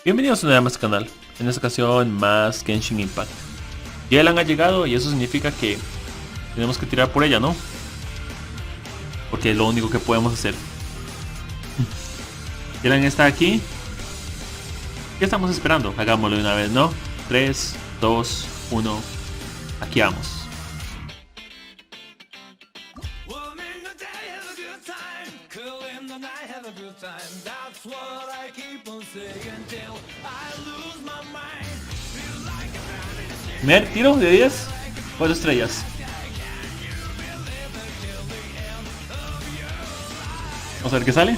Bienvenidos una vez más al canal, en esta ocasión más Genshin Impact. Yelan ha llegado y eso significa que tenemos que tirar por ella, ¿no? Porque es lo único que podemos hacer. Yelan está aquí. ¿Qué estamos esperando? Hagámoslo de una vez, ¿no? 3, 2, 1, aquí vamos. Primer tiro de 10, 4 estrellas. Vamos a ver qué sale.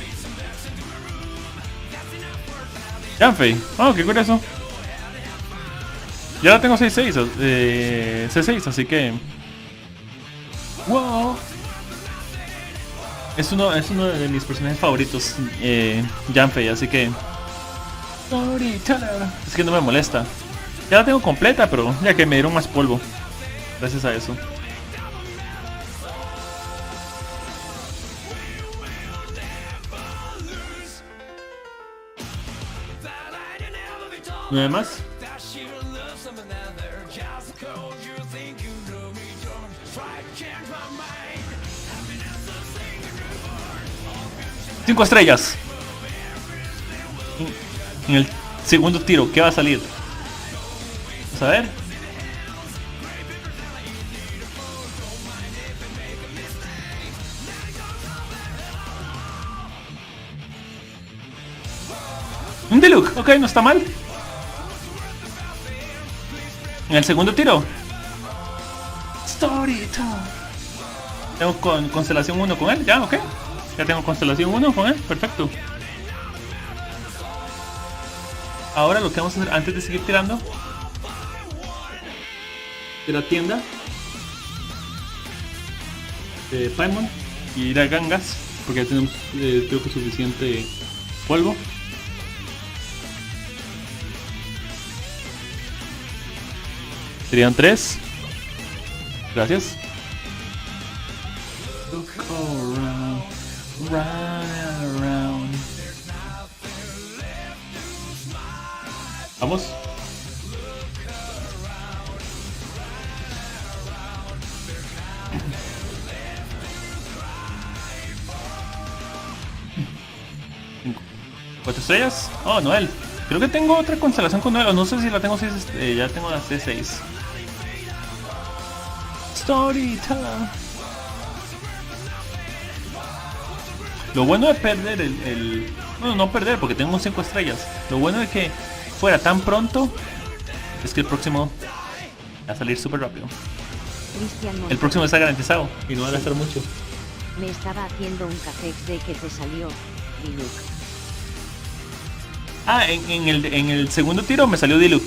Janfei, oh, qué curioso. Ya la tengo 6-6, C6, así que... Wow. Es uno de mis personajes favoritos, Janfei, así que... Es que no me molesta. Ya la tengo completa, pero ya que me dieron más polvo. Gracias a eso. ¿Nueve más? Cinco estrellas. En el segundo tiro, ¿qué va a salir? Vamos a ver. Un Diluc, ok, no está mal. En el segundo tiro. Storytime. Tengo constelación 1 con él, ya, ok. Ya tengo constelación 1 con él, perfecto. Ahora lo que vamos a hacer antes de seguir tirando de la tienda de Paimon y ir a Gangas, porque ya tenemos creo que suficiente polvo. Serían 3. Gracias. Vamos. ¿4 estrellas? Oh, Noel. Creo que tengo otra constelación con Noel. O no sé si la tengo 6. Ya tengo la C6. Storytime. Lo bueno de perder bueno, no perder porque tengo 5 estrellas. Lo bueno de que fuera tan pronto es que el próximo va a salir súper rápido. El próximo está garantizado y no va a gastar mucho. Me estaba haciendo un café de que te salió Diluc. Ah, en el segundo tiro me salió Diluc,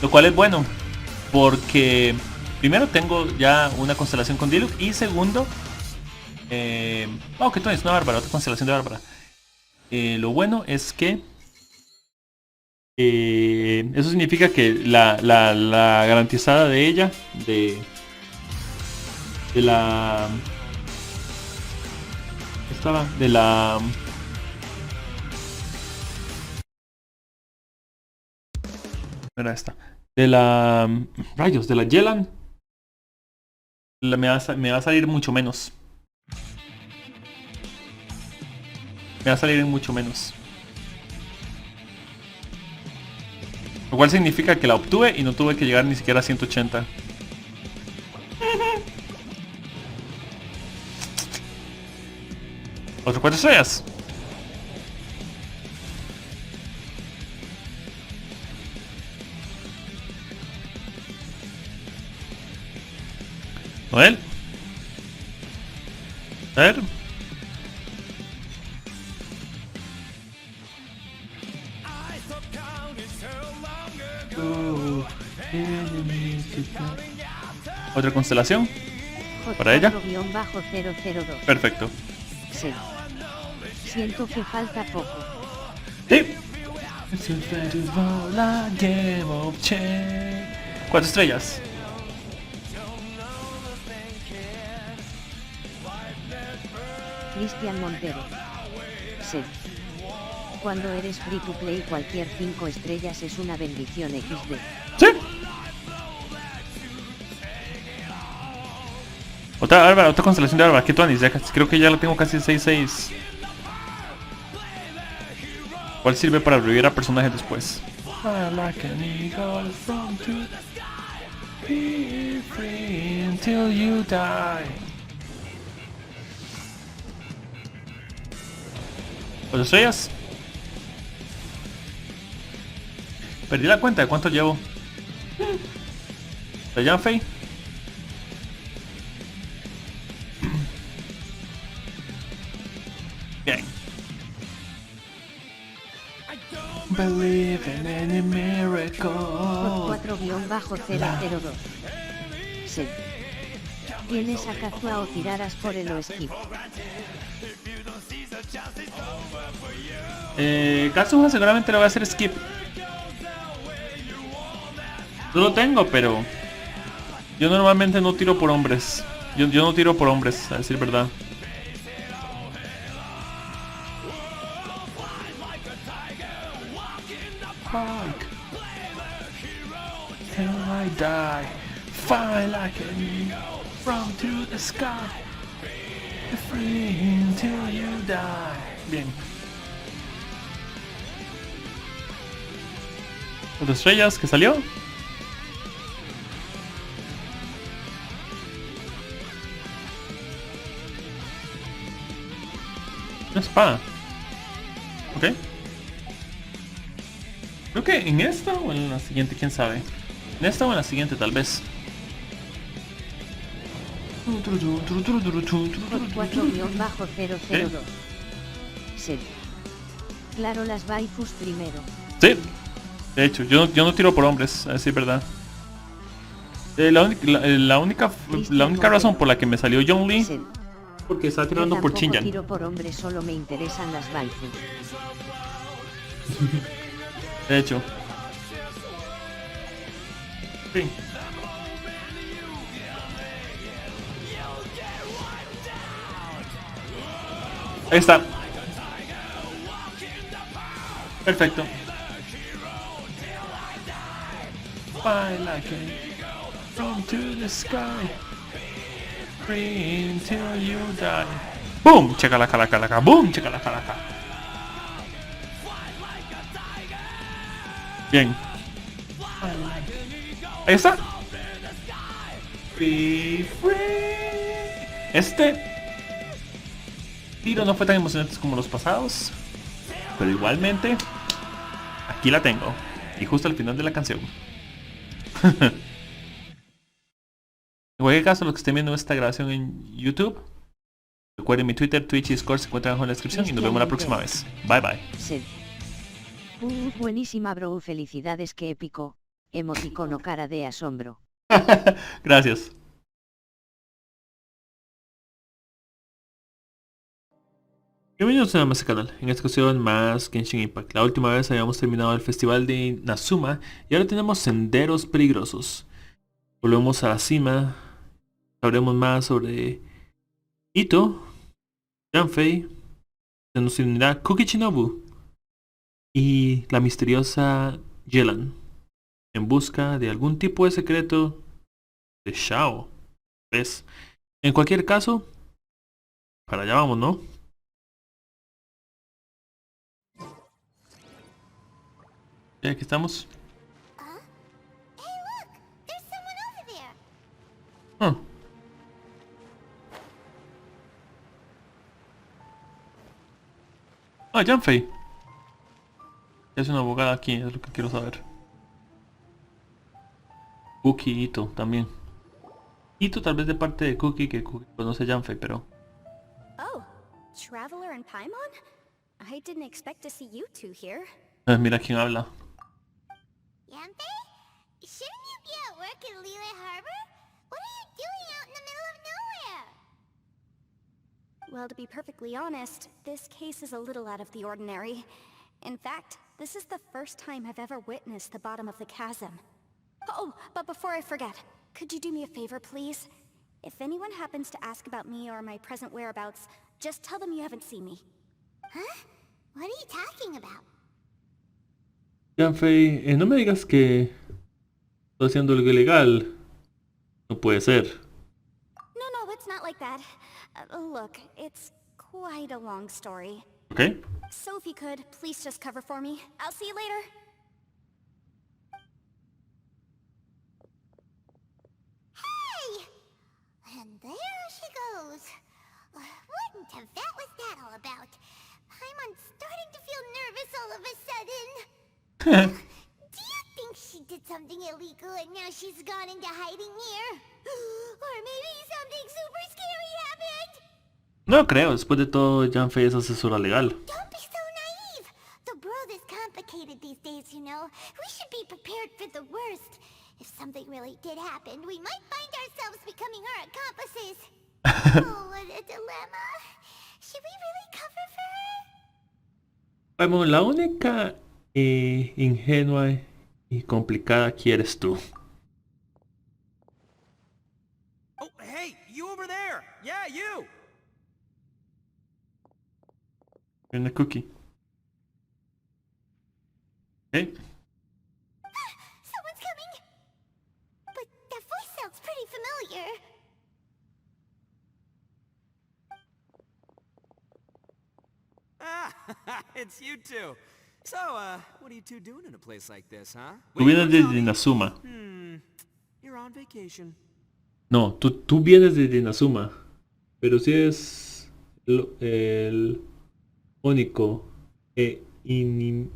lo cual es bueno porque primero tengo ya una constelación con Diluc y segundo, oh, que tú es una bárbara, otra constelación de bárbara. Lo bueno es que eso significa que la garantizada de ella, de la estaba de la era esta de la rayos de la yelan me va a salir mucho menos. Me va a salir en mucho menos. Lo cual significa que la obtuve y no tuve que llegar ni siquiera a 180. Otro 4 estrellas. Noel. A ver. Otra constelación para ella. Perfecto. Sí. Siento que falta poco. Sí. 4 estrellas. Cristian Montero. Sí. Cuando eres free to play cualquier 5 estrellas es una bendición XD. ¿Sí? Otra constelación de Álvaro, ¿qué tú anís? Creo que ya la tengo casi 6-6. ¿Cuál sirve para revivir a personajes después? ¿Pues estrellas? Perdí la cuenta de cuánto llevo. ¿La llaman Faye? Bien. Believe in any miracle. 4-002. Sí. ¿Tienes a Kazua o tirarás por el o skip? Kazuha seguramente le voy a hacer skip. Yo lo tengo, pero yo normalmente no tiro por hombres. Yo no tiro por hombres, a decir verdad. Fuck. Till I die. Fly like an eagle from to the sky. Free until you die. Bien. ¿Las estrellas que salió? Una espada. Ok. Creo que en esta o en la siguiente, quién sabe. En esta o en la siguiente, tal vez. 4-002. Sí. Claro, las waifus primero. Sí. De hecho, yo no tiro por hombres, a decir verdad. La única razón por la que me salió John Lee, Sí. porque estaba tirando por Chinjan. Tiro por hombres, solo me interesan las waifus. De hecho. Sí. Ahí está. Perfecto. Fly like an eagle from to the sky. Free until you die. Boom, checa la calaca. Boom, checa la calaca. Bien. Ahí está. Be free. Este tiro no fue tan emocionante como los pasados, pero igualmente aquí la tengo. Y justo al final de la canción. En cualquier caso, los que estén viendo esta grabación en YouTube, recuerden mi Twitter, Twitch y Discord se encuentran abajo en la descripción y nos vemos la próxima vez. Bye bye. Sí. Buenísima bro, felicidades, que épico. Emoticono cara de asombro. Gracias. Bienvenidos a este canal, en esta ocasión más Genshin Impact. La última vez habíamos terminado el festival de Nazuma y ahora tenemos Senderos peligrosos. Volvemos a la cima, sabremos más sobre Ito, Yanfei, se nos unirá Kuki Shinobu y la misteriosa Yelan, en busca de algún tipo de secreto de Shao. ¿Ves? En cualquier caso, para allá vamos, ¿no? Ya aquí estamos. Ah. Ah, Janfei. Es una abogada aquí, es lo que quiero saber. Cookie y Ito también. Ito tal vez de parte de Cookie, que Cookie conoce a Janfei, pero... Oh, Traveler and Paimon? I didn't expect to see you two here. Mira quién habla. Yanfei? Shouldn't you be at work in Liyue Harbor? What are you doing out in the middle of nowhere? Well, to be perfectly honest, this case is a little out of the ordinary. In fact, this is the first time I've ever witnessed the bottom of the chasm. Oh, but before I forget, could you do me a favor, please? If anyone happens to ask about me or my present whereabouts, just tell them you haven't seen me. Huh? What are you talking about? Yanfei, no me digas que estoy haciendo algo ilegal. No puede ser. No, it's not like that. Look, it's quite a long story. ¿Ok? So if you could, please just cover for me. I'll see you later. Hey! And there she goes. What in Tibet was that all about? I'm starting to feel nervous all of a sudden. Do you think she did something illegal and now she's gone into hiding here? Or maybe something super scary happened? No creo, después de todo, Yanfei es asesora legal. Don't be so naive. The world is complicated these days, you know. We should be prepared for the worst. If something really did happen, we might find ourselves becoming her accomplices. Oh, what a dilemma. Should we really cover for her? Vamos, la única ingenua y complicada aquí eres tú. Oh, hey, you over there! Yeah, you! En el cookie. ¿Eh? Someone's coming. But that voice sounds pretty familiar. Ah, it's you two. So, what are you two doing in a place like this, huh? Tú Wait, vienes what's de all the- Inazuma. You're on vacation. No, tú vienes de Inazuma. Pero si es el único e inimitable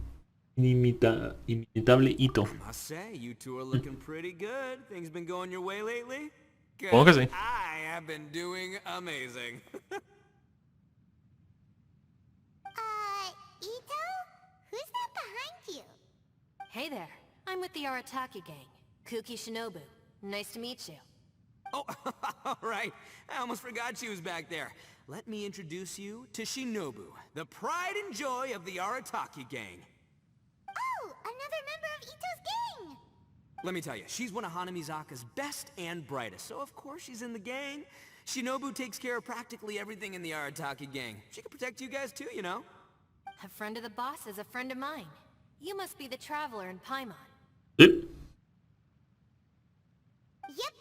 hito. I must say, you two are looking pretty good. Things been going your way lately? Good. ¿Cómo que sí? I have been doing amazing. Ito? Who's that behind you? Hey there, I'm with the Arataki gang. Kuki Shinobu. Nice to meet you. Oh, all right. I almost forgot she was back there. Let me introduce you to Shinobu, the pride and joy of the Arataki gang. Oh, another member of Ito's gang! Let me tell you, she's one of Hanamizaka's best and brightest, so of course she's in the gang. Shinobu takes care of practically everything in the Arataki gang. She can protect you guys too, you know? A friend of the boss is a friend of mine. You must be the traveler in Paimon. ¿Eh? Yep.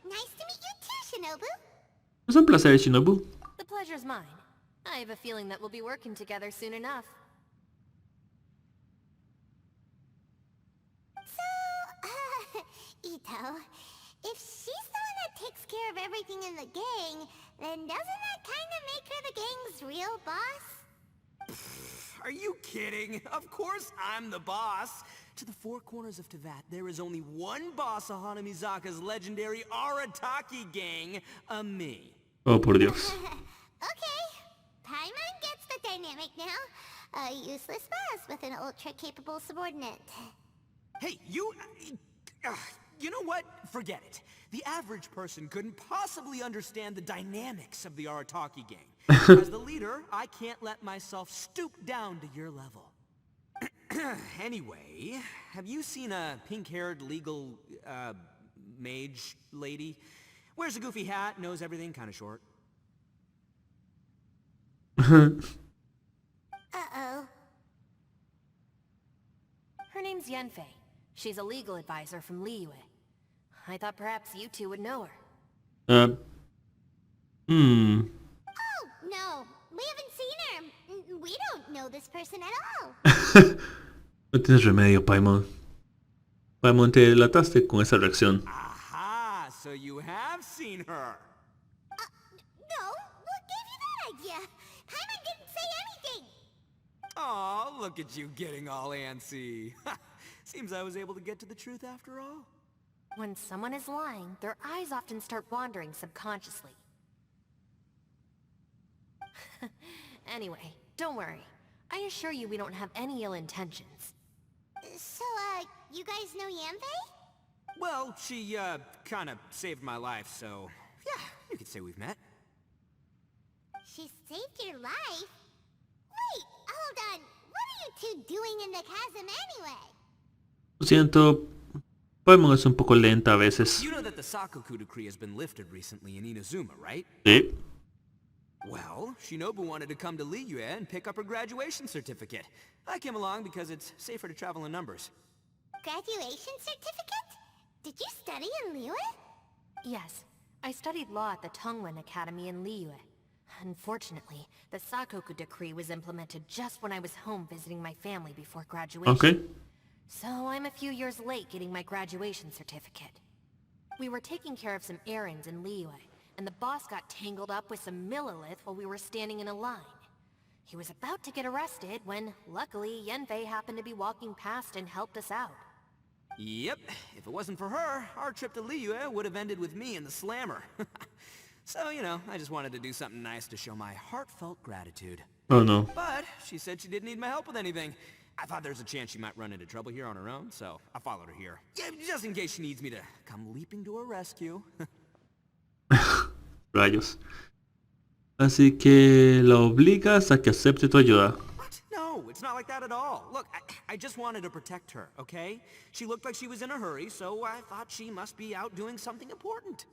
Nice to meet you too, Shinobu. Es un placer, Shinobu. The pleasure's mine. I have a feeling that we'll be working together soon enough. So, Ito, if she's the one that takes care of everything in the gang, then doesn't that kind of make her the gang's real boss? Are you kidding? Of course I'm the boss. To the four corners of Teyvat, there is only one boss of Hanamizaka's legendary Arataki gang, me. Oh, por Dios. Okay, Paimon gets the dynamic now. A useless boss with an ultra-capable subordinate. Hey, you know what? Forget it. The average person couldn't possibly understand the dynamics of the Arataki gang. As the leader, I can't let myself stoop down to your level. Anyway, have you seen a pink-haired legal, mage lady? Wears a goofy hat, knows everything, kinda short. Uh-oh. Her name's Yenfei. She's a legal advisor from Liyue. I thought perhaps you two would know her. Oh, no. We haven't seen her. We don't know this person at all. No tienes remedio, Paimon. Paimon, te delataste con esa reacción. Aha, so you have seen her. No, what gave you that idea? Paimon didn't say anything. Aw, look at you getting all antsy. Seems I was able to get to the truth after all. When someone is lying, their eyes often start wandering subconsciously. Anyway, don't worry. I assure you we don't have any ill intentions. So, you guys know Yanfei? Well, she, kinda saved my life, so... Yeah, you could say we've met. She saved your life? Wait, hold on. What are you two doing in the chasm anyway? Lo siento, Paimon es un poco lenta a veces. You know that the Sakoku decree has been lifted recently in Inazuma, right? Sí. Well, Shinobu wanted to come to Liyue and pick up her graduation certificate. I came along because it's safer to travel in numbers. Graduation certificate? Did you study in Liyue? Yes, I studied law at the Tongwen Academy in Liyue. Unfortunately, the Sakoku decree was implemented just when I was home visiting my family before graduation. Ok. So I'm a few years late getting my graduation certificate. We were taking care of some errands in Liyue, and the boss got tangled up with some Millilith while we were standing in a line. He was about to get arrested when, luckily, Yenfei happened to be walking past and helped us out. Yep, if it wasn't for her, our trip to Liyue would have ended with me in the slammer. So, you know, I just wanted to do something nice to show my heartfelt gratitude. Oh no. But she said she didn't need my help with anything. I thought there's a chance she might run into trouble here on her own, so I followed her here. Yeah, just in case she needs me to come leaping to her rescue. Rayos. Así que la obligas a que acepte tu ayuda. What? No, it's not like that at all. Look, I just wanted to protect her, okay? She looked like she was in a hurry, so I thought she must be out doing something important.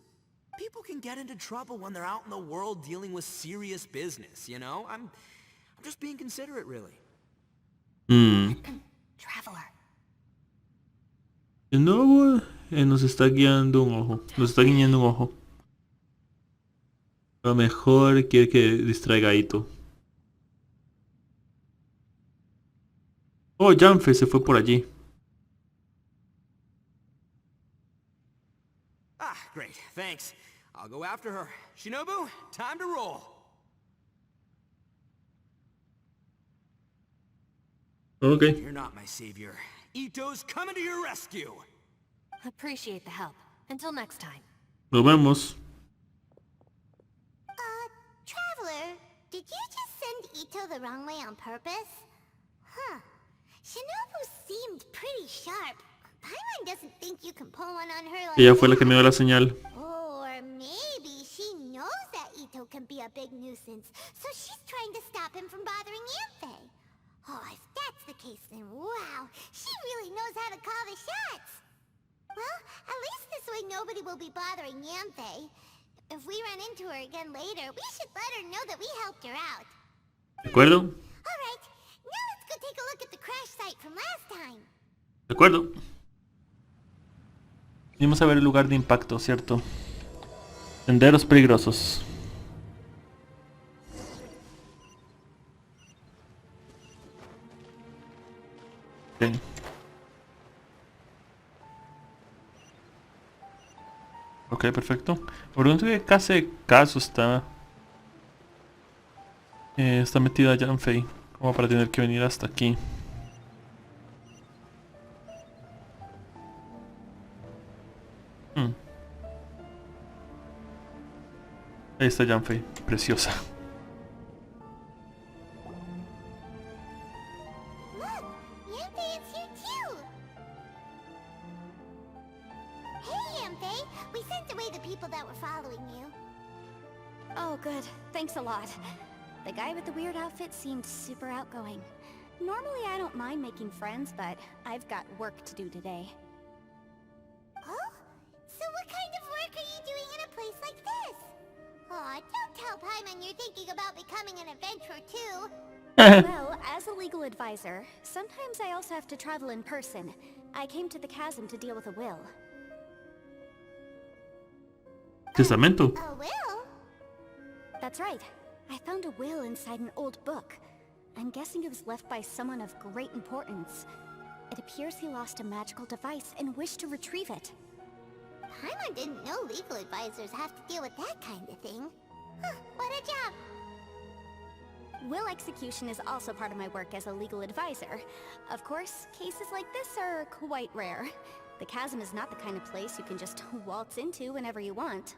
People can get into trouble when they're out in the world dealing with serious business, you know? I'm just being considerate, really. Traveler. De nuevo, nos está guiando un ojo. Nos está guiñando un ojo. A lo mejor quiere que distraiga a Ito. Oh, Yanfei se fue por allí. Ah, great, thanks. I'll go after her. Shinobu, time to roll. Ok. You're not my savior. Ito's coming to your rescue. Appreciate the help. Until next time. Nos vemos. Traveler, did you just send Ito the wrong way on purpose? Huh. Shinobu seemed pretty sharp. Paimon doesn't think you can pull one on her like Ella fue la that. que me dio la señal. Or maybe she knows that Ito can be a big nuisance, so she's trying to stop him from bothering Yanfei. Oh, if that's the case, then wow, she really knows how to call the shots. Well, at least this way nobody will be bothering Yanfei. If we run into her again later, we should let her know that we helped her out. ¿De acuerdo? Alright, now let's go take a look at the crash site from last time. De acuerdo. Vamos a ver el lugar de impacto, ¿cierto? Senderos peligrosos. Ok. Ok, perfecto. Por un que casi caso está metida Yanfei como para tener que venir hasta aquí. Ahí está Yanfei, preciosa. Look, Yanfei is here too. Hey, Yanfei, we sent away the people that were following you. Oh, good. Thanks a lot. The guy with the weird outfit seemed super outgoing. Normally I don't mind making friends, but I've got work to do today. Oh? So what kind of work are you doing in a place like this? Aw, don't tell Paimon you're thinking about becoming an adventurer too. Well, as a legal advisor, sometimes I also have to travel in person. I came to the chasm to deal with a will. Testamento. A will? That's right. I found a will inside an old book. I'm guessing it was left by someone of great importance. It appears he lost a magical device and wished to retrieve it. Paimon didn't know legal advisors have to deal with that kind of thing. Huh, what a job. Will execution is also part of my work as a legal advisor. Of course, cases like this are quite rare. The chasm is not the kind of place you can just waltz into whenever you want.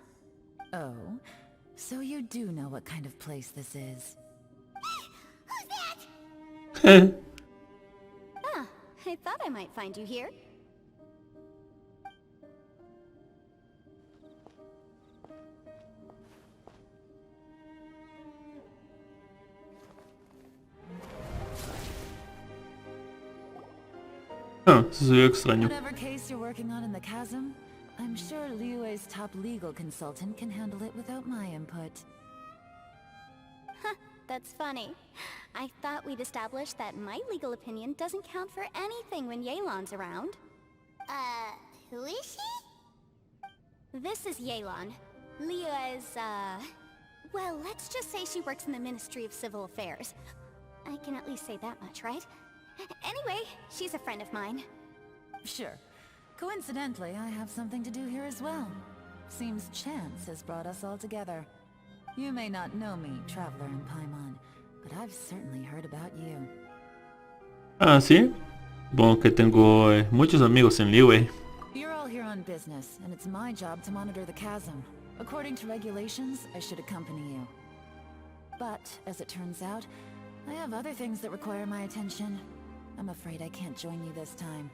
Oh, so you do know what kind of place this is. Who's that? Ah, I thought I might find you here. Ah, eso se ve extraño. Whatever case you're working on in the chasm, I'm sure Liyue's top legal consultant can handle it without my input. That's funny. I thought we'd established that my legal opinion doesn't count for anything when Yelan's around. Who is she? This is Yelan. Leah is, well, let's just say she works in the Ministry of Civil Affairs. I can at least say that much, right? Anyway, she's a friend of mine. Sure. Coincidentally, I have something to do here as well. Seems chance has brought us all together. You may not know me, traveler in Paimon, but I've certainly heard about you. Ah, ¿sí? Supongo que tengo muchos amigos en Liyue. You're all here on business, and it's my job to monitor the chasm. According to regulations, I should accompany you. But, as it turns out, I have other things that require my attention. I'm afraid I can't join you this time.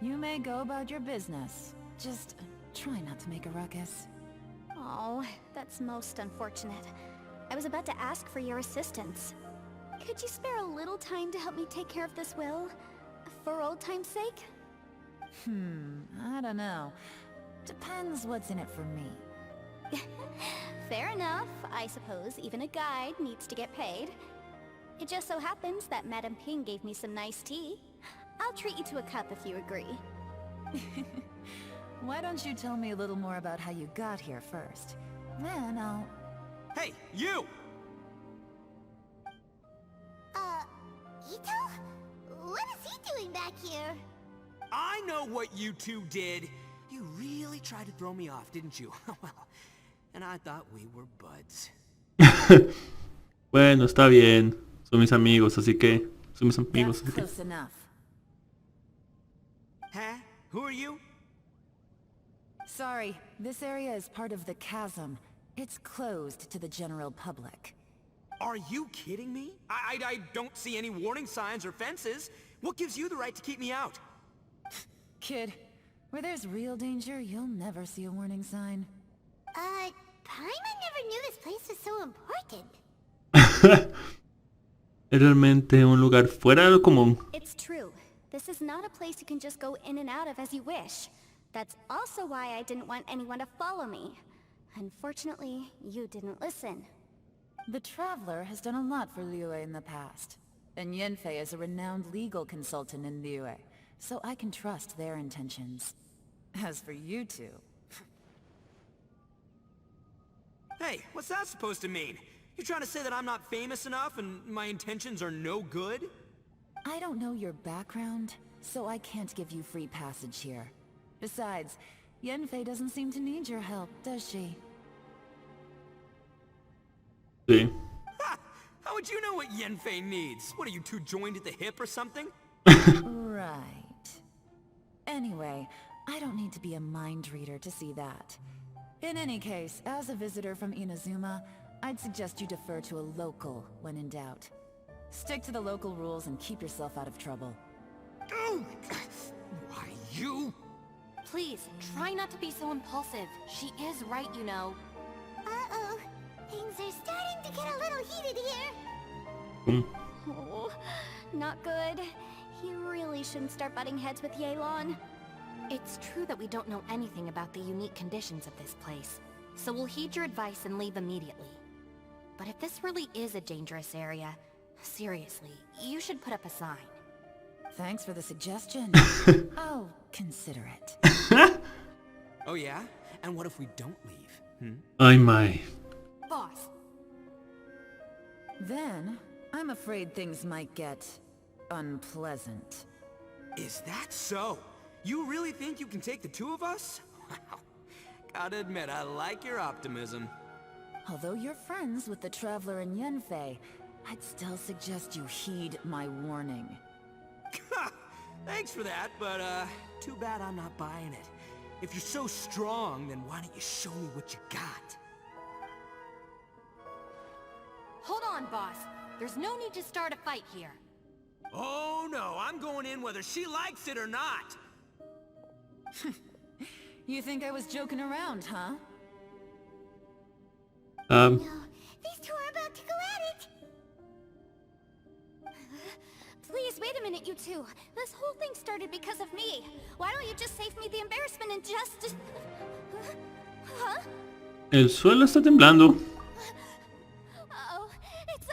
You may go about your business. Just try not to make a ruckus. Oh, that's most unfortunate. I was about to ask for your assistance. Could you spare a little time to help me take care of this will? For old time's sake? I don't know. Depends what's in it for me. Fair enough. I suppose even a guide needs to get paid. It just so happens that Madame Ping gave me some nice tea. I'll treat you to a cup if you agree. Why don't you tell me a little more about how you got here first? Then I'll... Hey, you! Ito? What is he doing back here? I know what you two did. You really tried to throw me off, didn't you? Well, and I thought we were buds. Bueno, está bien. Son mis amigos, así que... Son mis amigos. That's close enough. Huh? Who are you? Sorry, this area is part of the chasm. It's closed to the general public. Are you kidding me? I don't see any warning signs or fences. What gives you the right to keep me out? Kid, where there's real danger, you'll never see a warning sign. Paimon never knew this place was so important. Es realmente un lugar fuera de lo común. It's true. This is not a place you can just go in and out of as you wish. That's also why I didn't want anyone to follow me. Unfortunately, you didn't listen. The Traveler has done a lot for Liyue in the past. And Yenfei is a renowned legal consultant in Liyue, so I can trust their intentions. As for you two... Hey, what's that supposed to mean? You trying to say that I'm not famous enough and my intentions are no good? I don't know your background, so I can't give you free passage here. Besides, Yenfei doesn't seem to need your help, does she? Sí. Ha! How would you know what Yenfei needs? What, are you two joined at the hip or something? Right. Anyway, I don't need to be a mind reader to see that. In any case, as a visitor from Inazuma, I'd suggest you defer to a local when in doubt. Stick to the local rules and keep yourself out of trouble. Oh! Why, you... Please, try not to be so impulsive. She is right, you know. Uh-oh. Things are starting to get a little heated here. Oh, not good. You really shouldn't start butting heads with Yelan. It's true that we don't know anything about the unique conditions of this place, so we'll heed your advice and leave immediately. But if this really is a dangerous area, seriously, you should put up a sign. Thanks for the suggestion. I'll consider it. Oh yeah? And what if we don't leave? Ay, my. Boss, Then, I'm afraid things might get... unpleasant. Is that so? You really think you can take the two of us? Wow. Gotta admit, I like your optimism. Although you're friends with the Traveler and Yenfei, I'd still suggest you heed my warning. Thanks for that, but too bad I'm not buying it. If you're so strong, then why don't you show me what you got? hold on, boss. There's no need to start a fight here. Oh no, I'm going in whether she likes it or not. You think I was joking around, huh? No, these two are about to go at it. Please, wait a minute, you two. This whole thing started because of me. Why don't you just save me the embarrassment and just... Huh? El suelo está temblando. Uh-oh. It's a...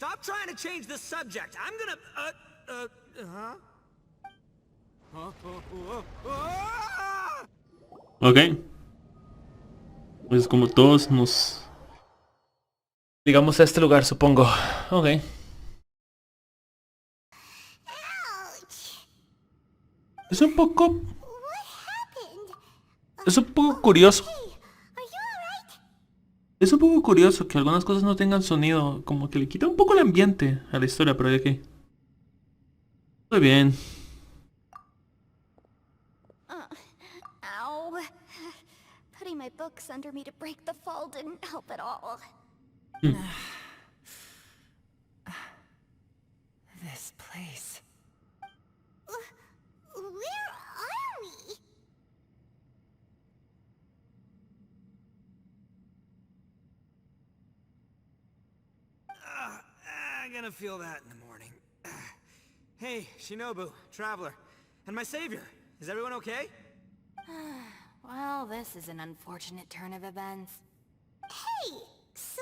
stop trying to change the subject. I'm gonna, Ok. Pues como todos nos... digamos a este lugar, supongo. Ok. Ouch! Es un poco... What happened? es un poco curioso. Hey, are you alright? Es un poco curioso que algunas cosas no tengan sonido. Como que le quita un poco el ambiente a la historia, pero ya que... Estoy bien. Ow. Putting my books under me to break the fall didn't help at all. This place. Where are we? I'm gonna feel that in the morning. Hey, Shinobu, Traveler, and my savior. Is everyone okay? Well, this is an unfortunate turn of events. Hey, so,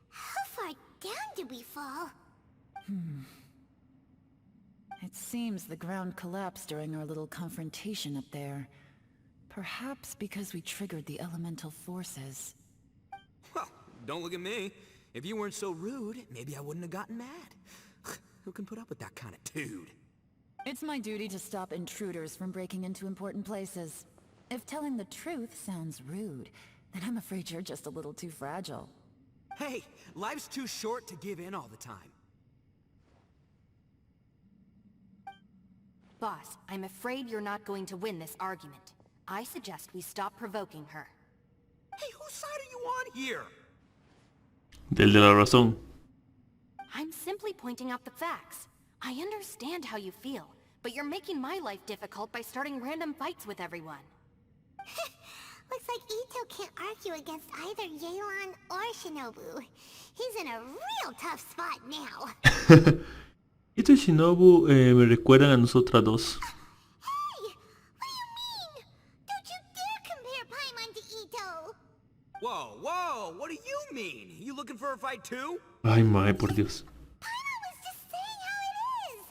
how far down did we fall? It seems the ground collapsed during our little confrontation up there. Perhaps because we triggered the elemental forces. Well, don't look at me. If you weren't so rude, maybe I wouldn't have gotten mad. Who can put up with that kind of dude? It's my duty to stop intruders from breaking into important places. If telling the truth sounds rude, then I'm afraid you're just a little too fragile. Hey, life's too short to give in all the time. Boss, I'm afraid you're not going to win this argument. I suggest we stop provoking her. Hey, whose side are you on here? Del de la razón. I'm simply pointing out the facts. I understand how you feel, but you're making my life difficult by starting random fights with everyone. Looks like Ito can't argue against either Yelan or Shinobu. He's in a real tough spot now. Ito y Shinobu me recuerdan a nosotras dos. Hey! What do you mean? Don't you dare compare Paimon to Ito! Whoa, whoa, what do you mean? You looking for a fight too? Ay, mae, por Dios. Paimon was just saying how it is!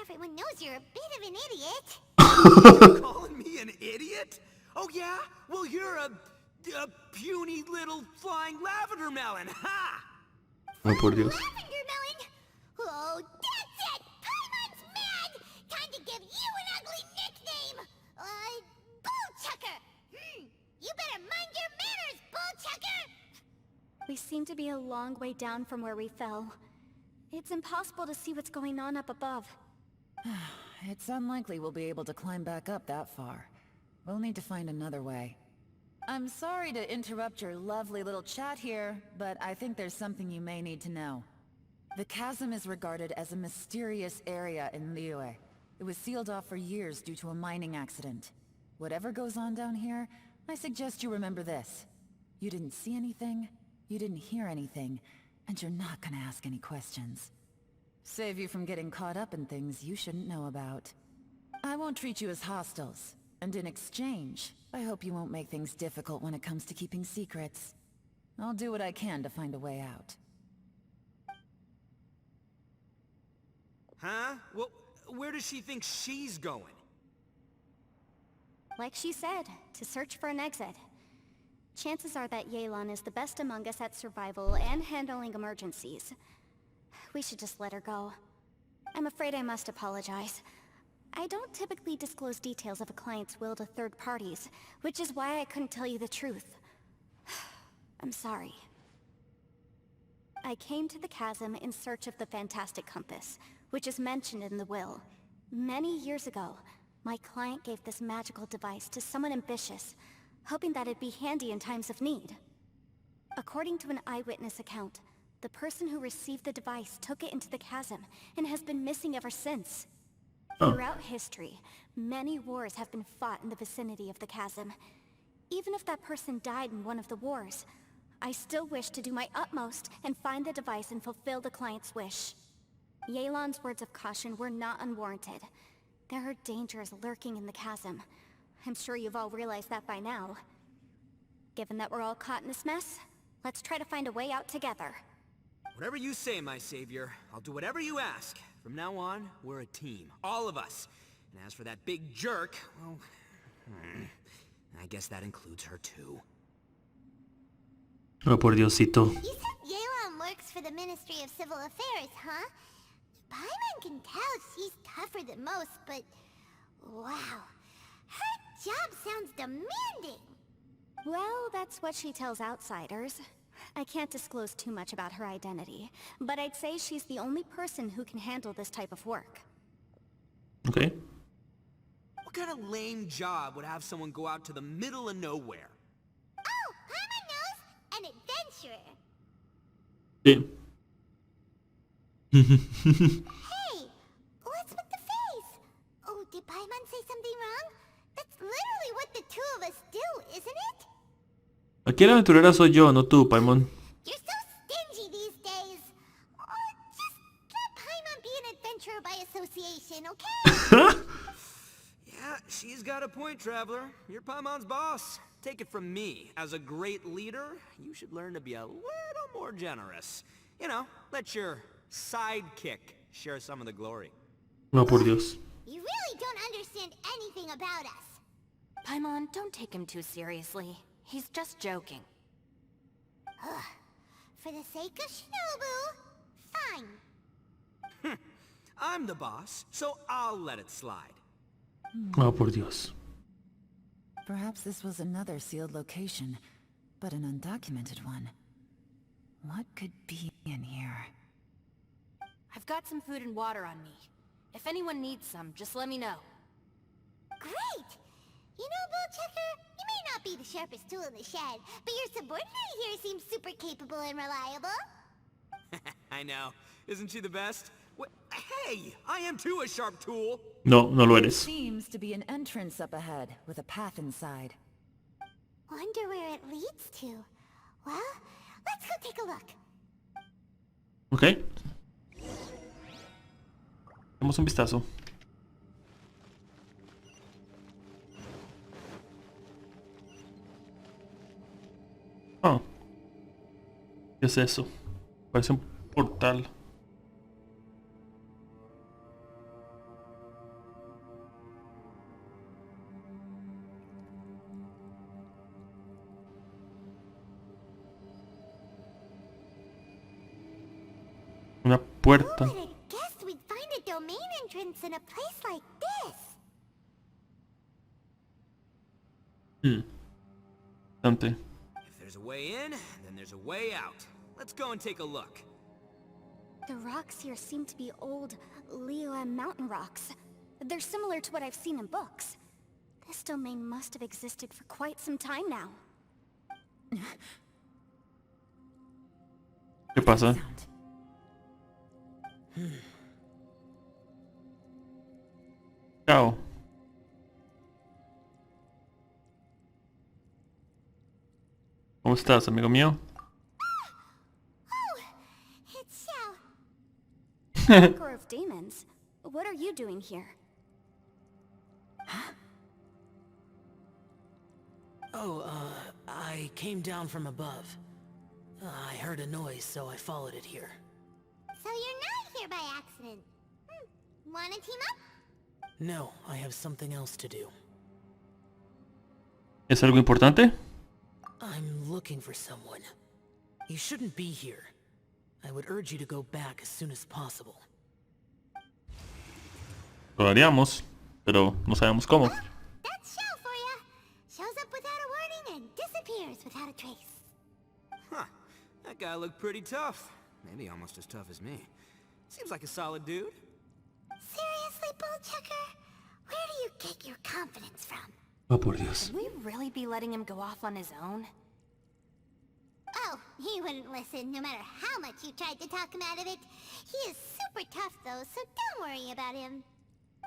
Everyone knows you're a bit of an idiot. Calling me an idiot? Oh yeah? Well, you're a puny little flying lavender melon, ha! Ay, por Dios. Lavender melon? Oh, that's it! Paimon's mad! Time to give you an ugly nickname! Bullchucker! You better mind your manners, Bullchucker! We seem to be a long way down from where we fell. It's impossible to see what's going on up above. It's unlikely we'll be able to climb back up that far. We'll need to find another way. I'm sorry to interrupt your lovely little chat here, but I think there's something you may need to know. The chasm is regarded as a mysterious area in Liyue. It was sealed off for years due to a mining accident. Whatever goes on down here, I suggest you remember this. You didn't see anything, you didn't hear anything, and you're not gonna ask any questions. Save you from getting caught up in things you shouldn't know about. I won't treat you as hostiles, and in exchange, I hope you won't make things difficult when it comes to keeping secrets. I'll do what I can to find a way out. Huh? Well, where does she think she's going? Like she said, to search for an exit. Chances are that Yelan is the best among us at survival and handling emergencies. We should just let her go. I'm afraid I must apologize. I don't typically disclose details of a client's will to third parties, which is why I couldn't tell you the truth. I'm sorry. I came to the chasm in search of the fantastic compass, which is mentioned in the will. Many years ago, my client gave this magical device to someone ambitious, hoping that it'd be handy in times of need. According to an eyewitness account, the person who received the device took it into the chasm and has been missing ever since. Throughout history, many wars have been fought in the vicinity of the chasm. Even if that person died in one of the wars, I still wish to do my utmost and find the device and fulfill the client's wish. Yelan's words of caution were not unwarranted. There are dangers lurking in the chasm. I'm sure you've all realized that by now. Given that we're all caught in this mess, let's try to find a way out together. Whatever you say, my savior. I'll do whatever you ask. From now on, we're a team. All of us. And as for that big jerk, well... I guess that includes her too. Oh, por Diosito. You said Yelan works for the Ministry of Civil Affairs, huh? Paimon can tell she's tougher than most, but... Wow. Her job sounds demanding. Well, that's what she tells outsiders. I can't disclose too much about her identity, but I'd say she's the only person who can handle this type of work. Okay. What kind of lame job would have someone go out to the middle of nowhere? Oh, Paimon knows! An adventurer. Sí. Hey, what's with the face? Oh, did Paimon say something wrong? That's literally what the two of us do, isn't it? Aquí la aventurera soy yo, no tú, Paimon. You're so stingy these days. Oh, just let Paimon be an adventurer by association, okay? Yeah, she's got a point, Traveler. You're Paimon's boss. Take it from me. As a great leader, you should learn to be a little more generous. You know, let your sidekick share some of the glory. No, por Dios. You really don't understand anything about us. Paimon, don't take him too seriously. He's just joking. For the sake of Shinobu, fine. I'm the boss, so I'll let it slide. Oh, por Dios. Perhaps this was another sealed location, but an undocumented one. What could be in here? I've got some food and water on me. If anyone needs some, just let me know. Great! You know, Bullchecker, you may not be the sharpest tool in the shed, but your subordinate here seems super capable and reliable. I know. Isn't she the best? Hey, I am too a sharp tool. No, no lo eres. Seems to be an entrance up ahead, with a path inside. Wonder where it leads to. Well, let's go take a look. Ok. Damos un vistazo. Ah. ¿Qué es eso? Parece un portal. Una puerta. Who would have guessed we'd find a domain entrance in a place like this? Bastante. If there's a way in, then there's a way out. Let's go and take a look. The rocks here seem to be old Liyue mountain rocks. They're similar to what I've seen in books. This domain must have existed for quite some time now. ¿Qué pasa? Chao. ¿Cómo estás, amigo mío? Oh, it's Xiao. Core of Demons. What are you doing here? I came down from above. I heard a noise, so I followed it here. So you're not here by accident. Wanna team up? No, I have something else to do. ¿Es algo importante? I'm looking for someone. You shouldn't be here. I would urge you to go back as soon as possible. Lo haríamos, pero no sabemos cómo. That's Xiao for ya. Shows up without a warning and disappears without a trace. Huh. That guy looked pretty tough. Maybe almost as tough as me. Seems like a solid dude. Seriously, Bullchecker? Where do you get your confidence from? Oh, por Dios. Should we really be letting him go off on his own? Oh, he wouldn't listen no matter how much you tried to talk him out of it. He is super tough though, so don't worry about him.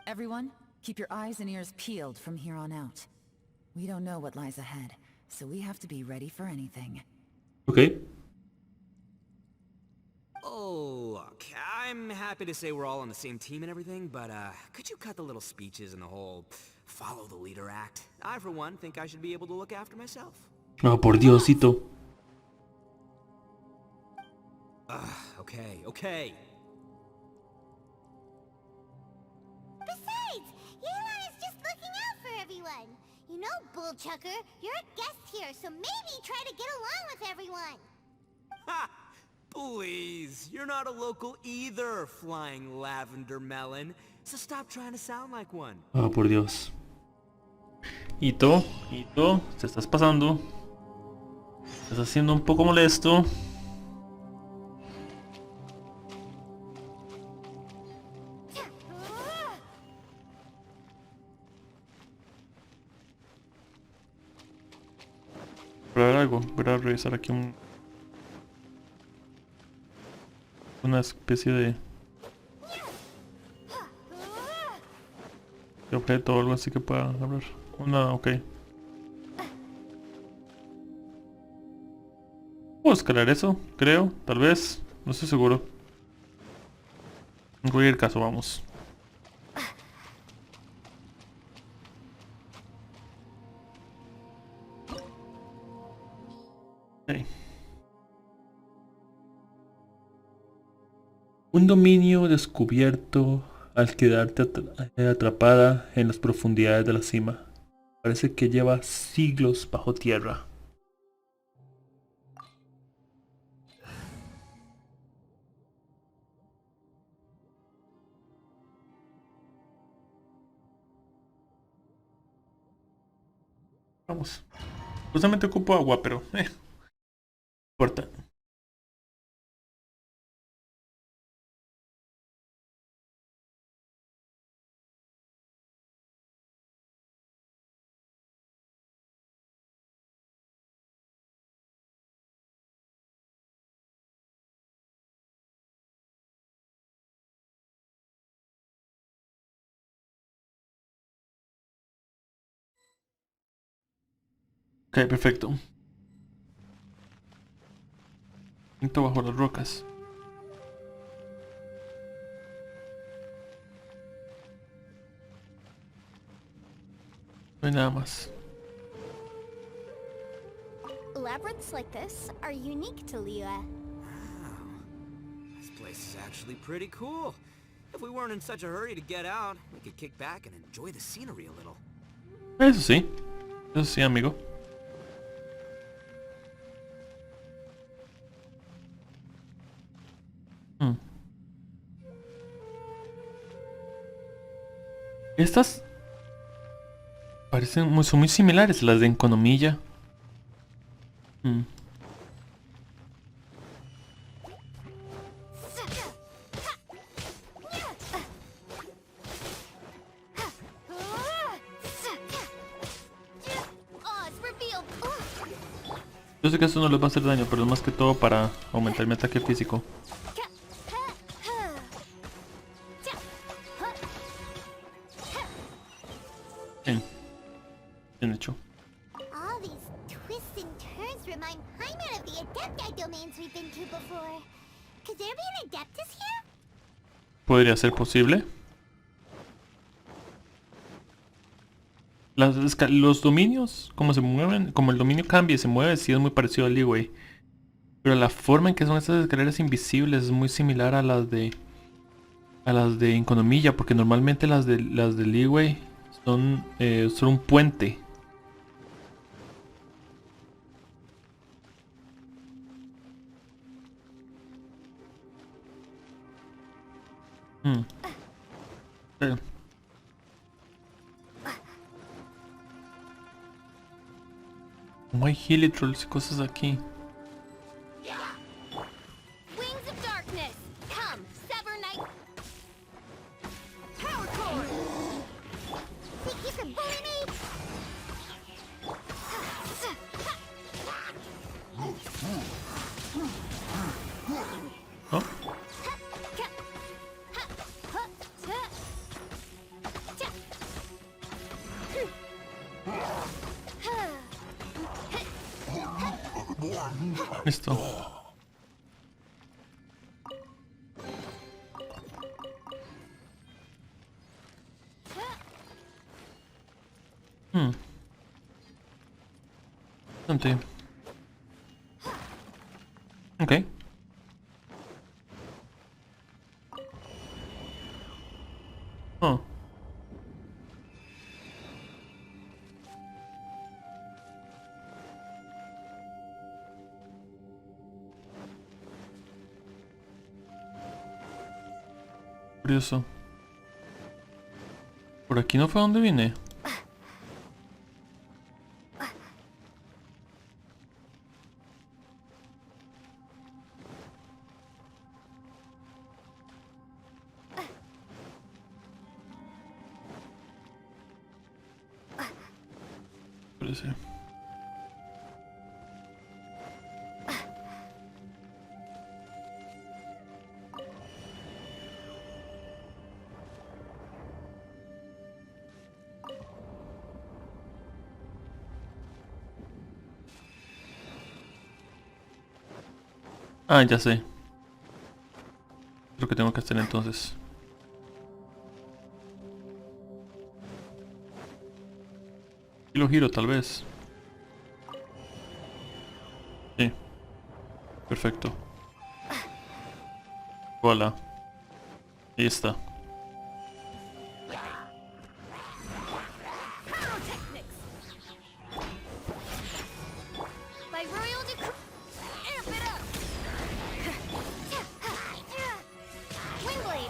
Everyone, keep your eyes and ears peeled from here on out. We don't know what lies ahead, so we have to be ready for anything. Ok. Oh, look, I'm happy to say we're all on the same team and everything, but could you cut the little speeches and the whole follow the leader act? I, for one, think I should be able to look after myself. Oh, por Diosito. Okay. Besides, Yelan is just looking out for everyone. You know, Bullchucker, you're a guest here, so maybe try to get along with everyone. Ha! Please, you're not a local either, flying lavender melon. So stop trying to sound like one. Oh, por Dios. Hito, te estás pasando. Estás haciendo un poco molesto. Probar algo, voy a revisar aquí una especie de objeto o algo así que pueda hablar. Ok. Puedo escalar eso, creo, tal vez, no estoy seguro. En cualquier caso, vamos. Okay. Un dominio descubierto al quedarte atrapada en las profundidades de la cima. Parece que lleva siglos bajo tierra. Vamos. Justamente ocupo agua, pero no importa. Ok, perfecto. Siento bajo las rocas. No hay nada más. Labyrinths like this are unique to Liyue. Wow. This place is actually pretty cool. If we weren't in such a hurry to get out, we could kick back and enjoy the scenery a little. Eso sí, amigo. Estas son muy similares a las de Economilla. Yo sé que esto no les va a hacer daño, pero es más que todo para aumentar mi ataque físico. Bien hecho. All these twists and turns remind Paimon of the Adepti domains we've been to before. Could there be an Adeptus here? Podría ser posible. Los dominios, como se mueven, como el dominio cambia y se mueve, sí es muy parecido al Liyue. Pero la forma en que son estas escaleras invisibles es muy similar a las de Economilla, porque normalmente las de Liyue son un puente. No hay Hilitrolls y cosas aquí. Wings of darkness, come, sever night. Power core. Think you can bully me? ¿No? Listo. Bastante. Ok. curioso. ¿Por aquí no fue donde vine? Parece. Ah, ya sé. Lo que tengo que hacer entonces. Y lo giro tal vez. Sí. Perfecto. Hola. Ahí está. By royal decree, amp it up. Wingblade.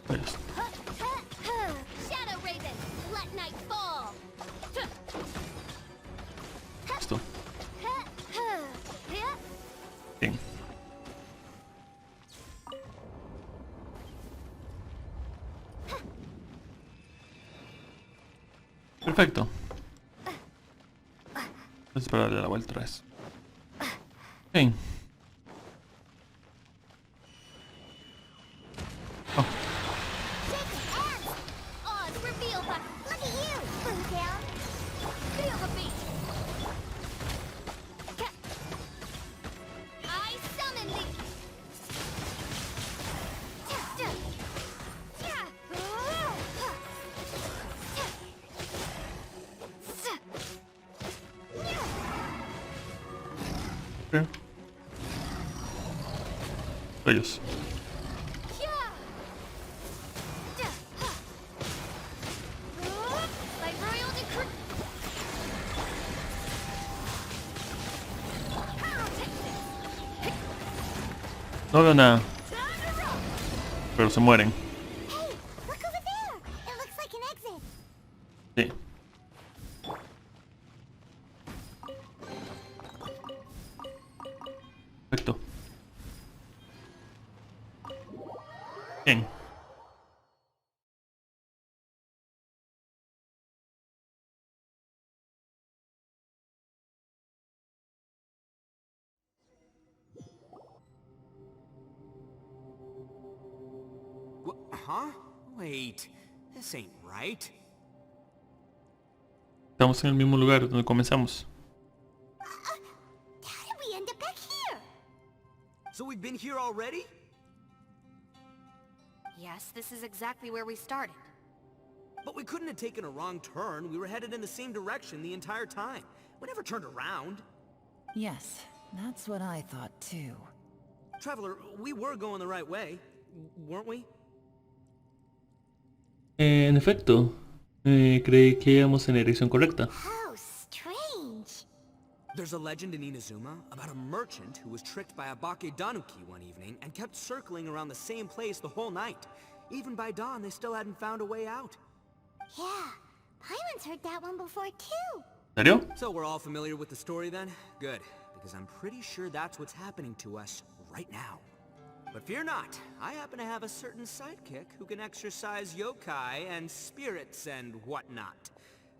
Ahí está. Shadow Raven, let night fall. Listo. Bien. Perfecto. Vamos a darle la vuelta otra vez. Bien. Oh, Oz, reveal the... Look at you, Boomtown. Feel the beat. I summon thee. ok. Rayos. By royal decree. No veo nada. Pero se mueren. Hey, look over there! It looks like an exit. Sí. Perfecto. Bien. Huh? Wait, this ain't right. Estamos en el mismo lugar donde comenzamos. How did we end up back here? So we've been here already? Yes, this is exactly where we started. But we couldn't have taken a wrong turn. We were headed in the same direction the entire time. We never turned around. Yes, that's what I thought too. Traveler, we were going the right way, weren't we? En efecto, creí que íbamos en la dirección correcta. How strange. There's a legend in Inazuma about a merchant who was tricked by a Bakedanuki one evening and kept circling around the same place the whole night. Even by dawn, they still hadn't found a way out. Yeah, Paimon's heard that one before too. ¿En serio? So we're all familiar with the story then? Good, because I'm pretty sure that's what's happening to us right now. But fear not, I happen to have a certain sidekick who can exercise yokai and spirits and whatnot.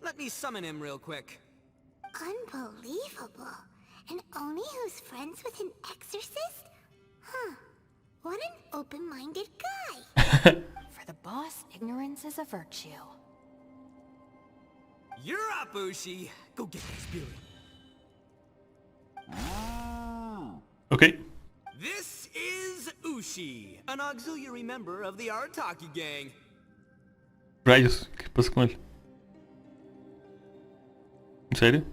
Let me summon him real quick. Unbelievable. An Oni who's friends with an exorcist? Huh. What an open-minded guy. For the boss, ignorance is a virtue. You're up, Ushi! Go get that spirit. Ok. This is Ushi, an auxiliary member of the Arataki gang. Rayos, ¿qué pasa con él? ¿En serio?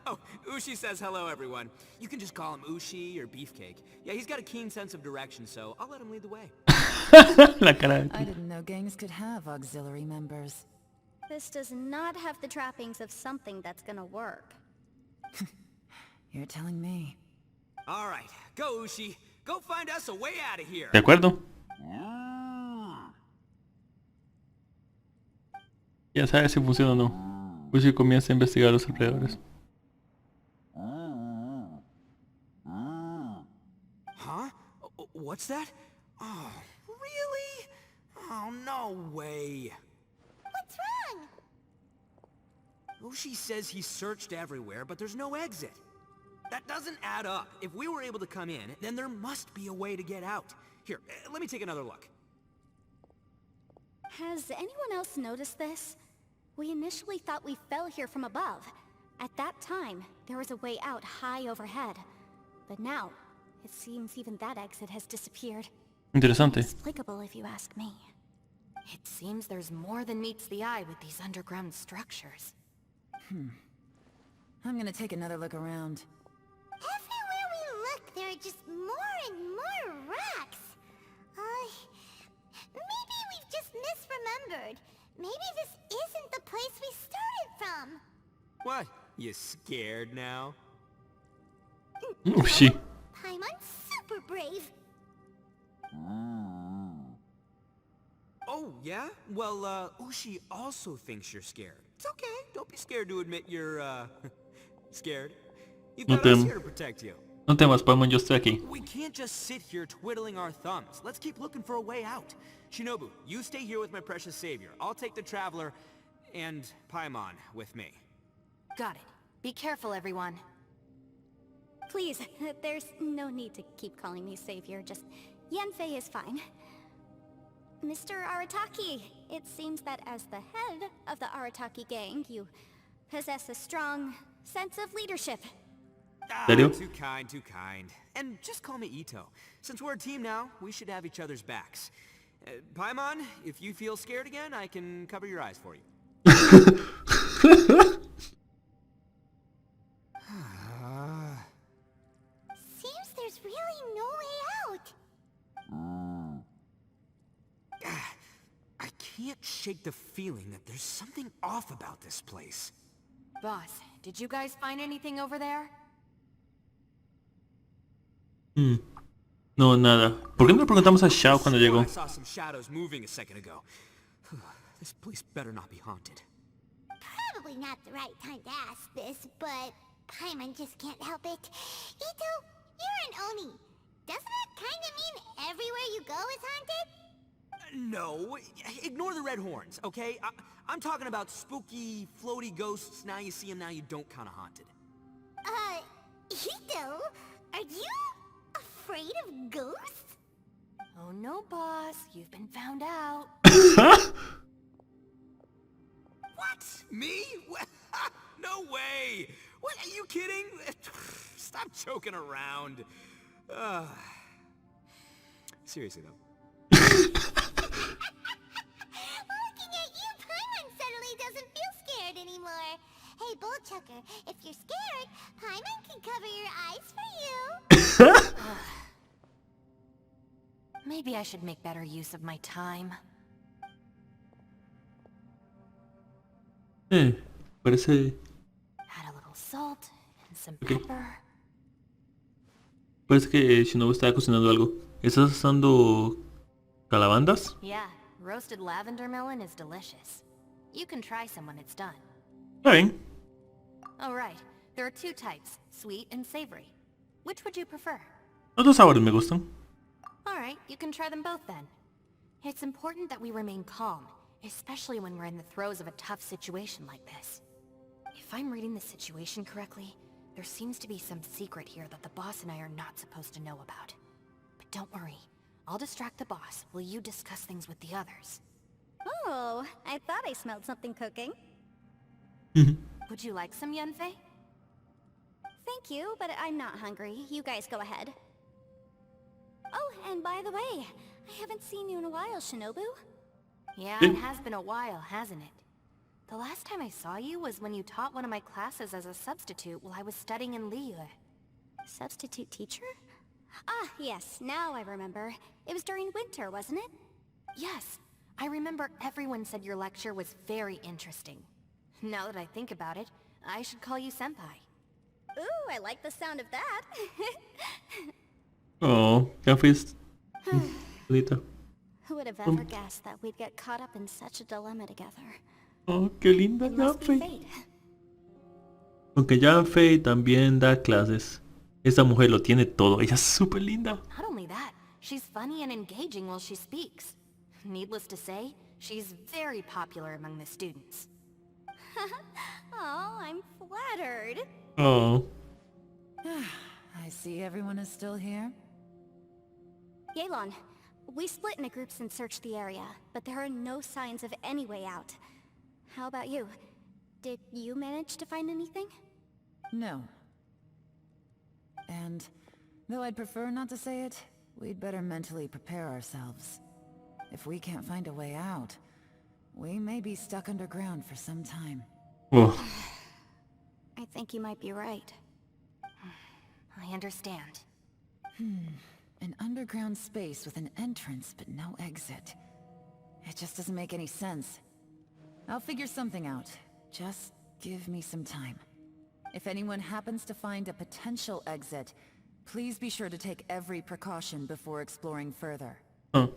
Oh, Ushi says hello, everyone. You can just call him Ushi or Beefcake. Yeah, he's got a keen sense of direction, so I'll let him lead the way. La cara de I didn't know gangs could have auxiliary members. This does not have the trappings of something that's gonna work. You're telling me. All right, go Ushi. Go find us a way out of here. ¿De acuerdo? Ya sabes si funciona o no. Ushi comienza a investigar los alrededores. Huh? What's that? Oh, really? Oh, no way. What's wrong? Ushi says he searched everywhere, but there's no exit. That doesn't add up. If we were able to come in, then there must be a way to get out. Here, let me take another look. Has anyone else noticed this? We initially thought we fell here from above. At that time, there was a way out high overhead. But now, it seems even that exit has disappeared. Interesante. Inexplicable if you ask me. It seems there's more than meets the eye with these underground structures. I'm gonna take another look around. Everywhere we look, there are just more and more rocks. Maybe we've just misremembered. Maybe this isn't the place we started from. What? You scared now? Ushi. Paimon's super brave. Oh, yeah? Well, Ushi also thinks you're scared. It's okay. Don't be scared to admit you're, scared. You've got us here to protect you. No temas, Paimon, yo estoy aquí. We can't just sit here twiddling our thumbs. Let's keep looking for a way out. Shinobu, you stay here with my precious savior. I'll take the Traveler and Paimon with me. Got it. Be careful, everyone. Please, there's no need to keep calling me savior, just Yanfei is fine. Mr. Arataki, it seems that as the head of the Arataki gang, you possess a strong sense of leadership. ¿Serio? Too kind, too kind. And just call me Ito. Since we're a team now, we should have each other's backs. Paimon, if you feel scared again, I can cover your eyes for you. Seems there's really no way out. I can't shake the feeling that there's something off about this place. Boss, did you guys find anything over there? No, nada. ¿Por qué no le preguntamos a Xiao cuando llegó? I saw some shadows moving a second ago. This place better not be haunted. Probably not the right time to ask this, but Paimon just can't help it. Ito, you're an Oni. Doesn't that kind of mean everywhere you go is haunted? No, ignore the red horns, okay? I'm talking about spooky, floaty ghosts. Now you see them, now you don't kind of haunted. Ito, are you afraid of ghosts? Oh no, boss. You've been found out. What? Me? No way! What, are you kidding? Stop joking around. Seriously though. Looking at you, Paimon suddenly doesn't feel scared anymore. Hey, Bullchucker, if you're scared, Paimon can cover your eyes for you. Maybe I should make better use of my time. Parece... Add a little salt and some Okay. pepper. Parece que Shinobu está cocinando algo. ¿Estás usando calabandas? Yeah, roasted lavender melon is delicious. You can try some when it's done. Está bien. Oh right, there are two types, sweet and savory. Which would you prefer? Los dos sabores me gustan. Alright, you can try them both then. It's important that we remain calm, especially when we're in the throes of a tough situation like this. If I'm reading the situation correctly, there seems to be some secret here that the boss and I are not supposed to know about. But don't worry, I'll distract the boss while you discuss things with the others. Oh, I thought I smelled something cooking. Would you like some Yanfei? Thank you, but I'm not hungry. You guys go ahead. Oh, and by the way, I haven't seen you in a while, Shinobu. Yeah, it has been a while, hasn't it? The last time I saw you was when you taught one of my classes as a substitute while I was studying in Liyue. Substitute teacher? Ah, yes, now I remember. It was during winter, wasn't it? Yes, I remember everyone said your lecture was very interesting. Now that I think about it, I should call you Senpai. Ooh, I like the sound of that. Oh, Yanfei bonita. Who would have ever guessed that we'd get caught up in such a dilemma together? Oh, qué linda It must be Yanfei. fate. Aunque Yanfei también da clases. Esa mujer lo tiene todo. Ella es súper linda. Not only that, she's funny and engaging while she speaks. Needless to say, she's very popular among the students. Oh, I'm flattered. Oh. I see everyone is still here. Yelan, we split into groups and searched the area, but there are no signs of any way out. How about you? Did you manage to find anything? No. And, though I'd prefer not to say it, we'd better mentally prepare ourselves. If we can't find a way out, we may be stuck underground for some time. Oh. I think you might be right. I understand. An underground space with an entrance but no exit. It just doesn't make any sense. I'll figure something out. Just give me some time. If anyone happens to find a potential exit, please be sure to take every precaution before exploring further. Ah.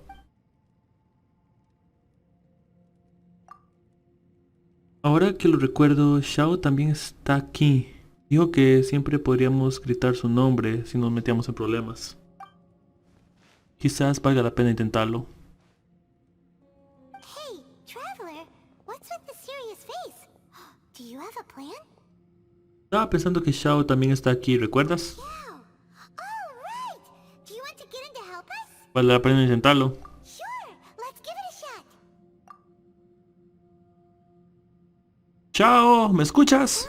Ahora que lo recuerdo, Xiao también está aquí. Dijo que siempre podríamos gritar su nombre si nos metíamos en problemas. Quizás valga la pena intentarlo. Hey, Traveler, what's with the serious face? Do you have a plan? Estaba pensando que Xiao también está aquí, ¿recuerdas? Yeah. Oh, right! Do you want to get in to help us? Vale la pena intentarlo. Sure, let's give it a shot. ¡Xiao! ¿Me escuchas?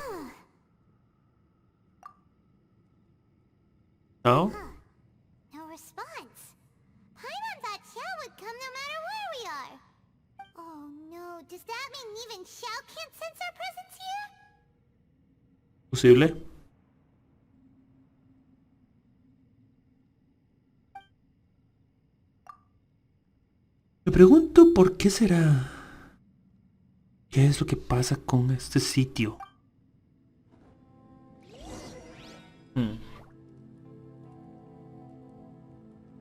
¿Xiao? No response. Paimon thought Xiao would come no matter where we are. Oh no, does that mean even Xiao can't sense our presence here? ¿Posible? Me pregunto por qué será. ¿Qué es lo que pasa con este sitio?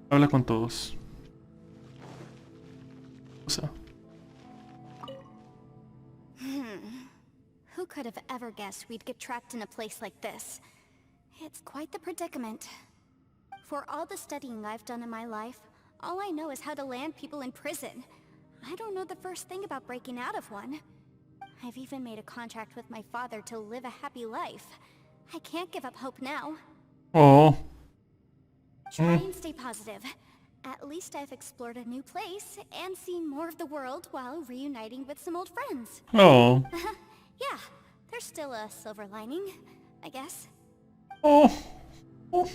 Habla con todos. O sea. Who could have ever guessed we'd get trapped in a place like this? It's quite the predicament. For all the studying I've done in my life, all I know is how to land people in prison. I don't know the first thing about breaking out of one. I've even made a contract with my father to live a happy life. I can't give up hope now. Oh. Try and stay positive. At least I've explored a new place and seen more of the world while reuniting with some old friends. Oh. Yeah, there's still a silver lining, I guess. Oh. Oh.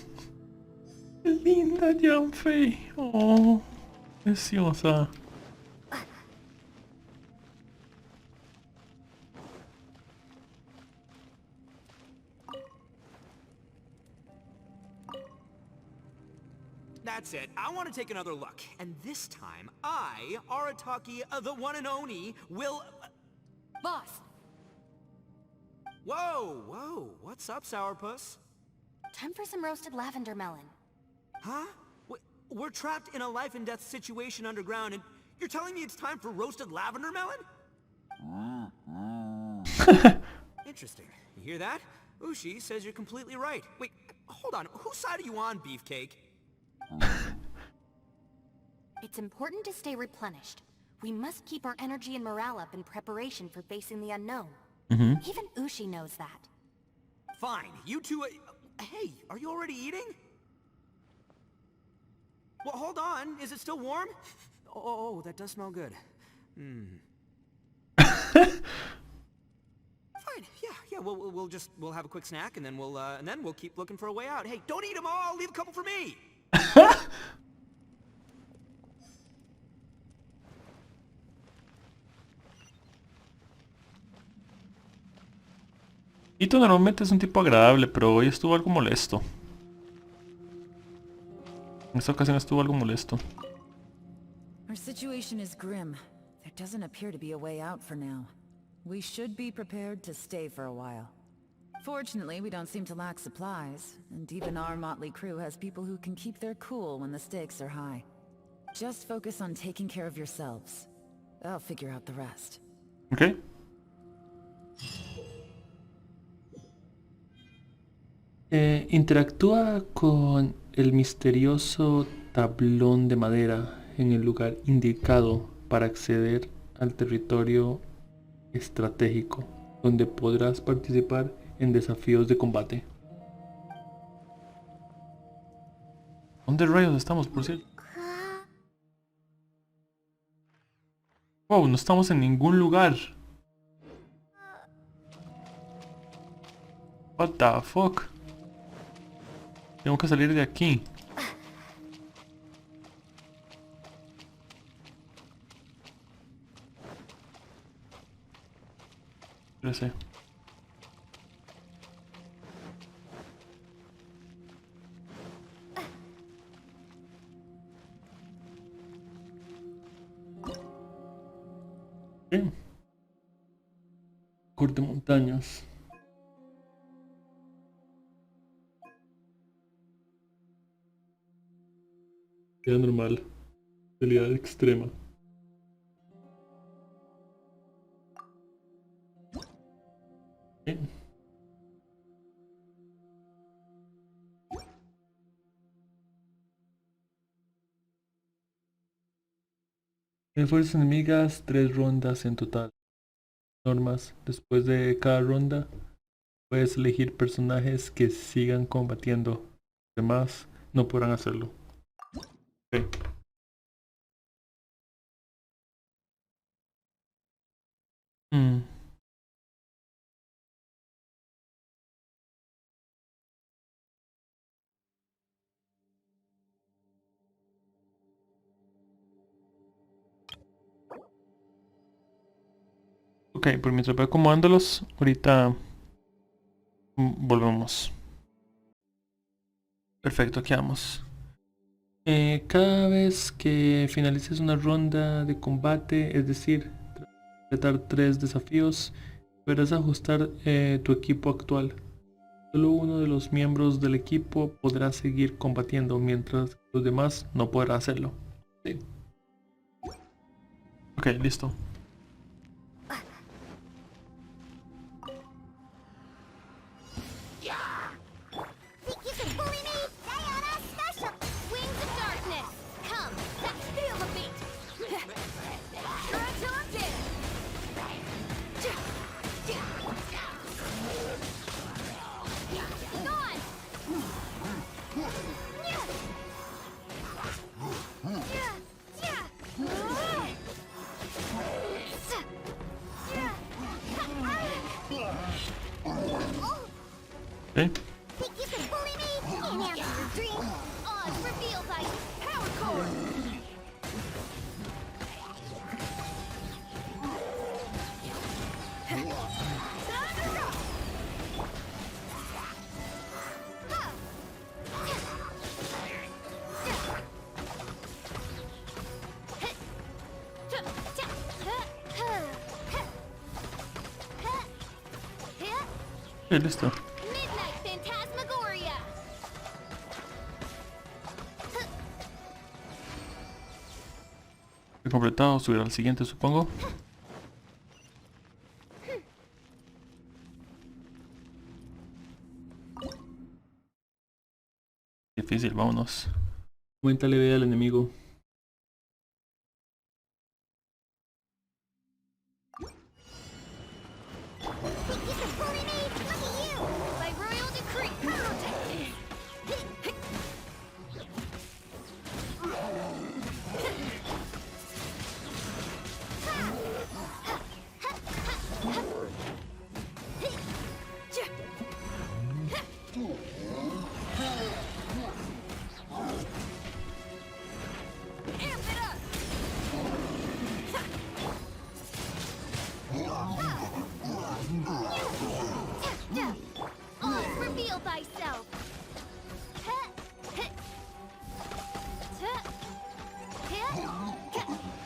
Qué linda Yanfei. Oh. Preciosa. That's it. I want to take another look. And this time, I, Arataki, the one and only, will... Boss! Whoa, whoa. What's up, Sourpuss? Time for some roasted lavender melon. Huh? We're trapped in a life and death situation underground, and you're telling me it's time for roasted lavender melon? Interesting. You hear that? Ushi says you're completely right. Wait, hold on. Whose side are you on, Beefcake? It's important to stay replenished. We must keep our energy and morale up in preparation for facing the unknown. Even Ushi knows that. Fine. You two... hey, are you already eating? Well, hold on. Is it still warm? Oh, that does smell good. Fine. Yeah. We'll have a quick snack, and then we'll keep looking for a way out. Hey, don't eat them all. Leave a couple for me. Ito normalmente es un tipo agradable, pero hoy estuvo algo molesto. En esta ocasión estuvo algo molesto. Our situation is grim. There doesn't appear to be a way out for now. We should be prepared to stay for a while. Fortunately, we don't seem to lack supplies, and even our motley crew has people who can keep their cool when the stakes are high. Just focus on taking care of yourselves. I'll figure out the rest. Ok. Interactúa con el misterioso tablón de madera en el lugar indicado para acceder al territorio estratégico, donde podrás participar en desafíos de combate. ¿Dónde rayos estamos, por cierto? Wow, no estamos en ningún lugar. What the fuck? Tengo que salir de aquí. Yo sé. Bien. Corte montañas. Vida normal. Realidad extrema. Bien. En fuerzas enemigas, 3 rondas en total. Normas. Después de cada ronda, puedes elegir personajes que sigan combatiendo. Los demás no podrán hacerlo. Okay. Ok, por mientras voy acomodándolos, ahorita volvemos. Perfecto, aquí vamos. Cada vez que finalices una ronda de combate, es decir, completar 3 desafíos, deberás ajustar tu equipo actual. Solo uno de los miembros del equipo podrá seguir combatiendo, mientras que los demás no podrán hacerlo. Sí. Ok, listo. Okay. Think you can bully me? Can't handle your dream. Oz reveals ice power core. Listo. He completado, subir al siguiente, supongo. Difícil, vámonos. Aumenta la vida del enemigo.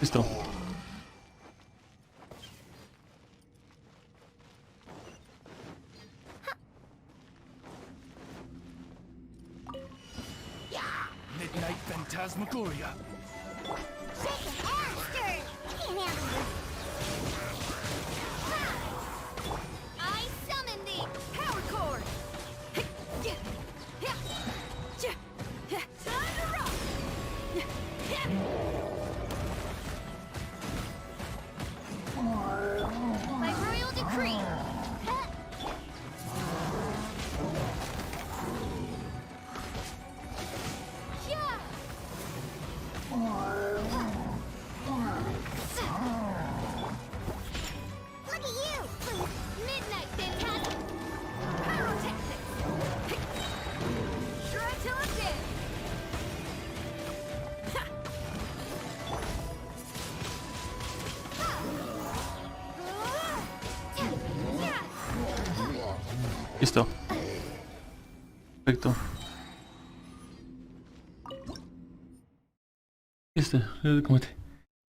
Listo. Midnight Phantasmagoria. I summon the power cord! Time to rock! By royal decree! Look at you! Midnight Phantasm! Pyrotechnics! Try till I'm dead! Listo. Perfecto. Como te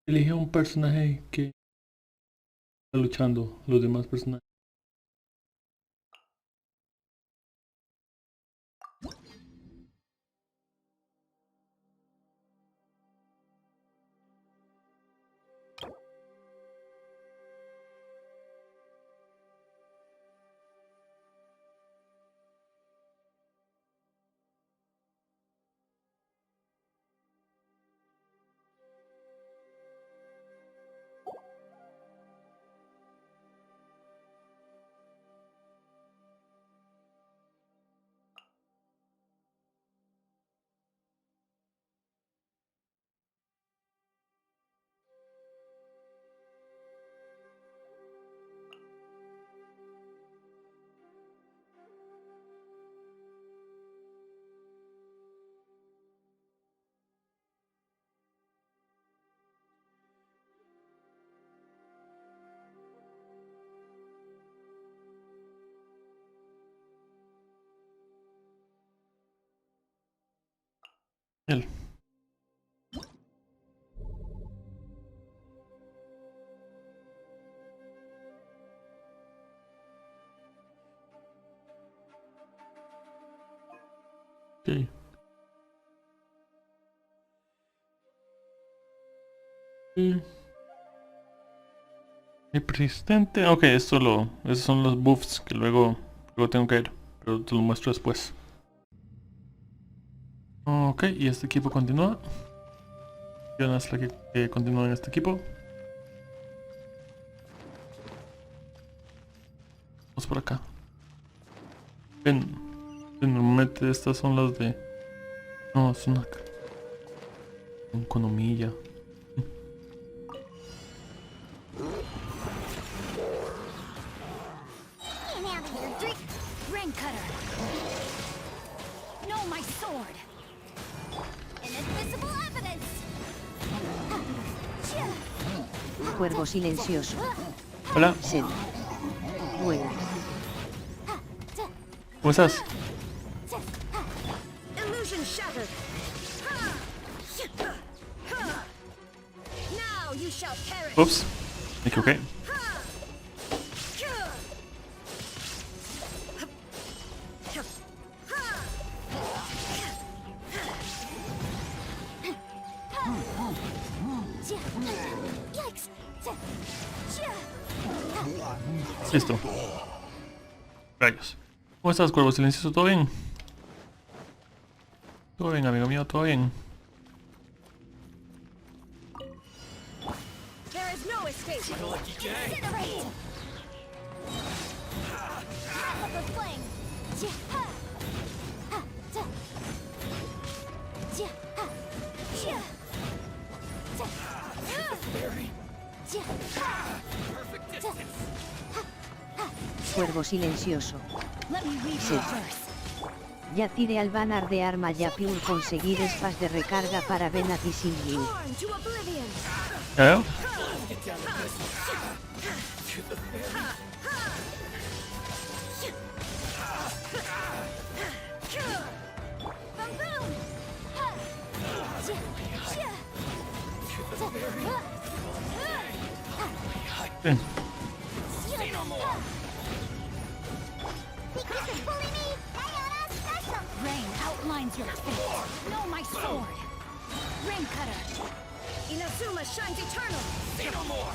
elige un personaje que está luchando los demás personajes. Él. Okay. Y persistente. Ok, esos son los buffs que luego tengo que ir, pero te lo muestro después. Ok, y este equipo continúa. Fiona es la que continúa en este equipo. Vamos por acá. Ven. Normalmente estas son las de... No, es una... Con economía. Rain cutter! No, my sword! Inadmissible evidence! Cuervo silencioso. Hola, Sen. Buenas. ¿cómo estás? Illusion shattered! Now you shall perish! Ups, me equivoqué. Listo. Rayos. ¿Cómo estás, Cuervo Silencioso? ¿Todo bien? Todo bien, amigo mío, todo bien. There is no escape! Incinerate! Half of the flame! Cuervo silencioso. Let me read Sí. your verse. Ya tire al banner de arma ya piul conseguir espas de recarga para Benati sin Liu. Torn to oblivion! ¿Ya veo? Bien. Rain outlines your fate. Know my sword. Rain cutter. Inazuma shines eternal. See no more.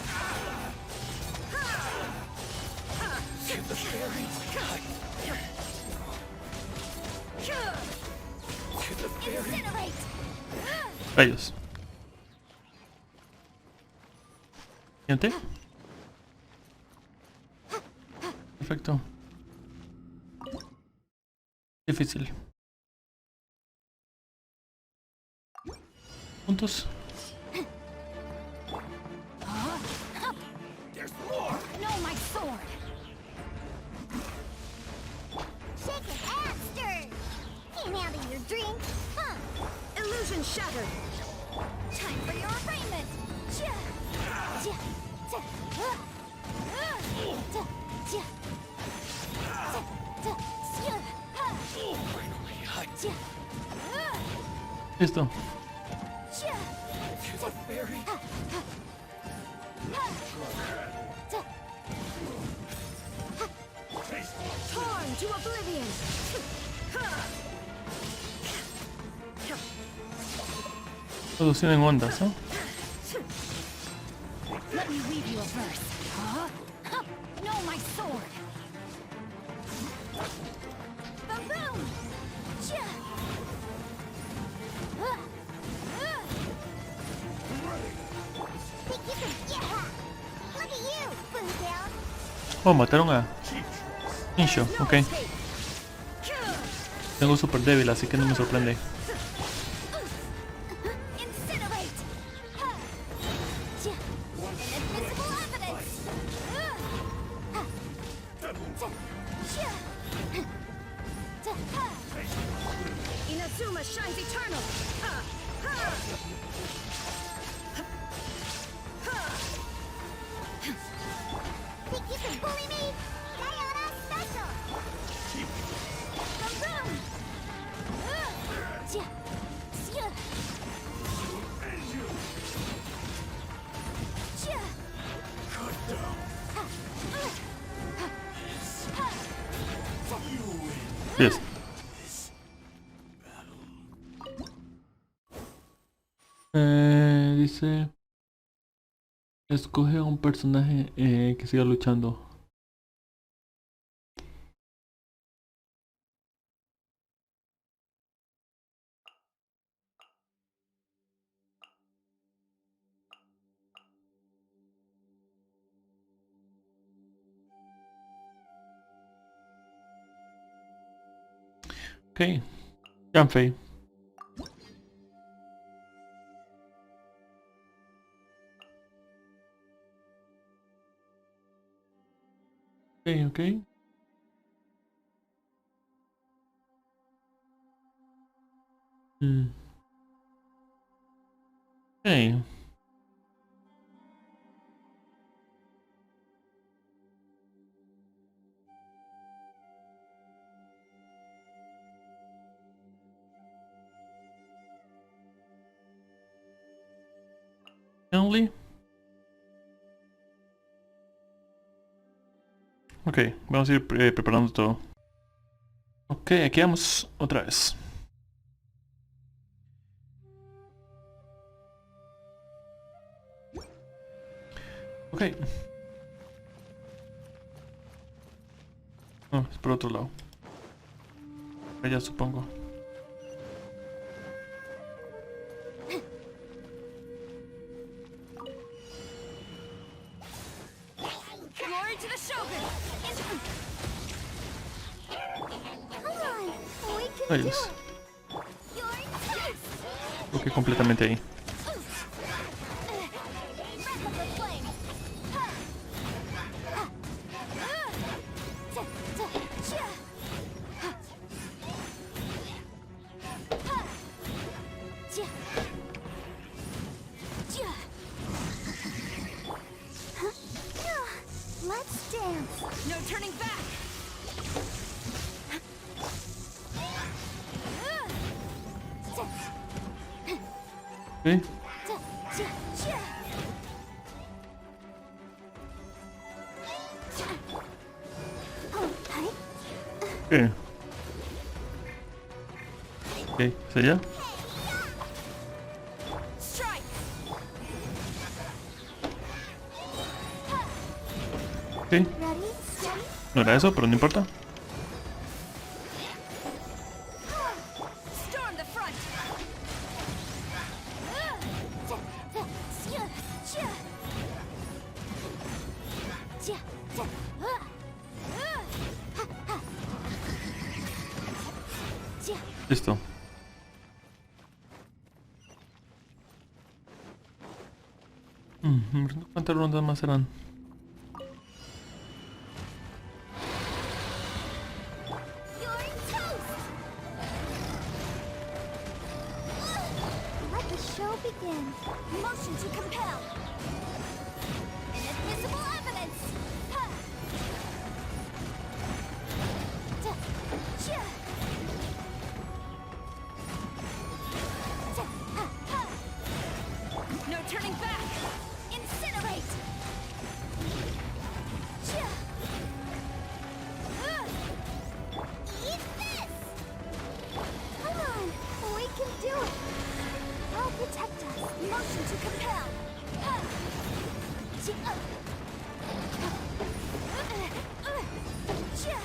Incinerate. Rayos. Siguiente. Perfecto. Difícil. Puntos. Know my sword. Shake it faster. Can't handle your drink, huh? Illusion shattered. Time for your arraignment. Listo. Torn to oblivion. Todos tienen ondas, ¿no? Let me weave you a verse. Know my sword. Boom! Look at you, Boom Down. Oh, mataron a Insho, ok. Tengo super débil, así que no me sorprende. Incinerate. Inadmissible evidence. Inazuma shines eternal. Think you can bully me? Diana special. Boom! Yes. Dice... Escoge un personaje que siga luchando. Ok. Janfei. Ok. Ok. Only. Ok, vamos a ir preparando todo. Ok, aquí vamos otra vez. Ok. No, es por otro lado. Allá supongo. Glory to the Shogun! Come on, we can do Rayos. it! You're intense! Bloqueé completamente ahí. Wrap up the flame! Let's dance! No turning back! Ok. ¿Qué? Ok, ¿sería? Ok. No era eso, pero no importa. Listo. ¿Cuántas rondas más serán? Let the show begin. Motion to compel. Inadmissible evidence. Ha. Cha. No turning back! Incinerate. Cha. Eat this. Come on, we can do it. I'll protect us. Motion to compel. Ha. Cha. Cha.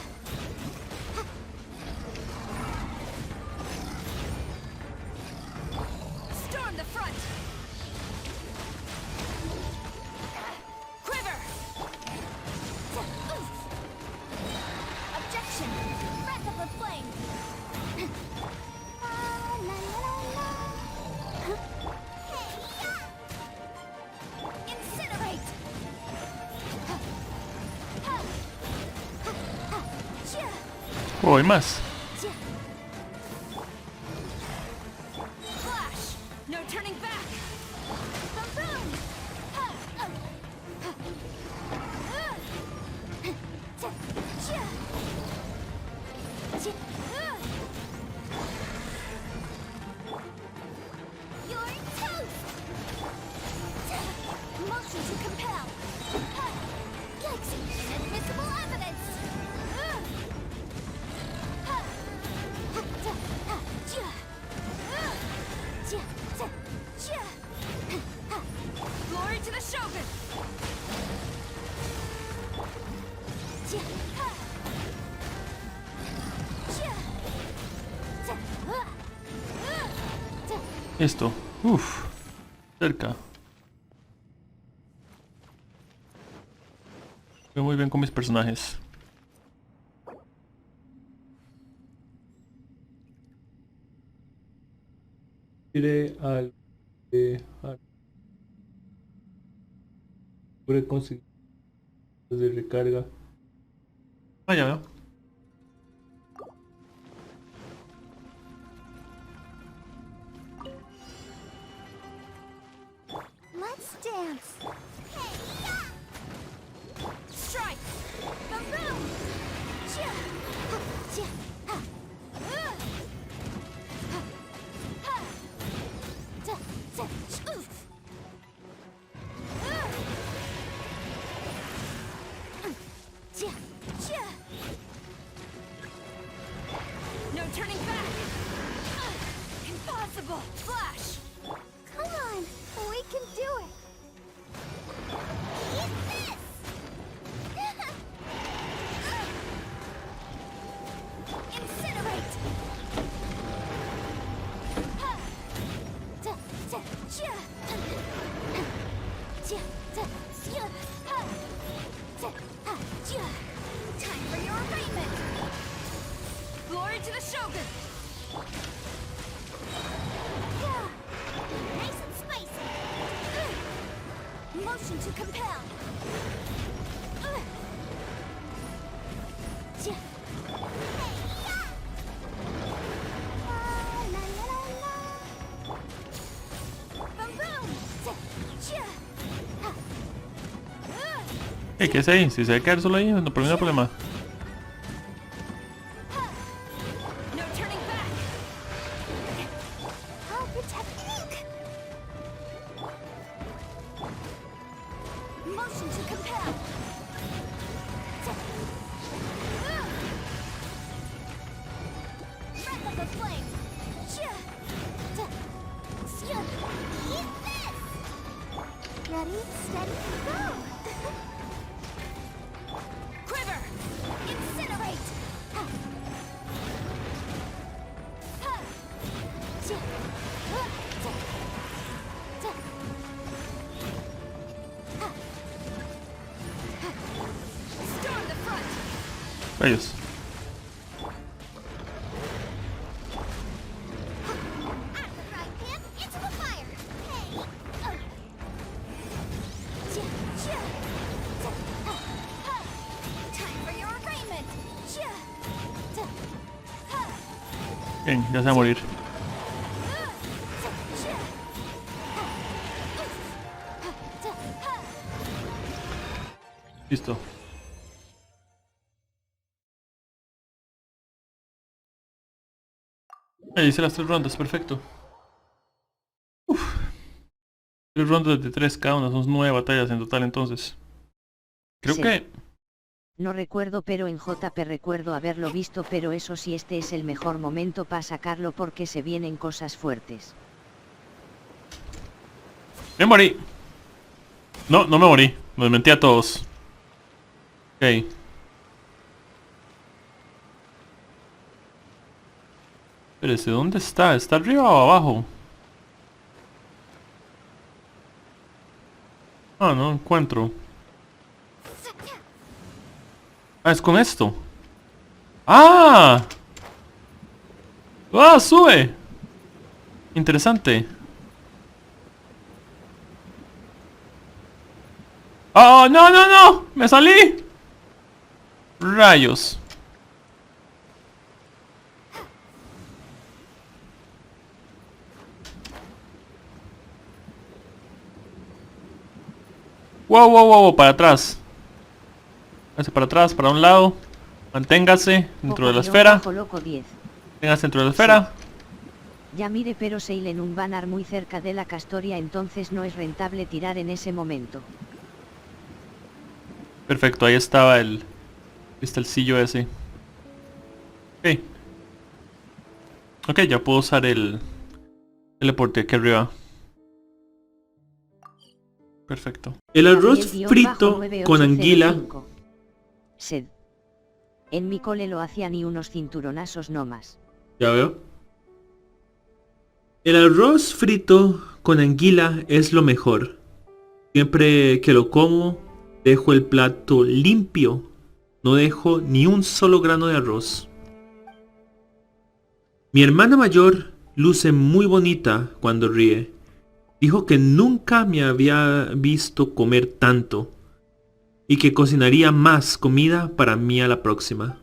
Storm the front! Quiver! Objection! Breath of the flame! Ah, la, la, la, la. Hey-ya! Incinerate! Ha. Ha. Ha. Ha. Chia. Oh, hay más. Chia. Flash! No turning back! Boom! Ha. Ha. Chia. Chia. Chia. You're toast! Motion to compel. Ha. Yikes! Inadmissible evidence! Ha. Ha. Ta. Ha. Chia. Chia. Ta. Chia. Ha. Glory to the Shogun! Chia. Ha. Chia. Ta. Ha. Ta. Esto. Uf. Cerca. Voy muy bien con mis personajes. Iré al pude conseguir de recarga. Vaya, veo. Let's dance. Hey-ya! Strike! Boom! Chia. Ha. Chia. Ha. Ha. Ha. Ta. Ta. Oof. Chia. Chia. No turning back! Impossible! Flash! Come on, we can do it. Eat this. Incinerate. Ha. Ta. Ta. Chia. Chia. Ta. Chia. Ha. Ta. Ha. Chia. Time for your arraignment. Glory to the Shogun! Yeah. Nice and spicy. Motion to compel. Chia. Hey-ya! Ah, la, la, la, la. Boom! Chia. Ha. ¿Qué es ahí? Si se va a quedar solo ahí, no, por mí no hay problema. No turning back! I'll protect Ink. Motion to compel. Rayos. Bien, ya se va a morir. Listo. Ahí hice las 3 rondas, perfecto. Uf. 3 rondas de 3 cada una, son 9 batallas en total entonces. Creo Sí. que... No recuerdo, pero en JP recuerdo haberlo visto, pero eso sí, este es el mejor momento para sacarlo porque se vienen cosas fuertes. Me morí. No, no me morí. Nos mentí a todos. Ok. Espérese, ¿dónde está? ¿Está arriba o abajo? Ah, no encuentro. Ah, es con esto. ¡Ah! ¡Ah, sube! Interesante. ¡Oh, no, no, no! ¡Me salí! Rayos. Wow, wow, wow, para atrás. Hágase para atrás, para un lado. Manténgase dentro de la esfera. Loco 10. Manténgase dentro de la esfera. Ya mire, pero Seilen un banar muy cerca de la Castoria, entonces no es rentable tirar en ese momento. Perfecto, ahí estaba el cristalcillo ese. Ok. Ok, ya puedo usar el teleporte aquí arriba. Perfecto. El arroz frito con anguila. Sed. En mi cole lo hacían y unos cinturonazos no más. Ya veo. El arroz frito con anguila es lo mejor. Siempre que lo como, dejo el plato limpio. No dejo ni un solo grano de arroz. Mi hermana mayor luce muy bonita cuando ríe. Dijo que nunca me había visto comer tanto y que cocinaría más comida para mí a la próxima.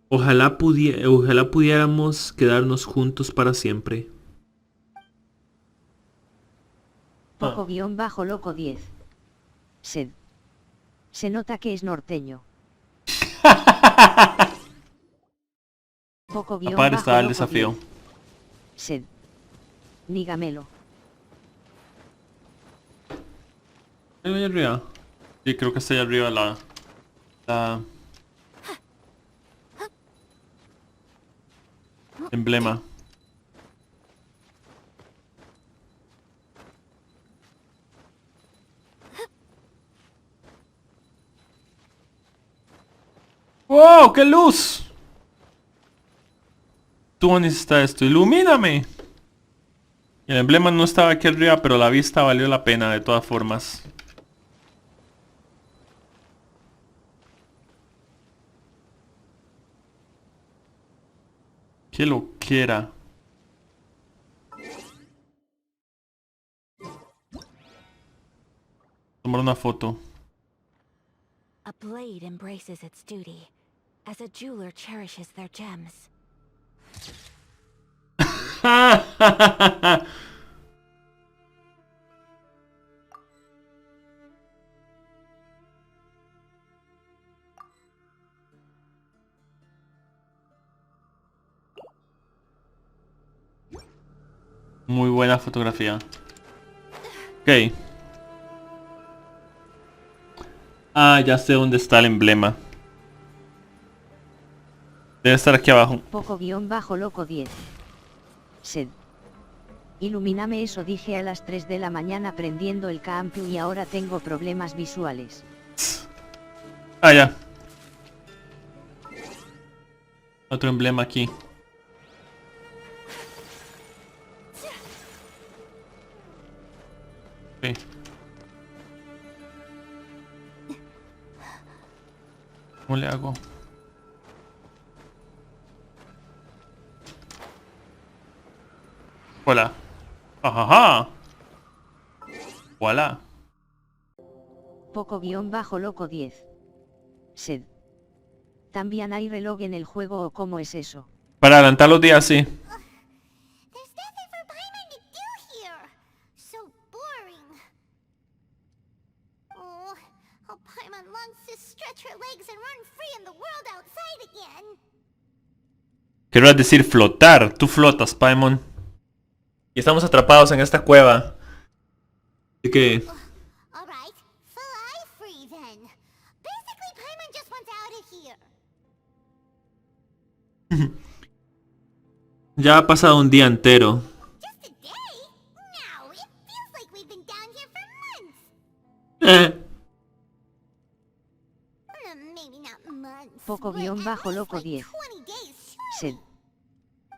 Ojalá pudiéramos quedarnos juntos para siempre. Poco guión bajo loco 10. Sed. Se nota que es norteño. Poco guión Aparte bajo está el loco desafío. 10. Sed. Nígamelo. Ahí arriba. Sí, creo que está ahí arriba la emblema. ¡Wow! ¡Qué luz! Tú necesitas esto. ¡Ilumíname! El emblema no estaba aquí arriba, pero la vista valió la pena de todas formas. ¡Qué loquera! Tomar una foto. A blade embraces its duty, as a jeweler cherishes their gems. Muy buena fotografía. Ok. Ah, ya sé dónde está el emblema. Debe estar aquí abajo. Poco guión bajo loco 10. Sed. Ilumíname, eso dije a las 3 de la mañana prendiendo el cambio y ahora tengo problemas visuales. Ah, ya. Otro emblema aquí. Ok. ¿Cómo le hago? Hola. Ajaja. Hola. Poco-loco 10. Sed. ¿También hay reloj en el juego o cómo es eso? Para adelantar los días, sí. There's nothing for Paimon to do here. So boring. Oh, how Paimon longs to stretch her legs and run free in the world outside again. Quiero decir flotar. Tú flotas, Paimon. Y estamos atrapados en esta cueva. Así que... All right, fly free then. Basically, Paimon just wants out of here. Ya ha pasado un día entero. Just a day? No, it feels like we've been down here for months. Maybe not months. Poco-loco 10. 20 days, Sed.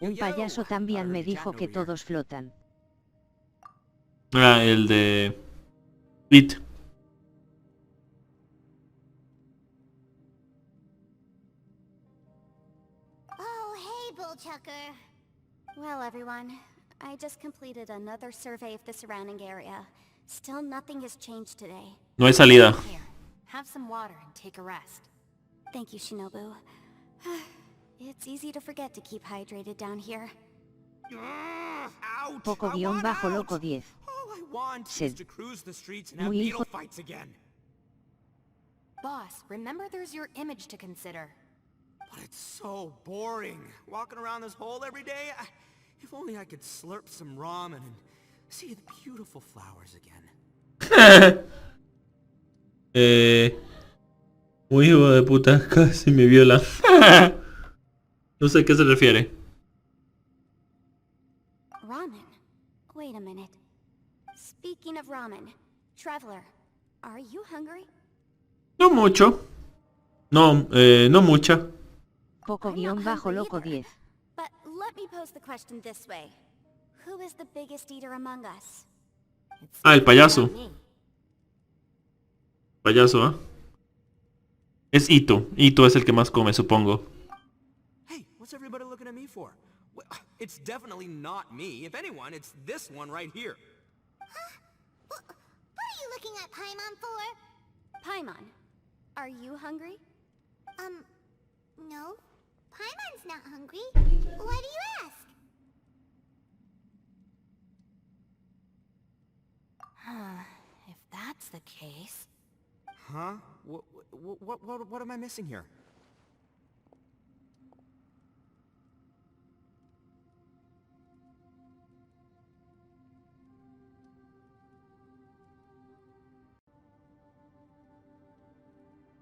Un payaso también me dijo que todos flotan. Ah, el de... It. Oh, hey, Bullchucker. Well, everyone, I just completed another survey of the surrounding area. Still nothing has changed today. No hay salida. Here, have some water and take a rest. Thank you, Shinobu. It's easy to forget to keep hydrated down here. Ouch! Poco-loco 10. All I want Sed. is to cruise the streets and have Muy needle hijo- fights again. Boss, remember there's your image to consider. But it's so boring. Walking around this hole every day. If only I could slurp some ramen and see the beautiful flowers again. Muy hijo de puta, casi me viola. No sé a qué se refiere. Ramen? Wait a minute. Speaking of ramen, Traveler, are you hungry? No mucho. No, no mucha. Poco-loco 10. But let me pose the question this way. Who is the biggest eater among us? It's Ah, el payaso. not me. Payaso, ¿ah? Es Ito. Ito es el que más come, supongo. Hey, what's everybody looking at me for? Well, it's definitely not me. If anyone, it's this one right here. What are you looking at Paimon for? Paimon, are you hungry? No. Paimon's not hungry. Why do you ask? If that's the case... Huh? What am I missing here?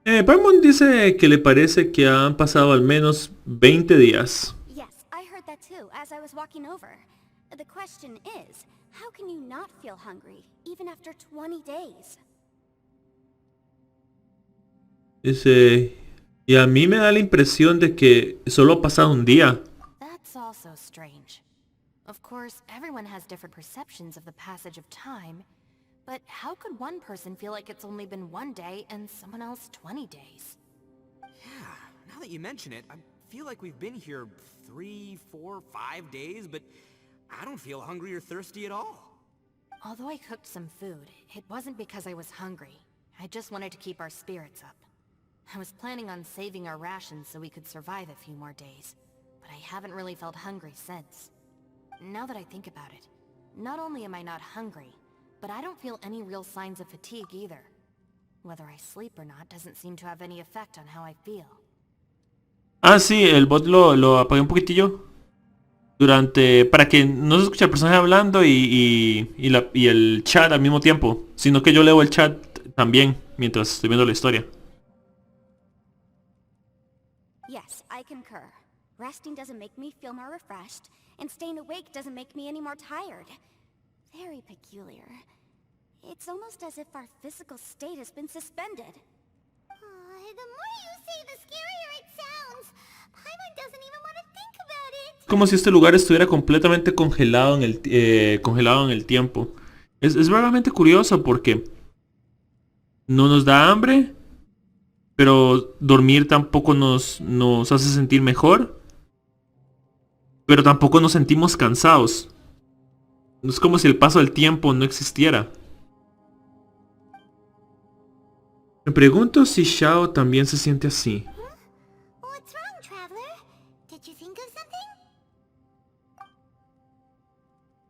Paimon dice que le parece que han pasado al menos 20 días. Yes, I heard that too as I was walking over. The question is, how can you not feel hungry, even after 20 days? Dice... Y a mí me da la impresión de que solo ha pasado un día. That's also strange. Of course, everyone has different perceptions of the passage of time, but how could one person feel like it's only been one day and someone else 20 days? Yeah, now that you mention it, I feel like we've been here 3, 4, 5 days, but I don't feel hungry or thirsty at all. Although I cooked some food, it wasn't because I was hungry. I just wanted to keep our spirits up. I was planning on saving our rations so we could survive a few more days, but I haven't really felt hungry since. Now that I think about it, not only am I not hungry, but I don't feel any real signs of fatigue either. Whether I sleep or not doesn't seem to have any effect on how I feel. Ah, sí, el bot lo apagué un poquitillo. Para que no se escuche el personaje hablando y el chat al mismo tiempo. Sino que yo leo el chat también mientras estoy viendo la historia. Yes, I concur. Resting doesn't make me feel more refreshed, and staying awake doesn't make me any more tired. Very peculiar. It's almost as if our physical state has been suspended. The more you say, the scarier it sounds. Paimon doesn't even want to think about it. Como si este lugar estuviera completamente congelado en el tiempo. Es realmente curioso porque no nos da hambre, Pero dormir tampoco nos hace sentir mejor. Pero tampoco nos sentimos cansados. Es como si el paso del tiempo no existiera. Me pregunto si Xiao también se siente así. What's wrong, traveler? Did you think of something?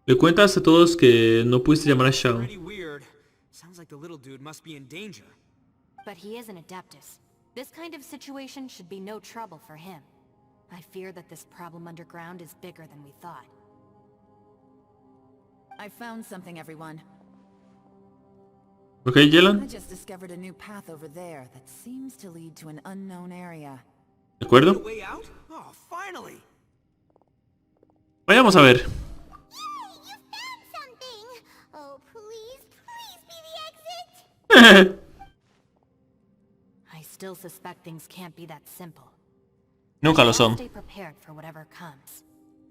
Le cuentas a todos que no pudiste llamar a Xiao. Pretty weird. Sounds like the little dude must be in danger. But he is an Adeptus. This kind of situation should be no trouble for him. I fear that this problem underground is bigger than we thought. I found something, everyone. ¿Ok, Yelan? I just discovered a new path over there that seems to lead to an unknown area. ¿De acuerdo? Way out? Oh, finally. Vayamos a ver. Yay! You found something! Oh, please, please be the exit! I still suspect things can't be that simple. Nunca lo I'll son. stay prepared for whatever comes.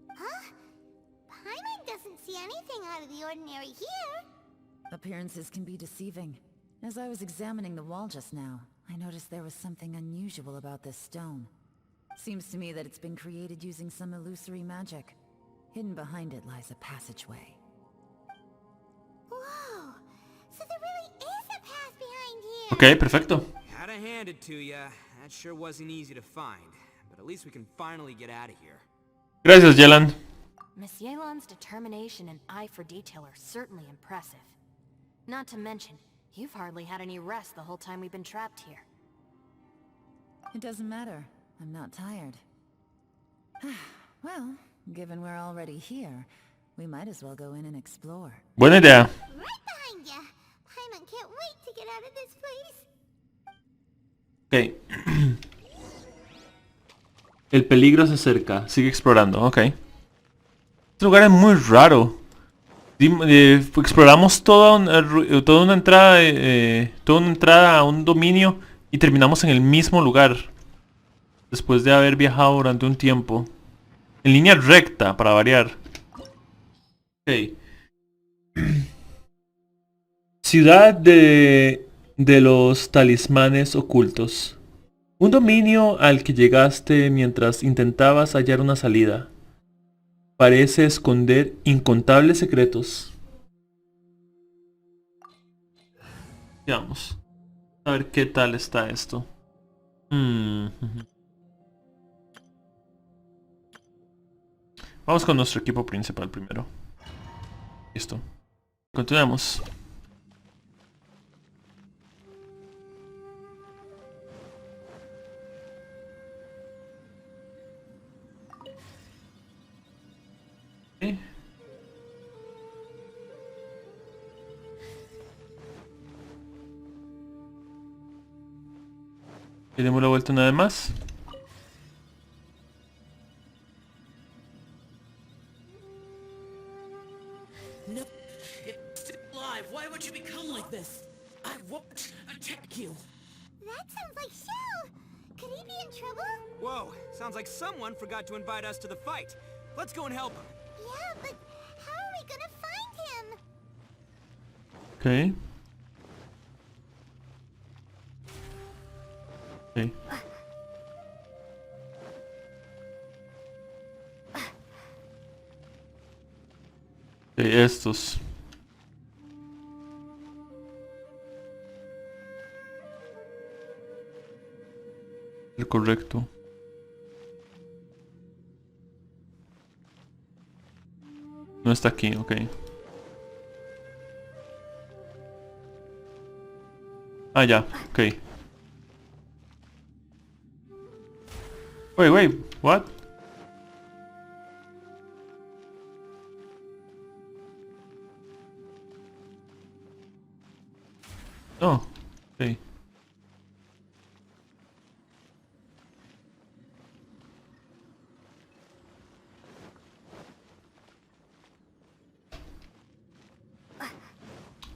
Huh? Paimon doesn't see anything out of the ordinary here. Appearances can be deceiving. As I was examining the wall just now, I noticed there was something unusual about this stone. Seems to me that it's been created using some illusory magic. Hidden behind it lies a passageway. Whoa! So there really is a path behind here! Ok, perfecto. Gotta hand it to ya. That sure wasn't easy to find. But at least we can finally get out of here. Gracias, Yelan. Miss Yelan's determination and eye for detail are certainly impressive. Not to mention, you've hardly had any rest the whole time we've been trapped here. It doesn't matter. I'm not tired. Well, given we're already here, we might as well go in and explore. Buena idea. Right behind ya! Paimon can't wait to get out of this place! Ok. El peligro se acerca. Sigue explorando. Ok. Este lugar es muy raro. Exploramos toda una entrada a un dominio y terminamos en el mismo lugar. Después de haber viajado durante un tiempo. En línea recta, para variar. Ok. Ciudad de los talismanes ocultos. Un dominio al que llegaste mientras intentabas hallar una salida. Parece esconder incontables secretos. Veamos. A ver qué tal está esto. Vamos con nuestro equipo principal primero. Listo. Continuemos. Okay. Le demos la vuelta una vez más. No, it's still alive. Why would you become like this? I won't attack you. That sounds like Xiao! Could he be in trouble? Whoa, sounds like someone forgot to invite us to the fight. Let's go and help him. Yeah, but how are we gonna find him? Okay. Okay. Okay, estos. El correcto. No está aquí, ok. Ah, ya, ok. Wait, what? Oh, ok.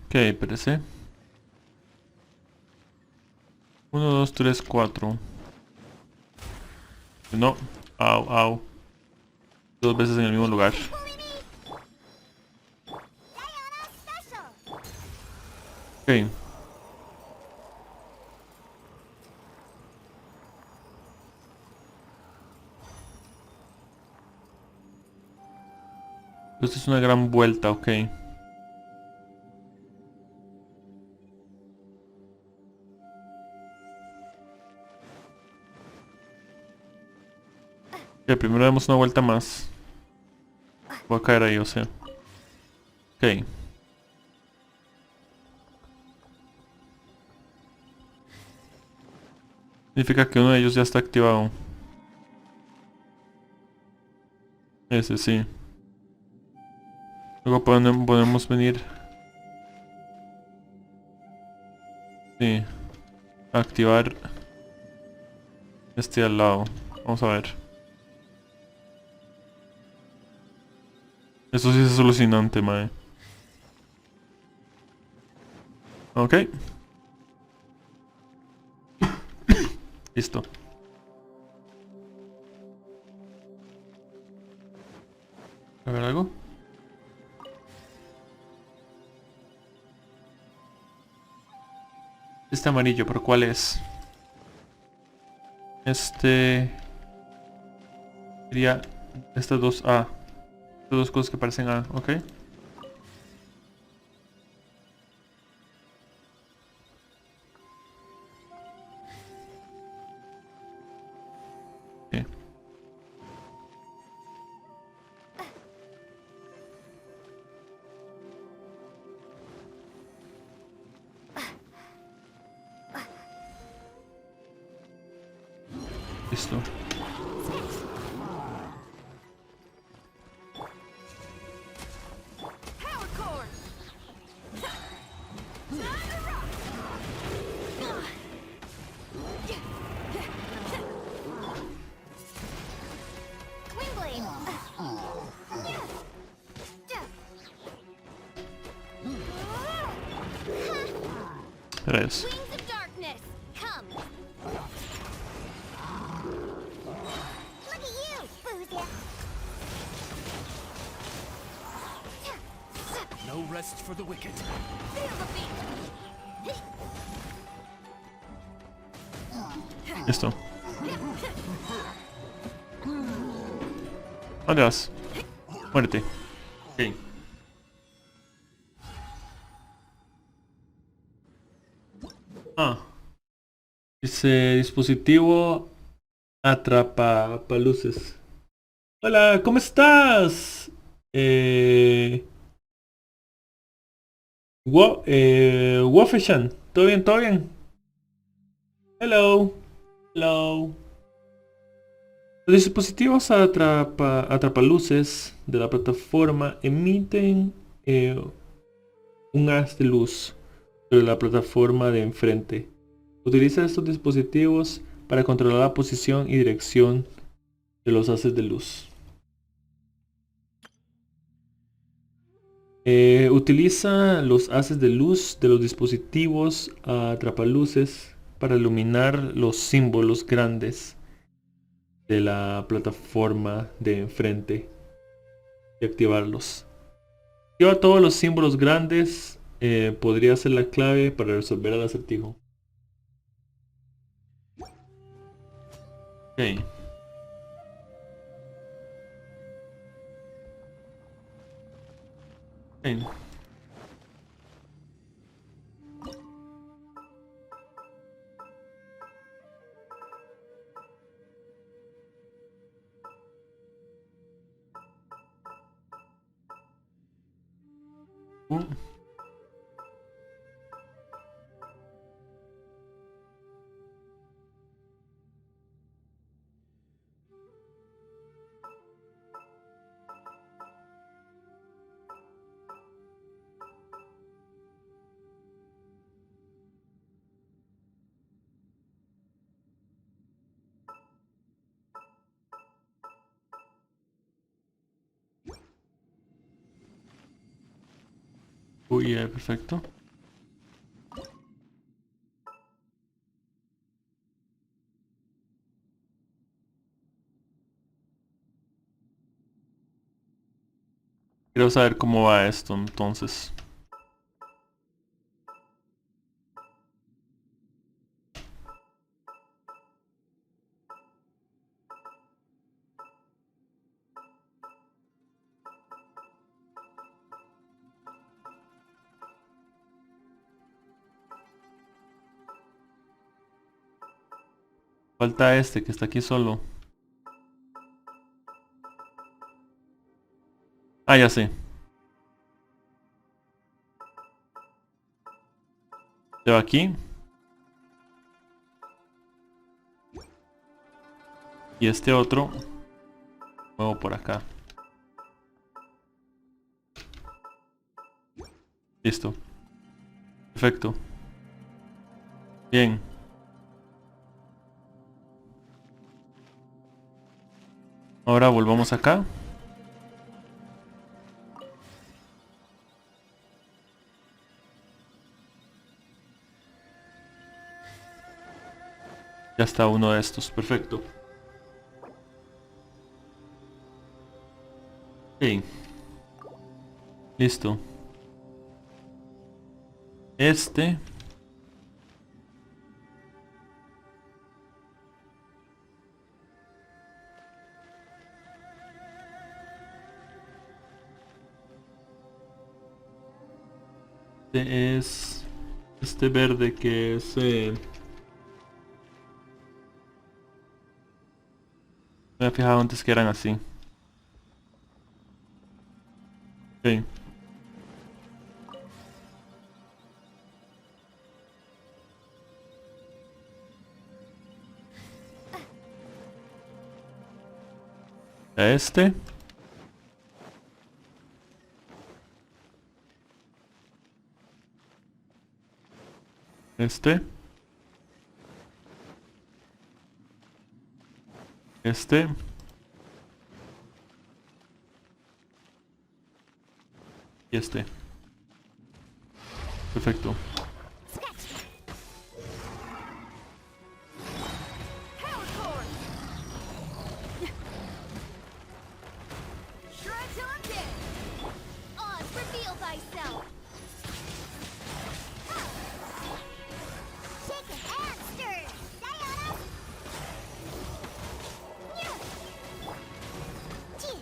Ok, espérese. 1, 2, 3, 4. No. Au. 2 veces en el mismo lugar. Ok. Esto es una gran vuelta, ok. Primero damos una vuelta más. Voy a caer ahí, o sea. Ok. Significa que uno de ellos ya está activado. Ese sí. Luego podemos venir. Sí. A activar este al lado. Vamos a ver. Eso sí es alucinante, mae. Ok. Listo. A ver algo. Este amarillo, ¿pero cuál es? Este... Sería estas dos A. Estas dos cosas que parecen A, ok. Sí. Listo. Rayos. Wings of darkness, come! Look at you, Boozer. No rest for the wicked. Feel the beat! Listo. Adiós. Muerte. Ok. Ah. Dice dispositivo atrapa luces. Hola, ¿cómo estás? Wolfeshan. ¿Todo bien? ¿Todo bien? Hello. Hello. Los dispositivos atrapaluces de la plataforma emiten un haz de luz sobre la plataforma de enfrente. Utiliza estos dispositivos para controlar la posición y dirección de los haces de luz. Utiliza los haces de luz de los dispositivos atrapaluces para iluminar los símbolos grandes de la plataforma de enfrente y activarlos. Activa todos los símbolos grandes. Podría ser la clave para resolver el acertijo. Ok. Ok. Uy, perfecto. Quiero saber cómo va esto entonces. Falta este que está aquí solo. Ah, ya sé. Se va aquí. Y este otro muevo por acá. Listo. Perfecto. Bien. Ahora volvamos acá. Ya está uno de estos. Perfecto. Ok. Listo. Este. Es este verde que es me había fijado antes que eran así. Ok. Este. Este. Este. Y este. Perfecto. Shred till I'm dead. Oz, reveal thyself. Shaken and stirred. Sayonara. Yeah. Chee.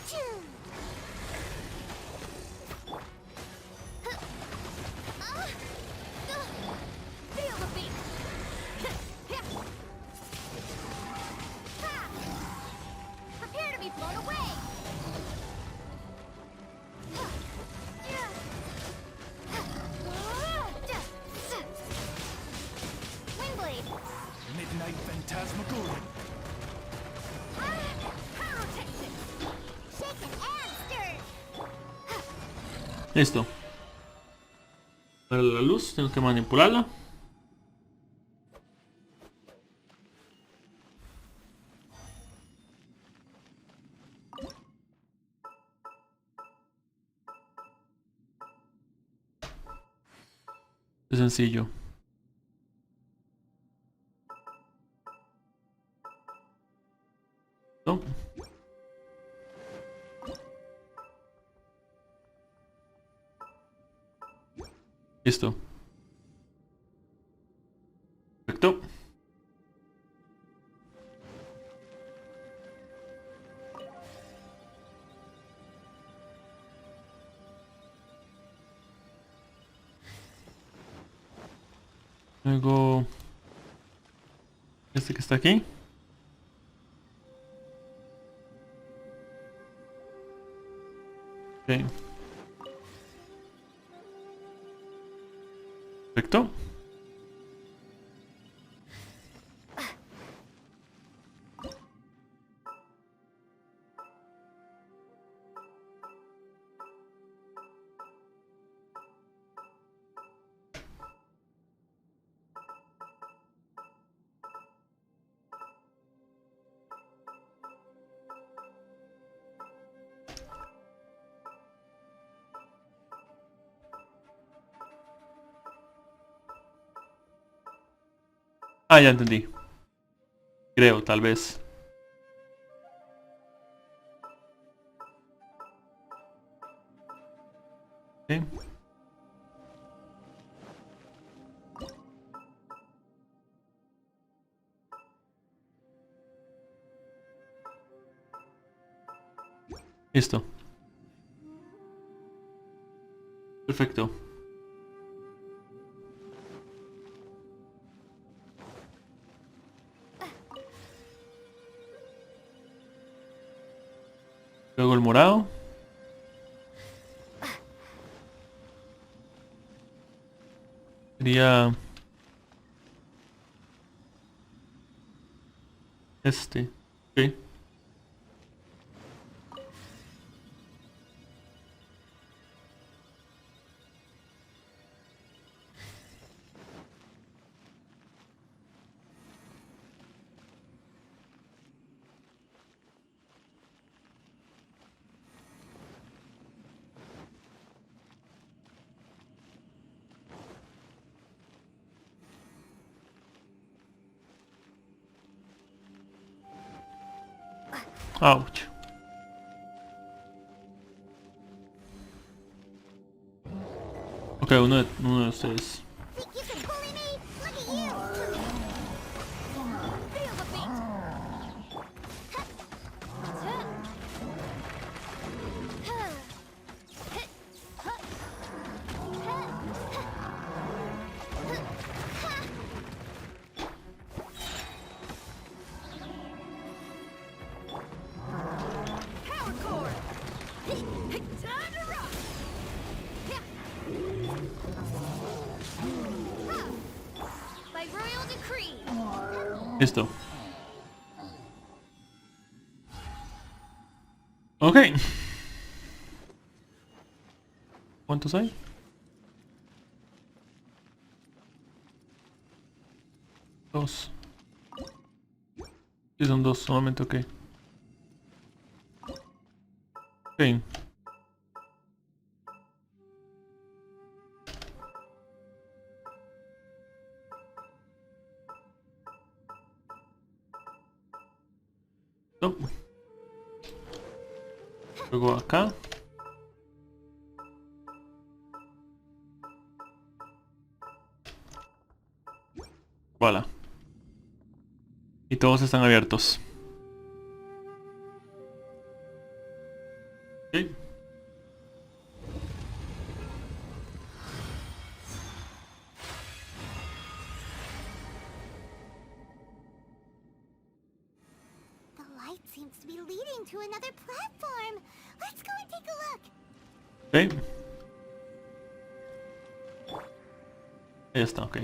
Choo. Feel the beat. Prepare to be blown away. Windblade. Midnight Phantasmagoria. Pyrotechnic. Shaken and stirred. Listo. Para la luz tengo que manipularla. Es sencillo. ¿No? Listo. Perfecto. Luego este que está aquí. Ok. Perfecto. Ah, ya entendí. Creo, tal vez. Ok. Listo. Perfecto. Luego el morado. Sería este. Ok. Ouch. Ok, uno de ustedes. Think you can bully me? Look at you! Feel the beat! Power core! Time to rock! By royal decree! Listo. Ok. ¿Cuántos hay? Dos. Sí, son dos solamente, ok. Ok. No. Luego acá. Voilà. Y todos están abiertos. Ok. The light seems to be leading to another platform. Let's go and take a look. Ok. Ya está, ok.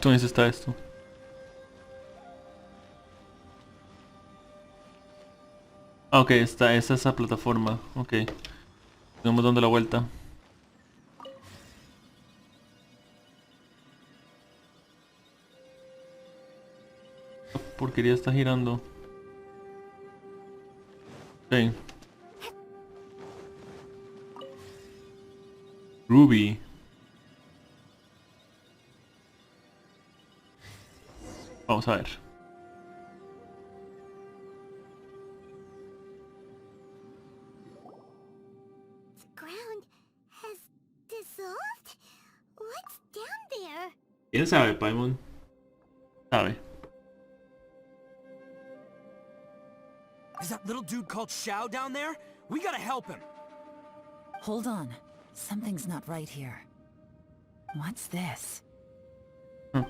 ¿Dónde está esto? Ah, ok, está esa plataforma. Ok. Tenemos dando la vuelta. La porquería está girando. Ok. Ruby. Vamos a ver. The ground has dissolved? What's down there? ¿Quién sabe, Paimon? Sabe. Is that little dude called Xiao down there? We gotta help him. Hold on. Something's not right here. What's this?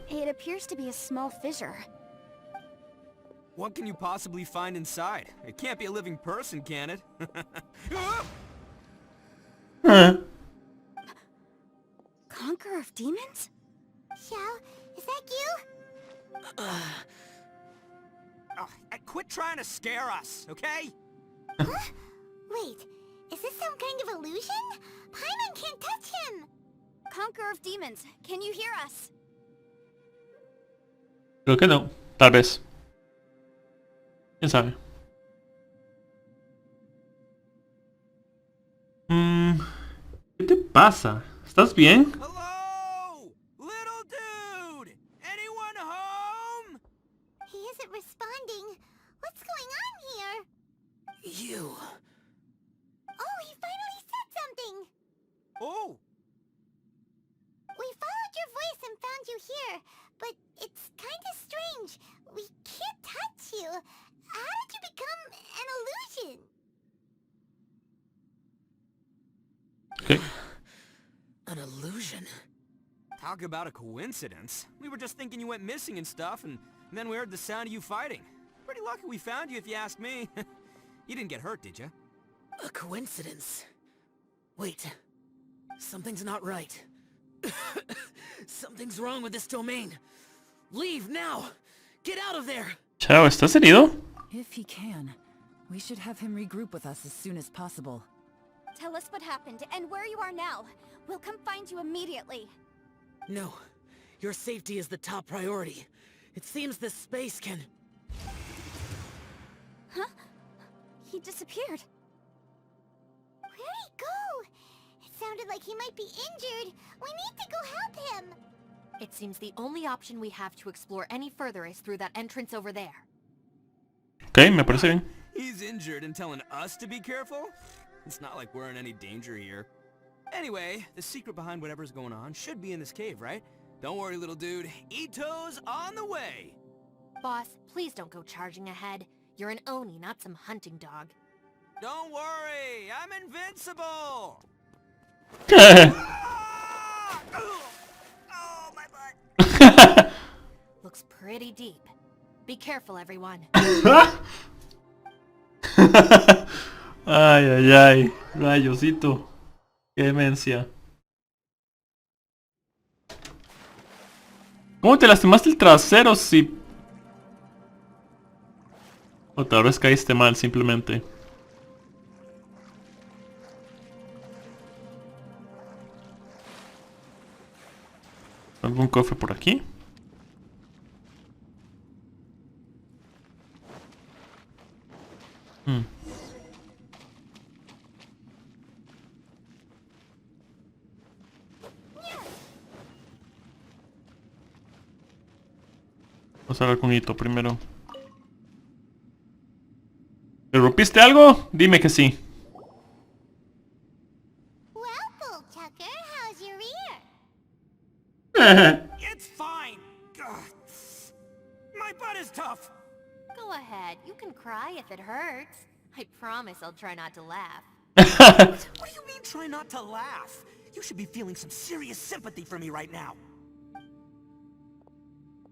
It appears to be a small fissure. What can you possibly find inside? It can't be a living person, can it? Conqueror of demons? Xiao, is that you? Quit trying to scare us, okay? Huh? Wait, is this some kind of illusion? Paimon can't touch him! Conqueror of demons, can you hear us? Creo que no. Tal vez. ¿Quién sabe? ¿Qué te pasa? ¿Estás bien? Hello? Little dude! Anyone home? He isn't responding. What's going on here? You... Oh, he finally said something! Oh! We followed your voice and found you here, but it's kinda strange. We can't touch you. How did you become an illusion? Ok. an illusion. Talk about a coincidence. We were just thinking you went missing and stuff, and then we heard the sound of you fighting. Pretty lucky we found you if you ask me. You didn't get hurt, did you? A coincidence? Wait. Something's not right. Something's wrong with this domain. Leave now! Get out of there! Chao, ¿estás herido? If he can, we should have him regroup with us as soon as possible. Tell us what happened and where you are now. We'll come find you immediately. No. Your safety is the top priority. It seems this space can... Huh? He disappeared. Where'd he go? It sounded like he might be injured. We need to go help him. It seems the only option we have to explore any further is through that entrance over there. Ok, me parece bien. He's injured and telling us to be careful? It's not like we're in any danger here. Anyway, the secret behind whatever's going on should be in this cave, right? Don't worry, little dude. Ito's on the way! Boss, please don't go charging ahead. You're an Oni, not some hunting dog. Don't worry! I'm invincible! Ah! Oh, my butt. Looks pretty deep. Be careful, everyone. Ay, ay, ay. Rayosito. Qué demencia. ¿Cómo te lastimaste el trasero si... O tal vez caíste mal simplemente. ¿Algún cofre por aquí? Vamos a hablar con Ito primero. ¿Le rompiste algo? Dime que sí. Well, Bull Tucker, how's your ear? It's fine! Ugh. My butt is tough! Go ahead, you can cry if it hurts. I promise I'll try not to laugh. What do you mean try not to laugh? You should be feeling some serious sympathy for me right now.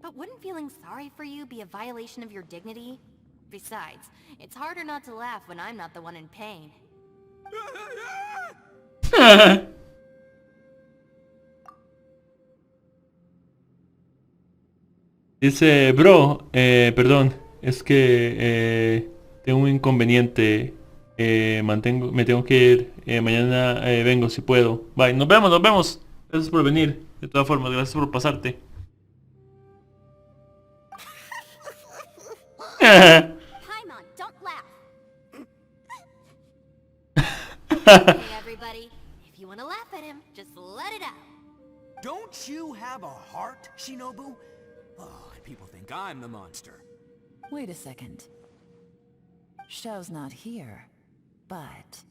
But wouldn't feeling sorry for you be a violation of your dignity? Besides, it's harder not to laugh when I'm not the one in pain. Dice, bro, perdón, es que tengo un inconveniente. Me tengo que ir. Mañana vengo si puedo. Bye, nos vemos, nos vemos. Gracias por venir. De todas formas, gracias por pasarte. Paimon, don't laugh. Hey everybody, if you want to laugh at him, just let it out. Don't you have a heart, Shinobu? Oh, people think I'm the monster. Wait a second. Xiao's not here, but...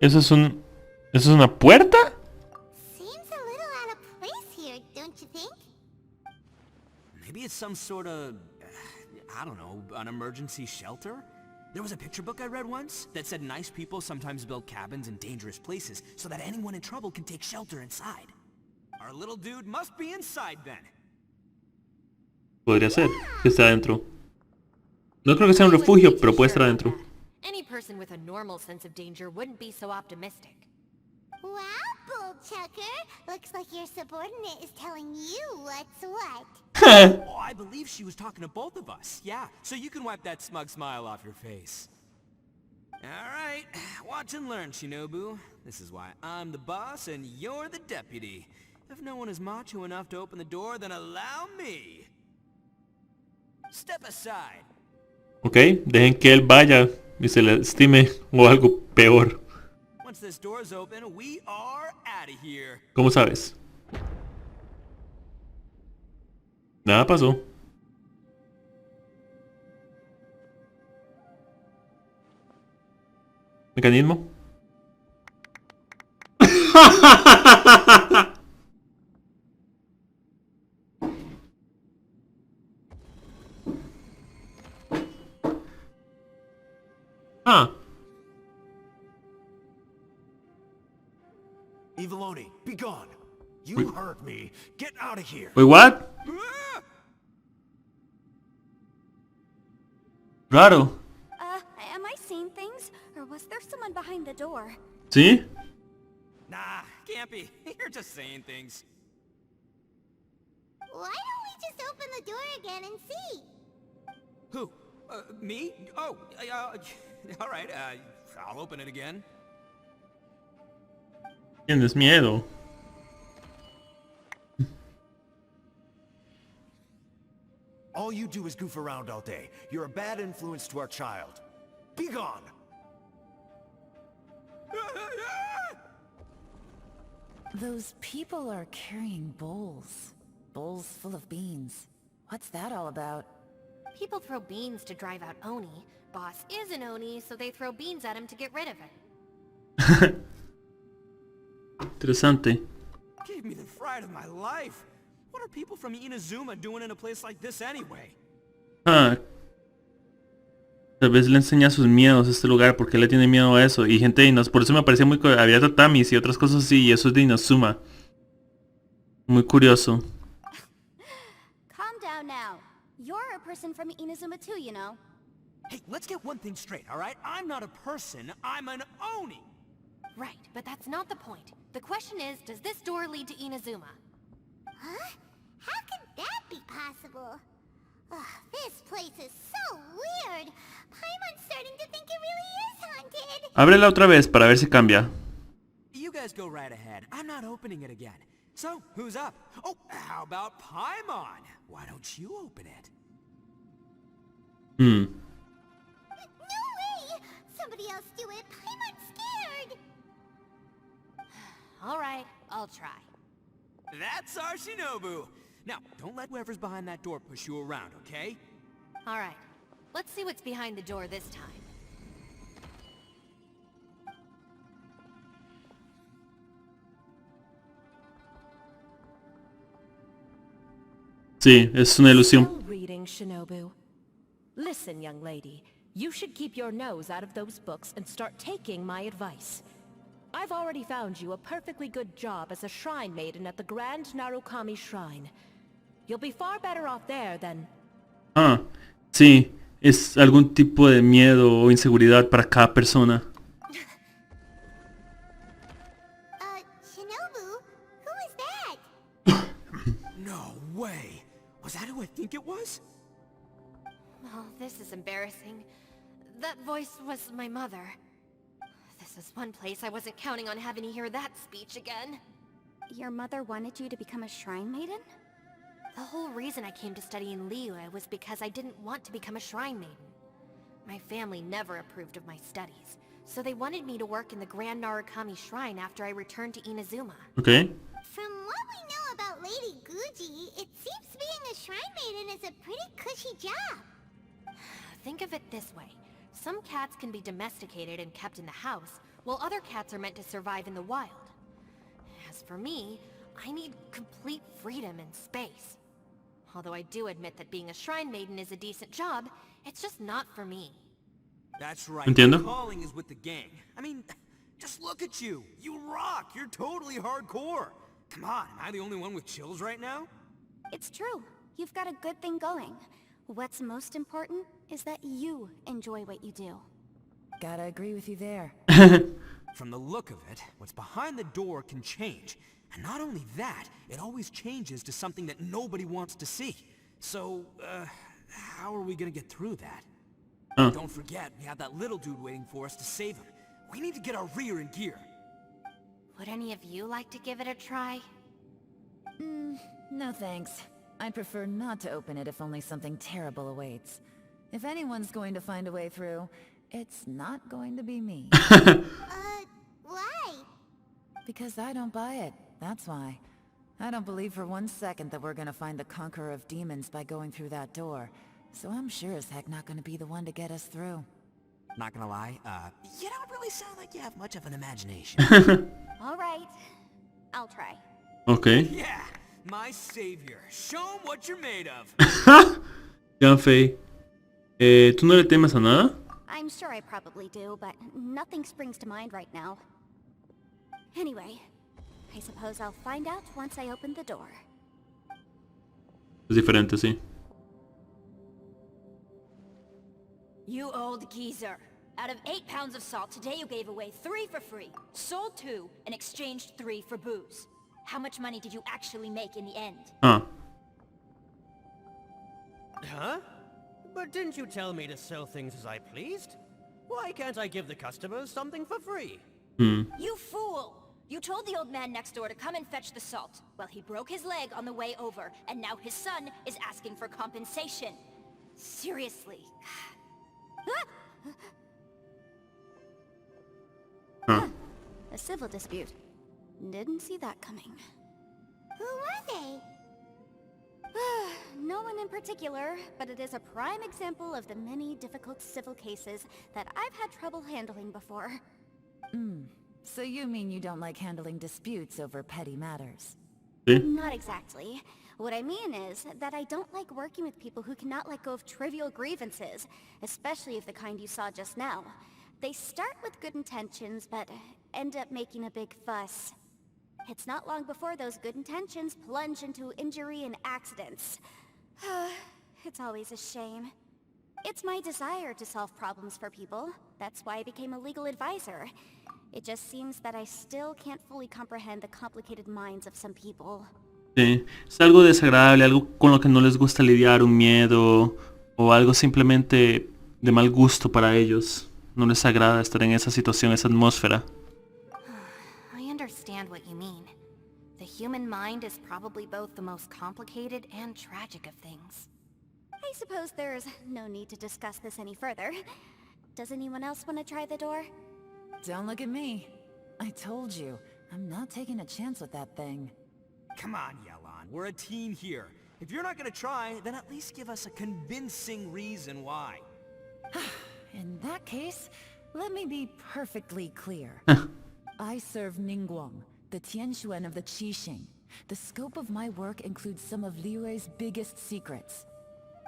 ¿Eso es una puerta? Seems a little out of place here, don't you think? Maybe it's some sort of, I don't know, an emergency shelter? There was a picture book I read once that said nice people sometimes build cabins in dangerous places so that anyone in trouble can take shelter inside. Our little dude must be inside then. Podría ser, que está adentro. No creo que sea un refugio, pero puede estar adentro. Any person with a normal sense of danger wouldn't be so optimistic. Wow, Bull Tucker. Looks like your subordinate is telling you what's what. Oh, I believe she was talking to both of us. Yeah, so you can wipe that smug smile off your face. Alright, watch and learn, Shinobu. This is why I'm the boss and you're the deputy. If no one is macho enough to open the door, then allow me. Step aside. Ok, dejen que él vaya y se le estime o algo peor. Once this door is open, we are out of here. ¿Cómo sabes? Nada pasó. ¿Mecanismo? Ah. Eviloni, be gone. You hurt me. Get out of here. Wait, what? Raro. Am I seeing things? Or was there someone behind the door? ¿Sí? Nah, can't be. You're just saying things. Why don't we just open the door again and see? Who? Me? Oh, alright, I'll open it again. Tienes miedo. All you do is goof around all day. You're a bad influence to our child. Be gone! Those people are carrying bowls. Bowls full of beans. What's that all about? People throw beans to drive out Oni. Boss is an Oni, so they throw beans at him to get rid of it. Interesante. Gave me the fright of my life. What are people from Inazuma doing in a place like this anyway? Ah. Tal vez le enseña sus miedos a este lugar, porque le tiene miedo a eso. Y gente de Inazuma, por eso me parecía muy... Había tatamis y otras cosas así, y eso es de Inazuma. Muy curioso. Calm down now. You're a person from Inazuma too, you know. Hey, let's get one thing straight, alright? I'm not a person, I'm an Oni! Right, but that's not the point. The question is, does this door lead to Inazuma? Huh? How could that be possible? Ugh, this place is so weird. Paimon's starting to think it really is haunted. Ábrela otra vez para ver si cambia. You guys go right ahead. I'm not opening it again. So, who's up? Oh, how about Paimon? Why don't you open it? No way! Somebody else do it. Paimon's scared. Alright, I'll try. That's our Shinobu! Now, don't let whoever's behind that door push you around, okay? Alright, let's see what's behind the door this time. Sí, es una ilusión. Still reading, Shinobu. Listen, young lady. You should keep your nose out of those books and start taking my advice. I've already found you a perfectly good job as a shrine maiden at the Grand Narukami Shrine. You'll be far better off there than... Ah, sí, es algún tipo de miedo o inseguridad para cada persona. Shinobu? Who is that? No way! Was that who I think it was? Oh, this is embarrassing. That voice was my mother. This is one place I wasn't counting on having to hear that speech again. Your mother wanted you to become a shrine maiden? The whole reason I came to study in Liyue was because I didn't want to become a shrine maiden. My family never approved of my studies, so they wanted me to work in the Grand Narukami Shrine after I returned to Inazuma. Okay. From what we know about Lady Guji, it seems being a shrine maiden is a pretty cushy job. Think of it this way. Some cats can be domesticated and kept in the house, while other cats are meant to survive in the wild. As for me, I need complete freedom and space. Although I do admit that being a shrine maiden is a decent job, it's just not for me. That's right. Entiendo. Your calling is with the gang. I mean, just look at you. You rock. You're totally hardcore. Come on, am I the only one with chills right now? It's true. You've got a good thing going. What's most important is that you enjoy what you do. Gotta agree with you there. From the look of it, what's behind the door can change. And not only that, it always changes to something that nobody wants to see. So, how are we gonna get through that? Don't forget, we have that little dude waiting for us to save him. We need to get our rear in gear. Would any of you like to give it a try? No thanks. I'd prefer not to open it if only something terrible awaits. If anyone's going to find a way through, it's not going to be me. Why? Because I don't buy it, that's why. I don't believe for one second that we're gonna find the Conqueror of Demons by going through that door. So I'm sure as heck not gonna be the one to get us through. Not gonna lie, you don't really sound like you have much of an imagination. All right. I'll try. Okay. Yeah, my savior. Show him what you're made of. Ganfei. ¿Tú no le temes a nada? I'm sure I probably do, but nothing springs to mind right now. Anyway, I suppose I'll find out once I open the door. Es diferente, sí. You old geezer. Out of 8 pounds of salt, today you gave away 3 for free, sold 2, and exchanged 3 for booze. How much money did you actually make in the end? Ah. Huh? But didn't you tell me to sell things as I pleased? Why can't I give the customers something for free? You fool! You told the old man next door to come and fetch the salt. Well, he broke his leg on the way over, and now his son is asking for compensation. Seriously. A civil dispute. Didn't see that coming. Who were they? No one in particular, but it is a prime example of the many difficult civil cases that I've had trouble handling before. So you mean you don't like handling disputes over petty matters? Not exactly. What I mean is that I don't like working with people who cannot let go of trivial grievances, especially of the kind you saw just now. They start with good intentions, but end up making a big fuss. It's not long before those good intentions plunge into injury and accidents. It's always a shame. It's my desire to solve problems for people. That's why I became a legal advisor. It just seems that I still can't fully comprehend the complicated minds of some people. Sí. Es algo desagradable, algo con lo que no les gusta lidiar, un miedo o algo simplemente de mal gusto para ellos. No les agrada estar en esa situación, esa atmósfera. I understand what you mean. The human mind is probably both the most complicated and tragic of things. I suppose there's no need to discuss this any further. Does anyone else want to try the door? Don't look at me. I told you, I'm not taking a chance with that thing. Come on, Yelan. We're a team here. If you're not gonna try, then at least give us a convincing reason why. In that case, let me be perfectly clear. I serve Ningguang, the Tianxuan of the Qixing. The scope of my work includes some of Liyue's biggest secrets.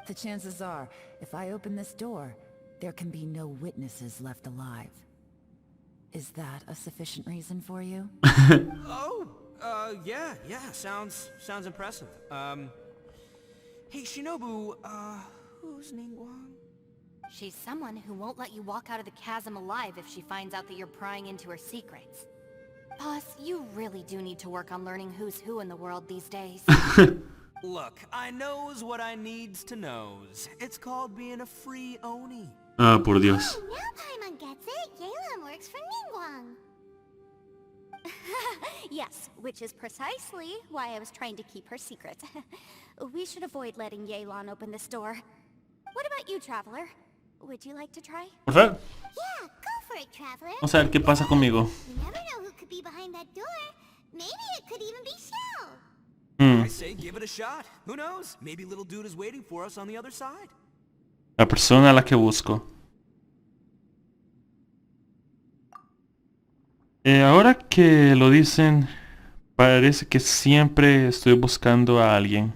The chances are, if I open this door, there can be no witnesses left alive. Is that a sufficient reason for you? Yeah, sounds impressive. Hey, Shinobu, who's Ningguang? She's someone who won't let you walk out of the chasm alive if she finds out that you're prying into her secrets. Boss, you really do need to work on learning who's who in the world these days. Look, I knows what I needs to knows. It's called being a free Oni. Ah, por Dios. Oh, now Paimon gets it. Yelan works for Ningguang. Yes, which is precisely why I was trying to keep her secret. We should avoid letting Yelan open this door. What about you, Traveler? Would you like to try? Por favor. Yeah, go for it, Traveler. Vamos a ver qué pasa conmigo. You never know who could be behind that door. Maybe it could even be Shell. I say give it a shot. Who knows? Maybe little dude is waiting for us on the other side. La persona a la que busco. Ahora que lo dicen, parece que siempre estoy buscando a alguien.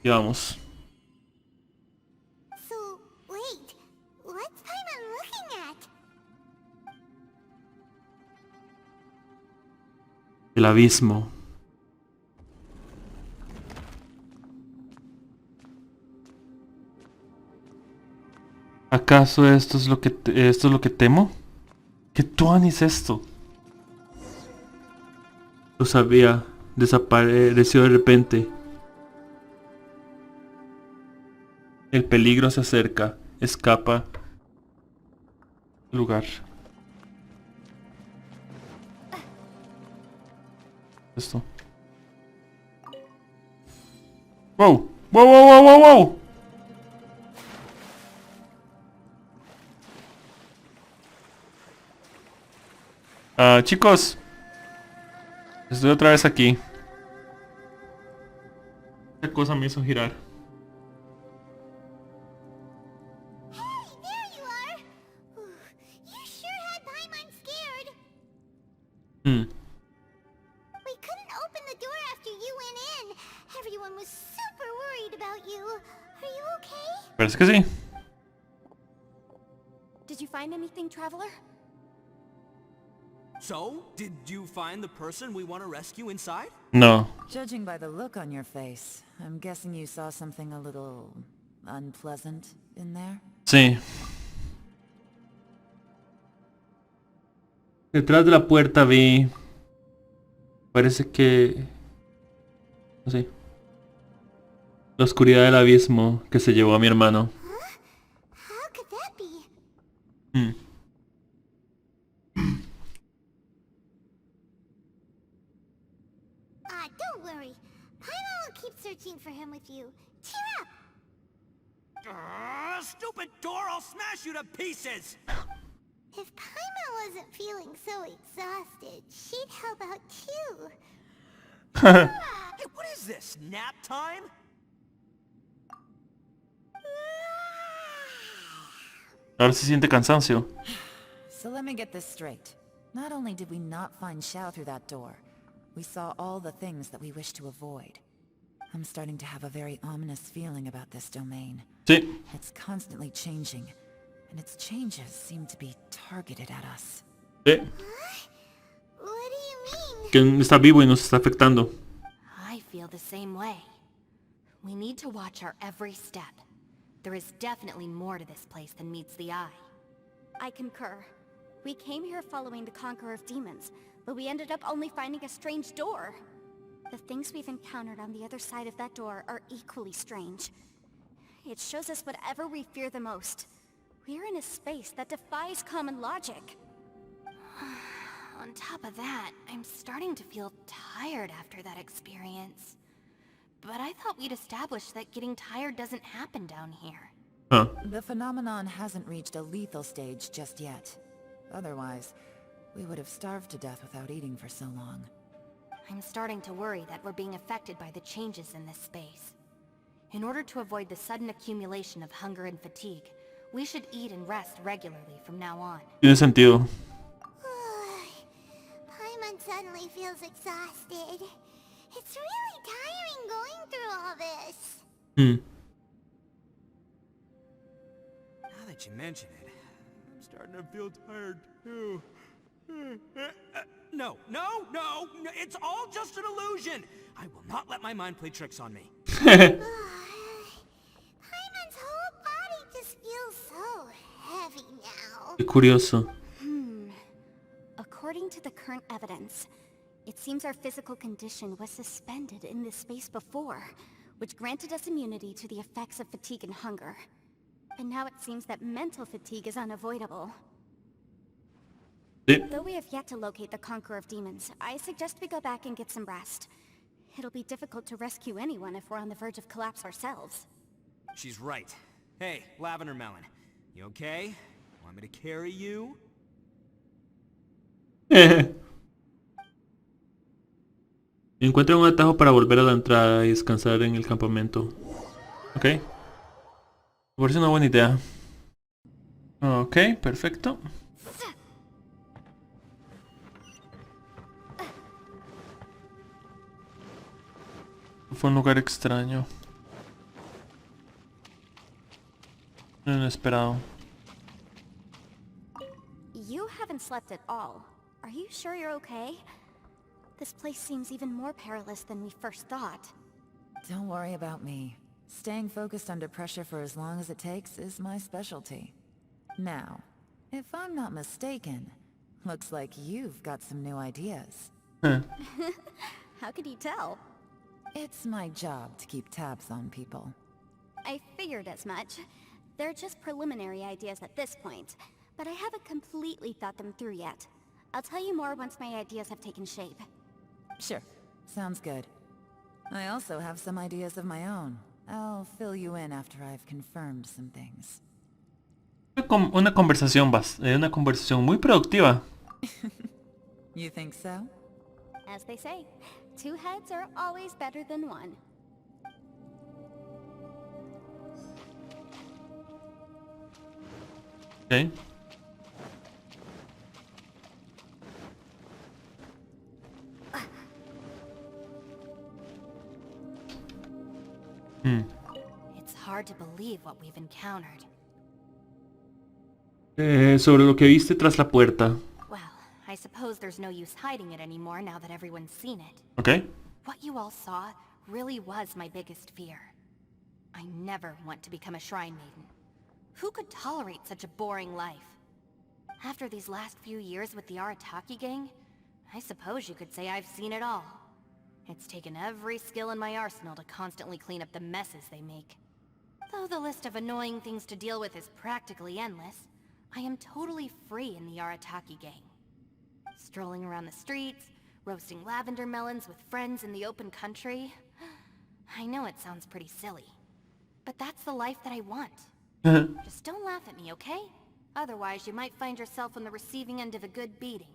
Y vamos. So, wait. What's Paimon looking at? El abismo. ¿Acaso esto es lo que temo? ¿Qué tuani es esto? Lo sabía. Desapareció de repente. El peligro se acerca. Escapa. Lugar. Esto. ¡Wow! ¡Wow, wow, wow, wow, wow! Chicos, estoy otra vez aquí. Esta cosa me hizo girar. Hey, there you are! You sure had Paimon scared. We couldn't open the door after you went in. Everyone was super worried about you. Are you okay? Parece que sí. Did you find anything, Traveler? So, did you find the person we want to rescue inside? No. Judging by the look on your face, I'm guessing you saw something a little unpleasant in there? Sí. Detrás de la puerta vi... Parece que... No sé. La oscuridad del abismo que se llevó a mi hermano. How could that be? Don't worry. Paimon will keep searching for him with you. Cheer up! Stupid door, I'll smash you to pieces! If Paimon wasn't feeling so exhausted, she'd help out too. Hey, what is this, nap time? Ahora se siente cansancio. So let me get this straight. Not only did we not find Xiao through that door, we saw all the things that we wish to avoid. I'm starting to have a very ominous feeling about this domain. Sí. It's constantly changing, and its changes seem to be targeted at us. Sí. What do you mean? Que está vivo y nos está afectando. I feel the same way. We need to watch our every step. There is definitely more to this place than meets the eye. I concur. We came here following the Conqueror of Demons, but we ended up only finding a strange door. The things we've encountered on the other side of that door are equally strange. It shows us whatever we fear the most. We're in a space that defies common logic. On top of that, I'm starting to feel tired after that experience. But I thought we'd established that getting tired doesn't happen down here. Huh. The phenomenon hasn't reached a lethal stage just yet. Otherwise, we would have starved to death without eating for so long. I'm starting to worry that we're being affected by the changes in this space. In order to avoid the sudden accumulation of hunger and fatigue, we should eat and rest regularly from now on. Tiene sentido. Paimon suddenly feels exhausted. It's really tiring going through all this. Now that you mention it, I'm starting to feel tired too. No, it's all just an illusion. I will not let my mind play tricks on me. Paimon's whole body just feels so heavy now. Qué curioso. According to the current evidence, it seems our physical condition was suspended in this space before, which granted us immunity to the effects of fatigue and hunger. But now it seems that mental fatigue is unavoidable. Sí. Though we have yet to locate the Conqueror of Demons, I suggest we go back and get some rest. It'll be difficult to rescue anyone if we're on the verge of collapse ourselves. She's right. Hey, Lavender Melon, you okay? Want me to carry you? Encuentra un atajo para volver a la entrada y descansar en el campamento. Ok. Me parece una buena idea. Ok, perfecto. Fue un lugar extraño. Inesperado. You haven't slept at all. Are you sure you're okay? This place seems even more perilous than we first thought. Don't worry about me. Staying focused under pressure for as long as it takes is my specialty. Now, if I'm not mistaken, looks like you've got some new ideas. How could you tell? It's my job to keep tabs on people. I figured as much. They're just preliminary ideas at this point, but I haven't completely thought them through yet. I'll tell you more once my ideas have taken shape. Sure, sounds good. I also have some ideas of my own. I'll fill you in after I've confirmed some things. Una conversación muy productiva. You think so? As they say, two heads are always better than one. Ok. It's hard to believe what we've encountered. Sobre lo que viste tras la puerta. Well, I suppose there's no use hiding it anymore now that everyone's seen it. Ok. What you all saw really was my biggest fear. I never want to become a shrine maiden. Who could tolerate such a boring life? After these last few years with the Arataki gang, I suppose you could say I've seen it all. It's taken every skill in my arsenal to constantly clean up the messes they make. Though the list of annoying things to deal with is practically endless, I am totally free in the Arataki gang. Strolling around the streets, roasting lavender melons with friends in the open country. I know it sounds pretty silly, but that's the life that I want. Just don't laugh at me, okay? Otherwise, you might find yourself on the receiving end of a good beating.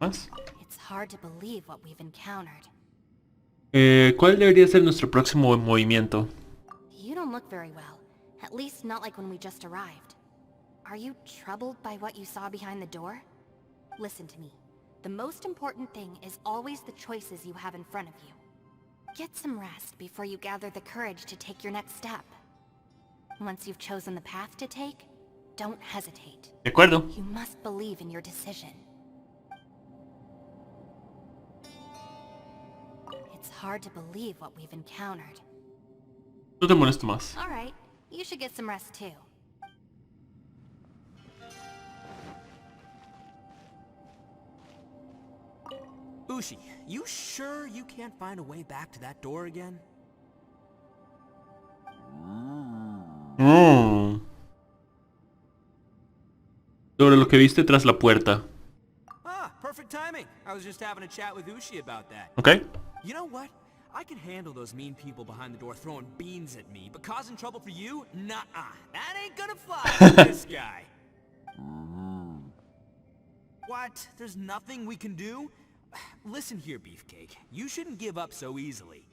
¿Más? It's hard to believe what we've encountered. ¿Cuál debería ser nuestro próximo movimiento? You don't look very well. At least not like when we just arrived. Are you troubled by what you saw behind the door? Listen to me. The most important thing is always the choices you have in front of you. Get some rest before you gather the courage to take your next step. Once you've chosen the path to take, don't hesitate. De acuerdo. You must believe in your decision. It's hard to believe what we've encountered. No te molesto más. Alright, you should get some rest too. Ushi, you sure you can't find a way back to that door again? Sobre lo que viste tras la puerta. Ah, perfect timing. I was just having a chat with Ushi about that. Ok. You know what? I can handle those mean people behind the door throwing beans at me, but causing trouble for you? Nuh-uh. That ain't gonna fly with this guy. What? There's nothing we can do? Listen here, Beefcake. You shouldn't give up so easily.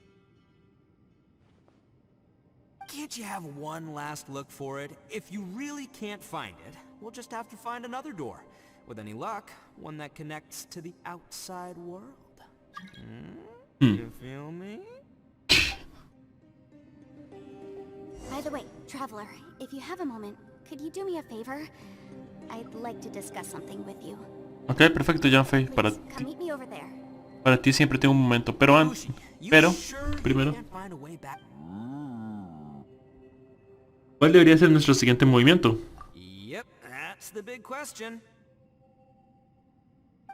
Can't you have one last look for it? If you really can't find it, we'll just have to find another door. With any luck, one that connects to the outside world. You feel me? By the way, Traveler, if you have a moment, could you do me a favor? I'd like to discuss something with you. Ok, perfecto, Janfei. Para Please, come meet me over there. ti siempre tengo un momento. Pero primero, ¿cuál debería ser nuestro siguiente movimiento? Yep, that's the big question.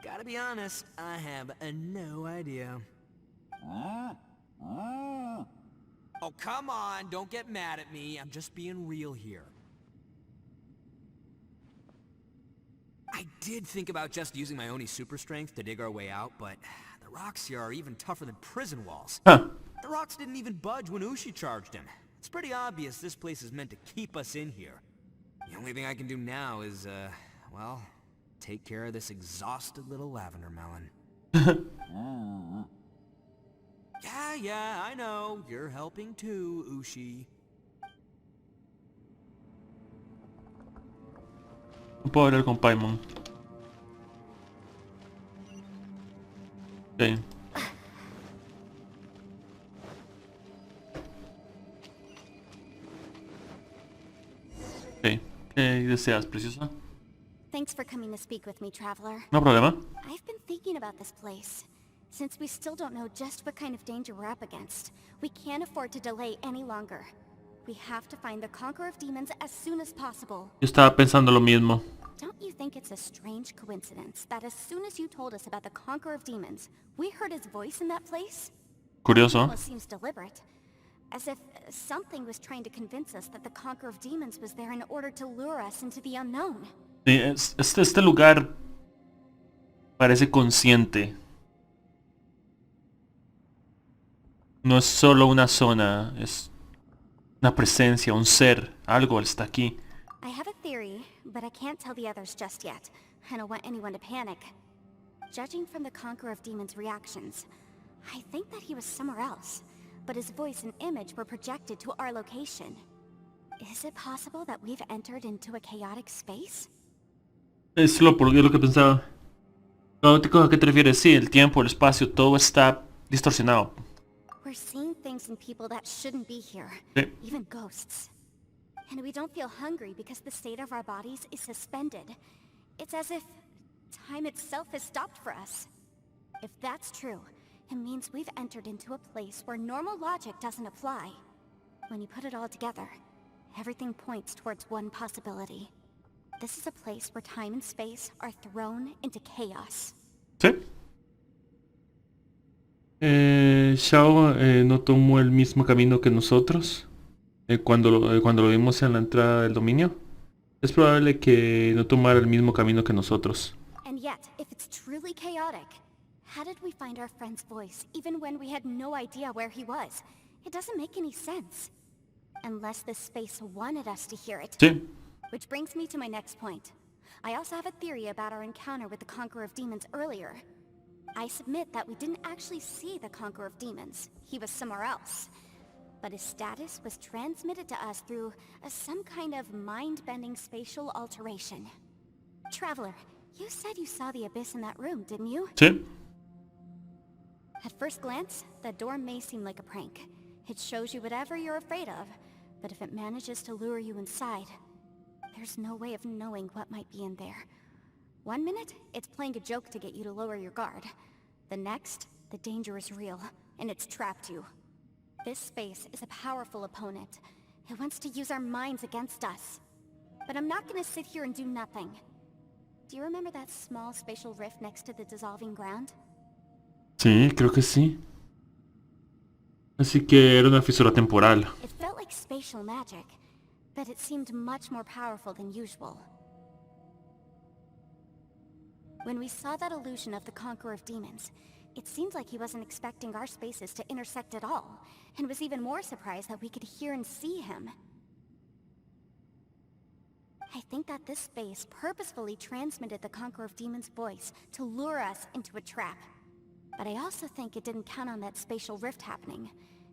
Gotta be honest, I have no idea. Oh, come on, don't get mad at me. I'm just being real here. I did think about just using my Oni super strength to dig our way out, but the rocks here are even tougher than prison walls. Huh. The rocks didn't even budge when Ushi charged him. It's pretty obvious this place is meant to keep us in here. The only thing I can do now is, well, take care of this exhausted little lavender melon. Yeah, I know. You're helping too, Ushi. No puedo hablar con Paimon. Ok. Ok. ¿Qué deseas, preciosa? Thanks for coming to speak with me, Traveler. No problema. I've been thinking about this place. Since we still don't know just what kind of danger we're up against, we can't afford to delay any longer. We have to find the Conqueror of Demons as soon as possible. Yo estaba pensando lo mismo. Don't you think it's a strange coincidence that as soon as you told us about the Conqueror of Demons, we heard his voice in that place? Curioso. Almost seems deliberate. As if something was trying to convince us that the Conqueror of Demons was there in order to lure us into the unknown. Sí, este lugar parece consciente. No es solo una zona, es una presencia, un ser, algo está aquí. I have a theory, but I can't tell the others just yet. I don't want anyone to panic. Judging from the Conqueror of Demons' reactions, I think that he was somewhere else, but his voice and image were projected to our location. Is it possible that we've entered into a chaotic space? Es lo que pensaba. Caótico, ¿a qué te refieres? Sí, el tiempo, el espacio, todo está distorsionado. We're seeing things in people that shouldn't be here, Sí. even ghosts. And we don't feel hungry because the state of our bodies is suspended. It's as if time itself has stopped for us. If that's true, it means we've entered into a place where normal logic doesn't apply. When you put it all together, everything points towards one possibility. This is a place where time and space are thrown into chaos. Sí. Shao no tomó el mismo camino que nosotros cuando lo vimos en la entrada del dominio. Es probable que no tomara el mismo camino que nosotros. And yet, if it's truly chaotic, how did we find our friend's voice even when we had no idea where he was? It doesn't make any sense. Unless this space wanted us to hear it. Sí. Which brings me to my next point. I also have a theory about our encounter with the Conqueror of Demons earlier. I submit that we didn't actually see the Conqueror of Demons. He was somewhere else. But his status was transmitted to us through some kind of mind-bending spatial alteration. Traveler, you said you saw the abyss in that room, didn't you? Sí. At first glance, the door may seem like a prank. It shows you whatever you're afraid of, but if it manages to lure you inside, there's no way of knowing what might be in there. One minute, it's playing a joke to get you to lower your guard. The next, the danger is real, and it's trapped you. This space is a powerful opponent. It wants to use our minds against us. But I'm not gonna sit here and do nothing. Do you remember that small spatial rift next to the dissolving ground? Sí, creo que sí. Así que era una fisura temporal. It felt like spatial magic, but it seemed much more powerful than usual. When we saw that illusion of the Conqueror of Demons, it seemed like he wasn't expecting our spaces to intersect at all, and was even more surprised that we could hear and see him. I think that this space purposefully transmitted the Conqueror of Demons' voice to lure us into a trap. But I also think it didn't count on that spatial rift happening.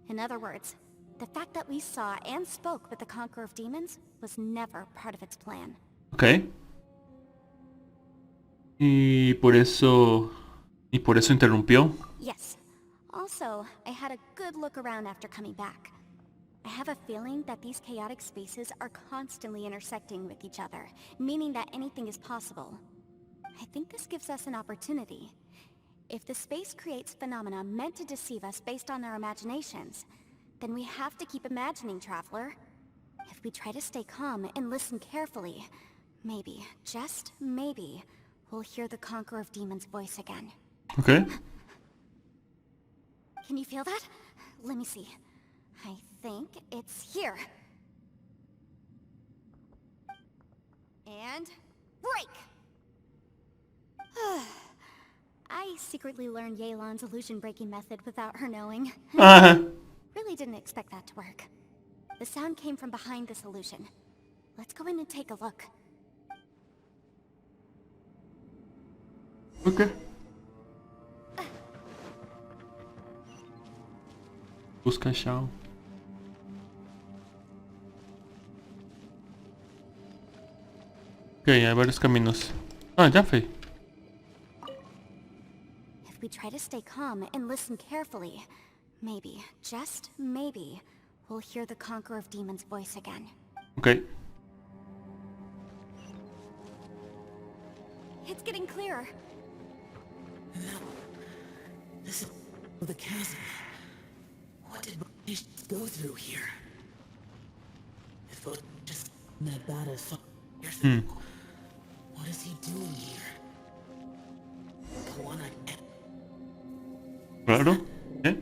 In other words, the fact that we saw and spoke with the Conqueror of Demons was never part of its plan. Ok. Y por eso interrumpió. Yes. Also, I had a good look around after coming back. I have a feeling that these chaotic spaces are constantly intersecting with each other, meaning that anything is possible. I think this gives us an opportunity. If the space creates phenomena meant to deceive us based on our imaginations, then we have to keep imagining, Traveler. If we try to stay calm and listen carefully, maybe, just maybe, we'll hear the Conqueror of Demons' voice again. Okay. Can you feel that? Let me see. I think it's here. And break! I secretly learned Yelan's illusion-breaking method without her knowing. Really didn't expect that to work. The sound came from behind this illusion. Let's go in and take a look. Okay. Busca Shao. Ok, hay varios caminos. Ah, ya fue. If we try to stay calm and listen carefully, maybe, just maybe, we'll hear the Conqueror of Demons' voice again. Ok. It's getting clearer. No. This is the chasm. What did we go through here? It was just that bad as fuck. What is he doing here? The one I... Claro. ¿Eh?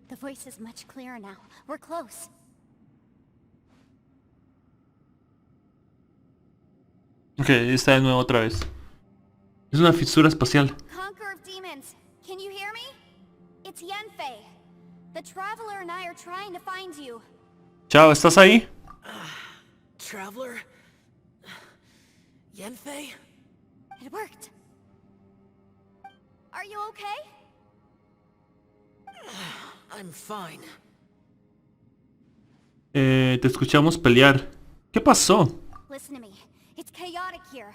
The voice is much clearer now. We're close. Ok, está de nuevo otra vez. Es una fisura espacial. Conqueror of Demons, can you hear me? It's Yenfei. The Traveler and I are trying to find you. Chao, ¿estás ahí? Traveler? Yenfei? It worked. Are you okay? I'm fine. Te escuchamos pelear. ¿Qué pasó? Listen to me. It's chaotic here.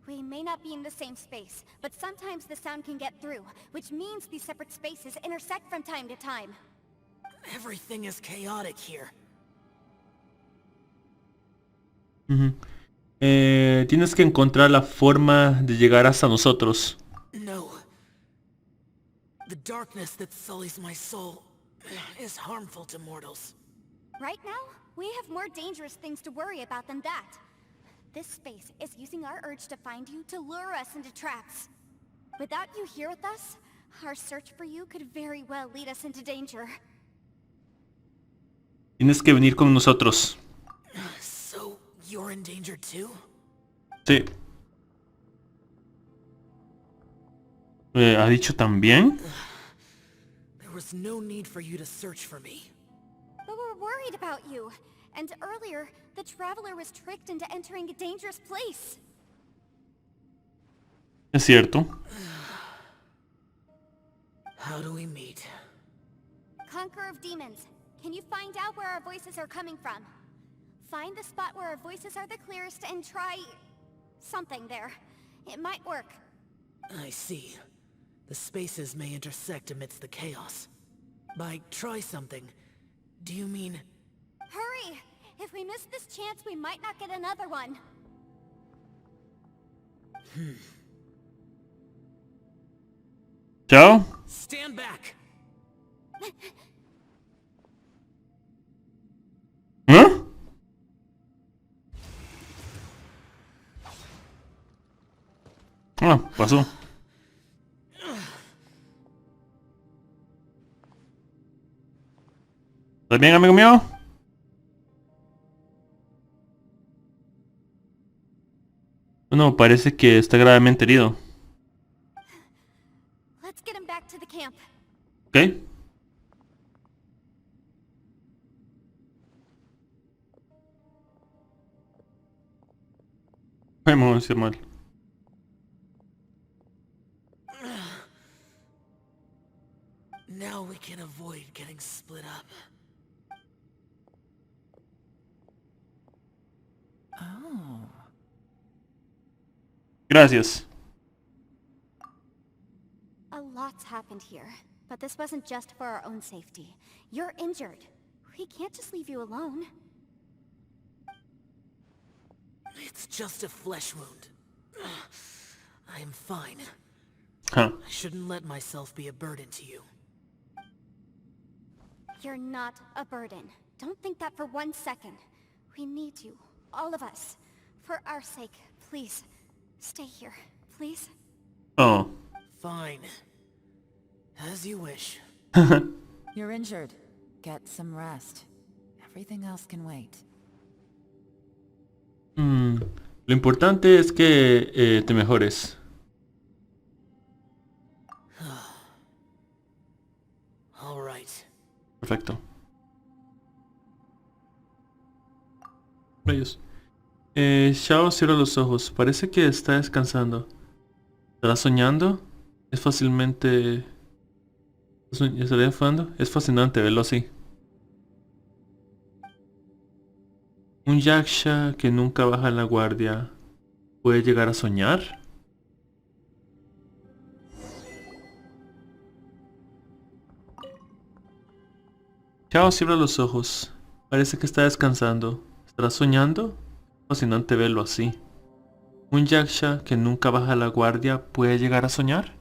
We may not be in the same space, but sometimes the sound can get through, which means these separate spaces intersect from time to time. Everything is chaotic here. Ujú. Tienes que encontrar la forma de llegar hasta nosotros. No. The darkness that sullies my soul is harmful to mortals. Right now, we have more dangerous things to worry about than that. This space is using our urge to find you to lure us into traps. Without you here with us, our search for you could very well lead us into danger. Tienes que venir con nosotros. So, you're in danger too? Sí. ¿Ha dicho también? There was no need for you to search for me. But we're worried about you. And earlier, the Traveler was tricked into entering a dangerous place. Es cierto. How do we meet? Conqueror of Demons, can you find out where our voices are coming from? Find the spot where our voices are the clearest and try... something there. It might work. I see. The spaces may intersect amidst the chaos. By try something, do you mean... Hurry! If we miss this chance, we might not get another one. Chao. Stand back! ¿Ah? Ah, pasó. ¿Estás bien, amigo mío? Bueno, parece que está gravemente herido. Let's get him back to the camp. ¿Ok? Vamos a decir mal. Now we can avoid getting split up. Oh. Gracias. A lot's happened here, but this wasn't just for our own safety. You're injured. We can't just leave you alone. It's just a flesh wound. I am fine. Huh. I shouldn't let myself be a burden to you. You're not a burden. Don't think that for 1 second. We need you, all of us. For our sake, please. Stay here, please. Oh. Fine. As you wish. You're injured. Get some rest. Everything else can wait. Lo importante es que te mejores. All right. Perfecto. Rayos. Shao cierra los ojos. Parece que está descansando. ¿Estará soñando? Es fácilmente... ¿Estaría jugando? Es fascinante verlo así. Un yaksha que nunca baja la guardia puede llegar a soñar. Chao cierra los ojos. Parece que está descansando. ¿Estará soñando? Fascinante verlo así. Un yaksha que nunca baja la guardia puede llegar a soñar.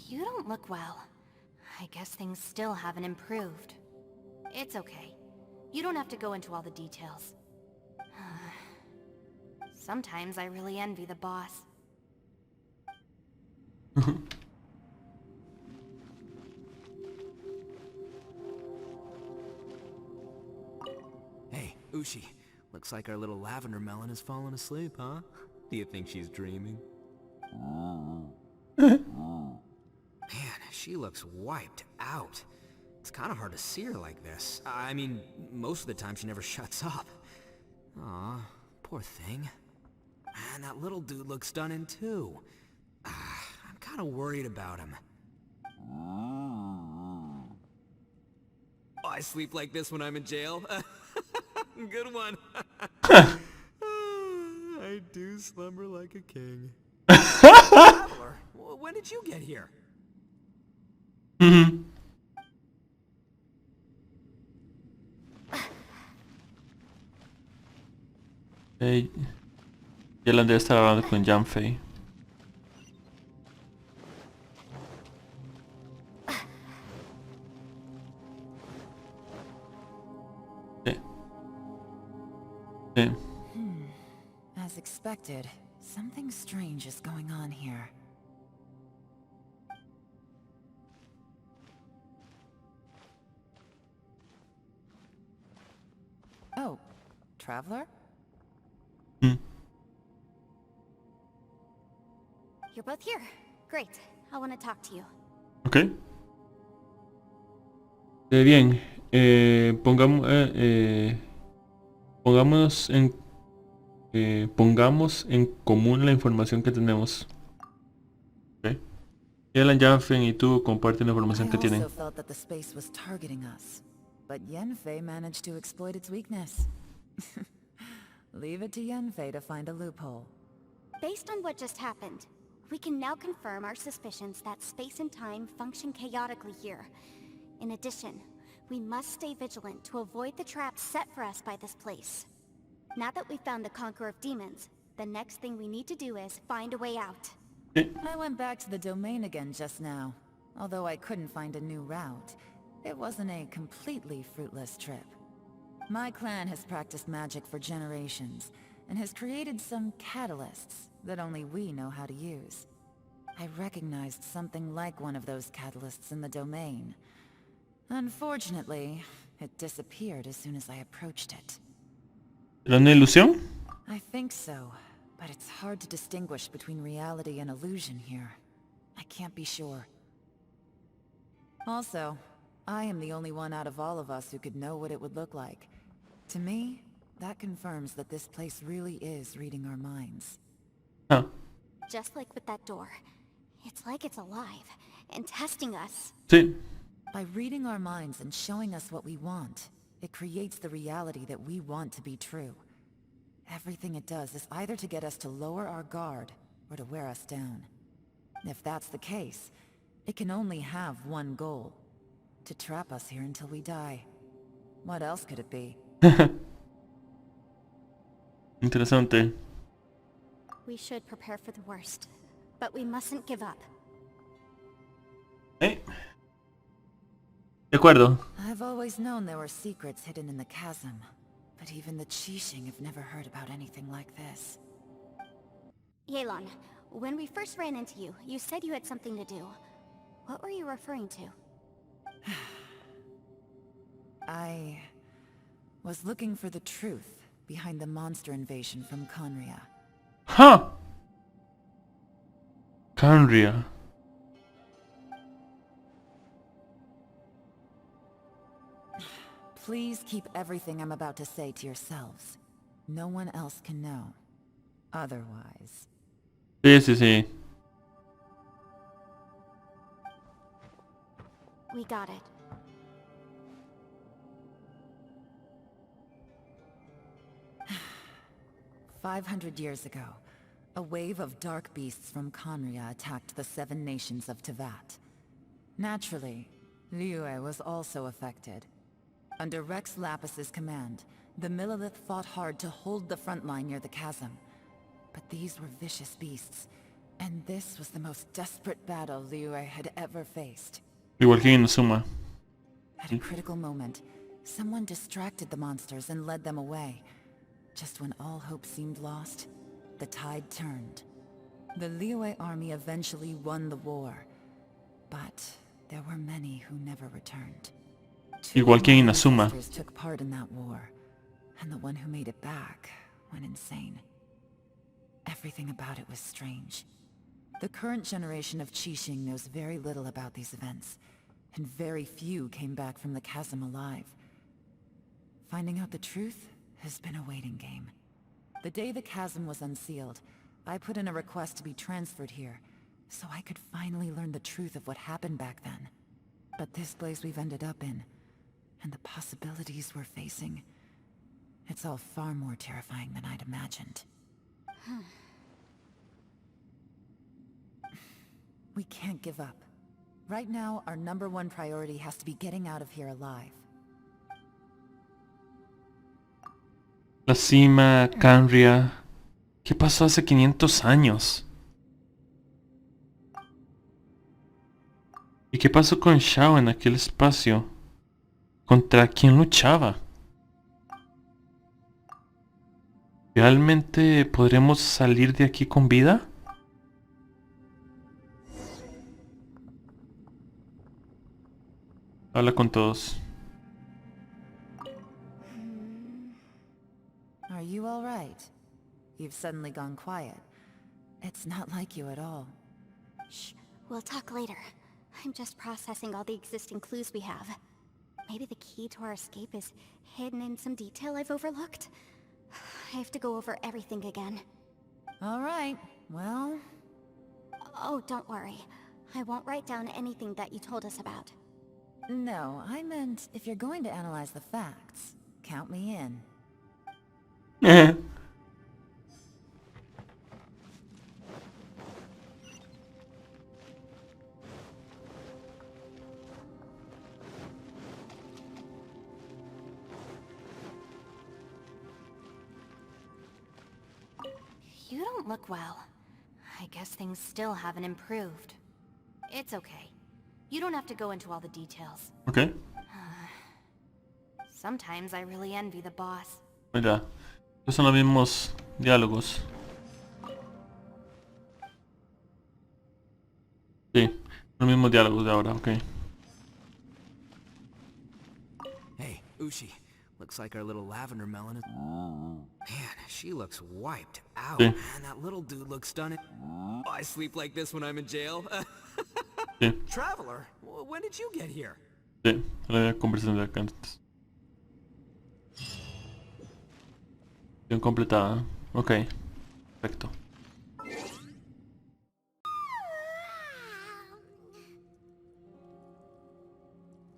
You don't look well. I guess things still haven't improved. It's okay. You don't have to go into all the details. Sometimes I really envy the boss. Hey, Ushi. Looks like our little lavender melon has fallen asleep, huh? Do you think she's dreaming? Man, she looks wiped out. It's kind of hard to see her like this. I mean, most of the time she never shuts up. Aw, poor thing. Man, that little dude looks stunning too. I'm kind of worried about him. Oh, I sleep like this when I'm in jail? Good one. I do slumber like a king. Traveler, when did you get here? Yelan debe estar hablando con Janfei. Sí. Sí. As expected, something strange is going on here. Oh, traveler? You're both here. Great. I want to talk to you. Ok. Bien. Pongamos en común la información que tenemos. Ok. Yelan, Janfen y tú comparten la información que I tienen. also felt that the space was targeting us, but Yenfei managed to exploit its weakness. Leave it to Yenfei to find a loophole. Based on what just happened, we can now confirm our suspicions that space and time function chaotically here. In addition, we must stay vigilant to avoid the traps set for us by this place. Now that we've found the Conqueror of Demons, the next thing we need to do is find a way out. I went back to the domain again just now. Although I couldn't find a new route, it wasn't a completely fruitless trip. My clan has practiced magic for generations, and has created some catalysts that only we know how to use. I recognized something like one of those catalysts in the domain. Unfortunately, it disappeared as soon as I approached it. ¿Era una ilusión? I think so, but it's hard to distinguish between reality and illusion here. I can't be sure. Also, I am the only one out of all of us who could know what it would look like. To me, that confirms that this place really is reading our minds. Huh. Just like with that door. It's like it's alive, and testing us. Sí. By reading our minds and showing us what we want, it creates the reality that we want to be true. Everything it does is either to get us to lower our guard, or to wear us down. If that's the case, it can only have one goal. To trap us here until we die. What else could it be? Interesante. We should prepare for the worst, but we mustn't give up. De acuerdo. I've always known there were secrets hidden in the chasm, but even the Qixing have never heard about anything like this. Yelan, when we first ran into you, you said you had something to do. What were you referring to? I was looking for the truth behind the monster invasion from Conria. Huh. Conria. Please keep everything I'm about to say to yourselves. No one else can know. Otherwise... Sí, sí, sí. We got it. "500 years ago, a wave of dark beasts from Conria attacked the 7 nations of Tevat. Naturally, Liyue was also affected. Under Rex Lapis's command, the Millelith fought hard to hold the front line near the chasm. But these were vicious beasts, and this was the most desperate battle Liyue had ever faced. Igual que Inazuma. At a critical moment, someone distracted the monsters and led them away. Just when all hope seemed lost, the tide turned. The Liyue army eventually won the war, but there were many who never returned. Igual que Two of my Inazuma. ancestors took part in that war, and the one who made it back went insane. Everything about it was strange. The current generation of Qixing knows very little about these events, and very few came back from the chasm alive. Finding out the truth has been a waiting game. The day the chasm was unsealed, I put in a request to be transferred here, so I could finally learn the truth of what happened back then. But this place we've ended up in, and the possibilities we're facing, it's all far more terrifying than I'd imagined. We can't give up. Right now, our #1 priority has to be getting out of here alive. La cima, Canria. ¿Qué pasó hace 500 años? ¿Y qué pasó con Shao en aquel espacio? ¿Contra quién luchaba? ¿Realmente podremos salir de aquí con vida? Habla con todos. Are you all right? You've suddenly gone quiet. It's not like you at all. Shh, we'll talk later. I'm just processing all the existing clues we have. Maybe the key to our escape is hidden in some detail I've overlooked. I have to go over everything again. All right, well... Oh, don't worry. I won't write down anything that you told us about. No, I meant if you're going to analyze the facts, count me in. You don't look well. I guess things still haven't improved. It's okay. You don't have to go into all the details. Ok. Sometimes I really envy the boss. Mira. Estos son los mismos diálogos. Sí. Los mismos diálogos de ahora, ok. Hey, Ushi. Looks like our little lavender melon is... Man, she looks wiped out. Sí. Man, that little dude looks stunning. Oh, I sleep like this when I'm in jail. Sí. Traveler, when did you get here? Sí. La conversación de acá antes. Bien completada. Ok. Perfecto.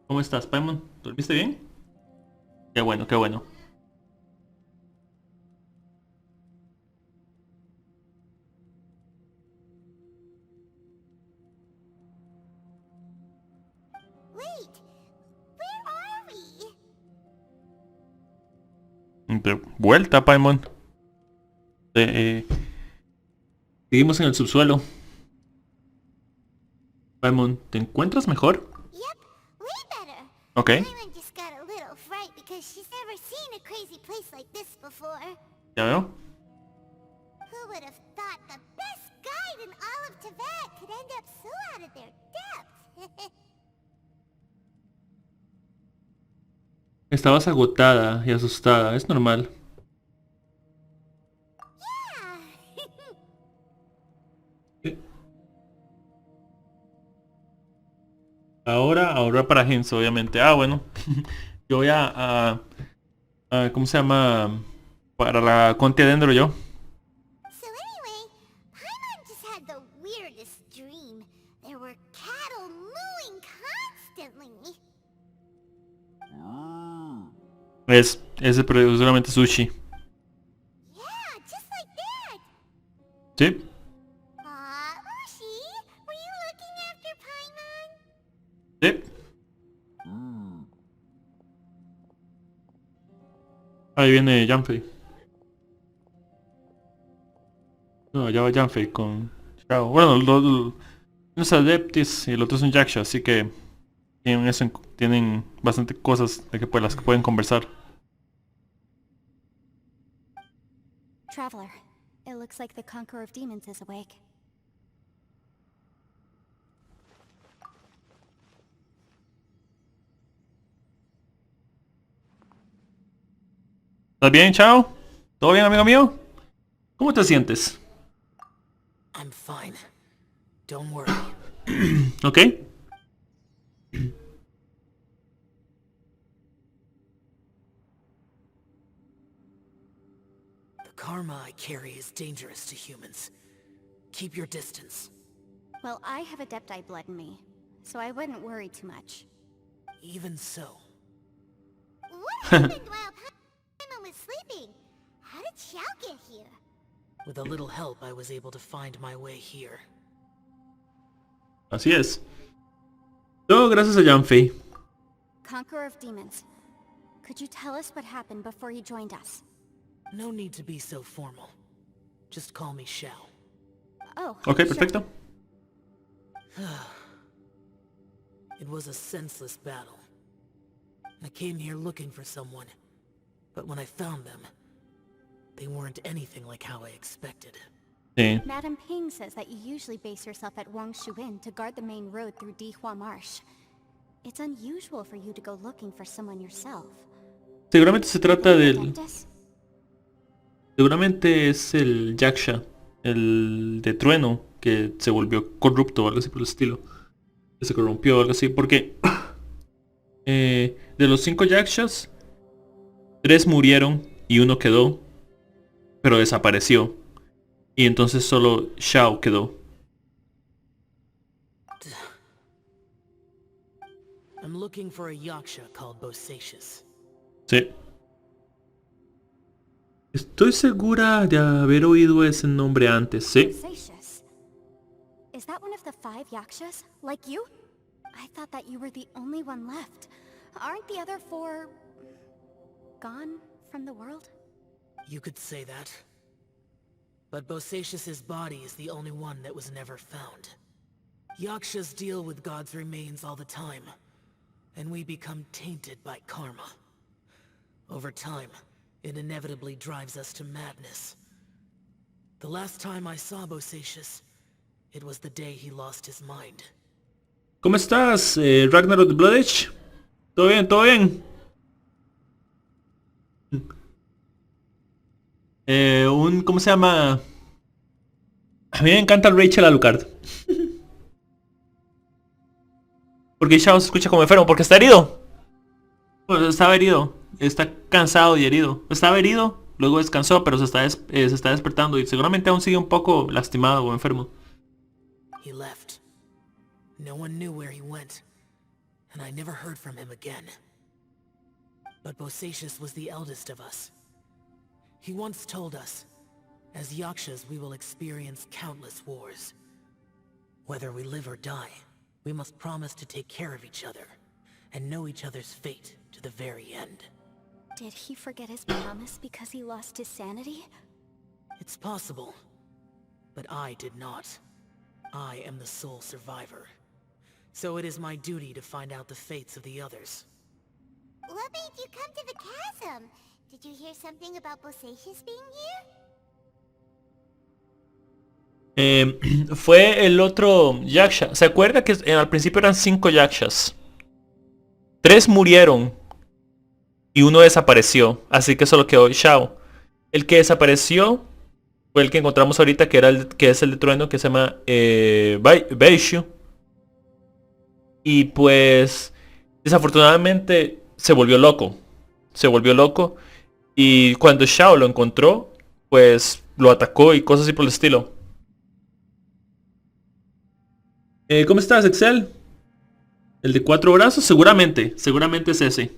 ¿Cómo estás, Paimon? ¿Dormiste bien? Qué bueno, qué bueno. Wait, where are we? De vuelta, Paimon. Seguimos en el subsuelo. Paimon, ¿te encuentras mejor? Yep, way better. Ok. Paimon just got a little fright because she's never seen a crazy place like this before. Ya veo. Who would have thought the best guide in all of Tibet could end up so out of their depth? Estabas agotada y asustada. Es normal. Ahora para Gens, obviamente. Ah, bueno. Yo voy ¿cómo se llama? Para la Contia Dendro yo. So anyway, Paimon just had the weirdest dream. There were cattle mooing constantly. Ese seguramente sushi. Yeah, just like that. Sí. Aw, Ushi, were you looking after Paimon? Sí. Ahí viene Janfei. No, allá va Janfei con Shao. Bueno, uno es Adeptis y el otro es un Yaksha, así que tienen bastante cosas de las que pueden conversar. Traveler, it looks like the Conqueror of Demons is awake. ¿Estás bien, Chao? ¿Todo bien, amigo mío? ¿Cómo te sientes? I'm fine. Don't worry. ¿Ok? The karma I carry is dangerous to humans. Keep your distance. Well, I have Adepti blood in me, so I wouldn't worry too much. Even so. What happened while Paimon was sleeping? How did Xiao get here? With a little help, I was able to find my way here. Así es. Todo gracias a Janfei. Conqueror of Demons, could you tell us what happened before you joined us? No need to be so formal. Just call me Xiao. Oh, Ok, sure. perfecto. It was a senseless battle. I came here looking for someone, but when I found them, they weren't anything like how I expected. Sí. Madam Ping says that you usually base yourself at Wangshuin to guard the main road through Dihua Marsh. It's unusual for you to go looking for someone yourself. Seguramente se trata Any del... apprentice? Seguramente es el Yaksha, el de trueno, que se volvió corrupto o algo así por el estilo. Que se corrompió o algo así, porque de los 5 Yakshas, 3 murieron y uno quedó, pero desapareció. Y entonces solo Xiao quedó. I'm looking for a yaksha called Bosacious. Sí. Estoy segura de haber oído ese nombre antes, ¿sí? Bosacious. Is that one of the 5 yakshas? Like you? I thought that you were the only one left. Aren't the other 4... gone from the world? You could say that. But Bosacious's body is the only one that was never found. Yakshas deal with God's remains all the time, and we become tainted by karma. Over time, it inevitably drives us to madness. The last time I saw Bosacious, it was the day he lost his mind. ¿Cómo estás, Ragnar of the Blood Edge? ¿Todo bien? ¿Todo bien? ¿Cómo se llama? A mí me encanta Rachel Alucard. Porque Xiao se escucha como enfermo, porque está herido. Pues estaba herido, está cansado y herido. Estaba herido, luego descansó, pero se está despertando y seguramente aún sigue un poco lastimado o enfermo. He left. No one knew where he went, and I never heard from him again. But Bosacious was the eldest of us. He once told us, as Yakshas we will experience countless wars. Whether we live or die, we must promise to take care of each other, and know each other's fate to the very end. Did he forget his promise because he lost his sanity? It's possible, but I did not. I am the sole survivor. So it is my duty to find out the fates of the others. What made you come to the chasm? Did you hear something about Bosacious being here? Fue el otro Yaksha. ¿Se acuerda que al principio eran 5 Yakshas? 3 murieron y uno desapareció, así que solo quedó Xiao. El que desapareció fue el que encontramos ahorita, que es el de trueno, que se llama Beishu. Y pues desafortunadamente se volvió loco. Y cuando Xiao lo encontró, pues lo atacó y cosas así por el estilo. ¿Cómo estás, Excel? ¿El de 4 brazos? Seguramente es ese.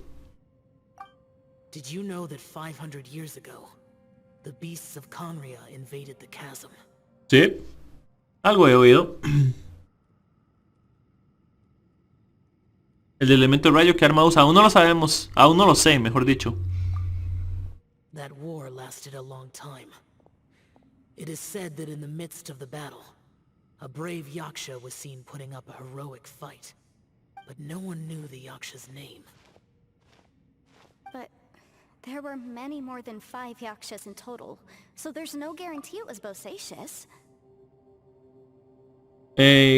Did you know that 500 years ago, the beasts of Conria invaded the chasm? Sí, algo he oído. El elemento rayo que arma usa, aún no lo sabemos, aún no lo sé, mejor dicho. That war lasted a long time. It is said that in the midst of the battle, a brave Yaksha was seen putting up a heroic fight. But no one knew the Yaksha's name. But there were many more than 5 yakshas in total, so there's no guarantee it was Bosacious.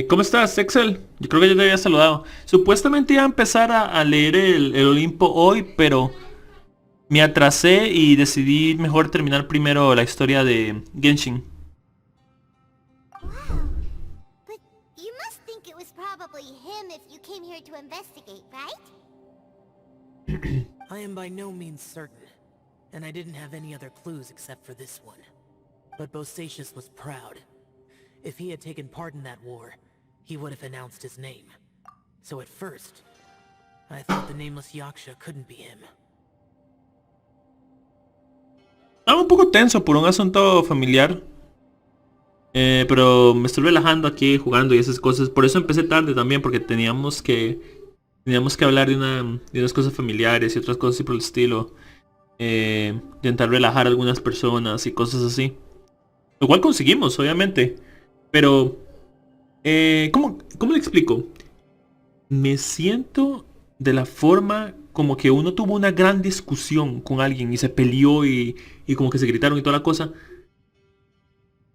¿Cómo estás, Excel? Yo creo que ya te había saludado. Supuestamente iba a empezar a leer el Olimpo hoy, pero me atrasé y decidí mejor terminar primero la historia de Genshin. Wow. But you must think it was probably him if you came here to investigate, right? I am by no means certain, and I didn't have any other clues except for this one. But Bosacious was proud. If he had taken part in that war, he would have announced his name. So at first, I thought the nameless Yaksha couldn't be him. Estaba un poco tenso por un asunto familiar. Pero me estoy relajando aquí jugando y esas cosas. Por eso empecé tarde también, porque teníamos que hablar de unas cosas familiares y otras cosas así por el estilo. intentar relajar a algunas personas y cosas así. Lo cual conseguimos, obviamente. Pero, ¿cómo le explico? Me siento de la forma como que uno tuvo una gran discusión con alguien y se peleó y como que se gritaron y toda la cosa.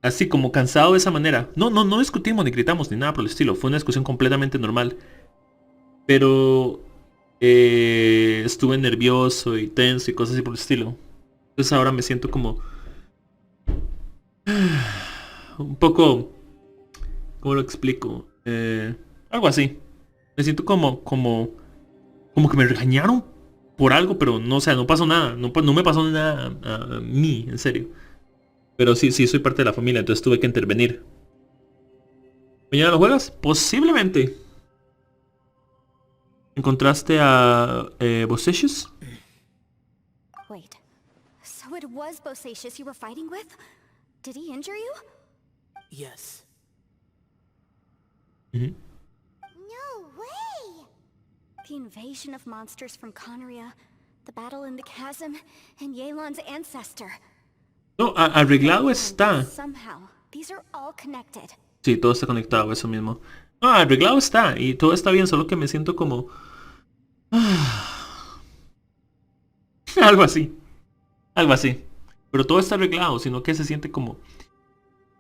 Así como cansado de esa manera. No discutimos ni gritamos ni nada por el estilo. Fue una discusión completamente normal. Pero estuve nervioso y tenso y cosas así por el estilo. Entonces ahora me siento como un poco, ¿cómo lo explico? Algo así. Me siento como que me regañaron por algo, pero no, o sea, no pasó nada. No me pasó nada a mí, en serio. Pero sí, soy parte de la familia, entonces tuve que intervenir. ¿Mañana lo juegas? Posiblemente. ¿Encontraste a Bossicious? Wait, so it was Bosacius you were fighting with? Did he injure you? Yes. Ujú. No way! The invasion of monsters from Conria, the battle in the chasm, and Yelan's ancestor. No, arreglado está. Somehow, these are all connected. Sí, todo está conectado, eso mismo. No, arreglado está y todo está bien, solo que me siento como... algo así, algo así. Pero todo está arreglado, sino que se siente como...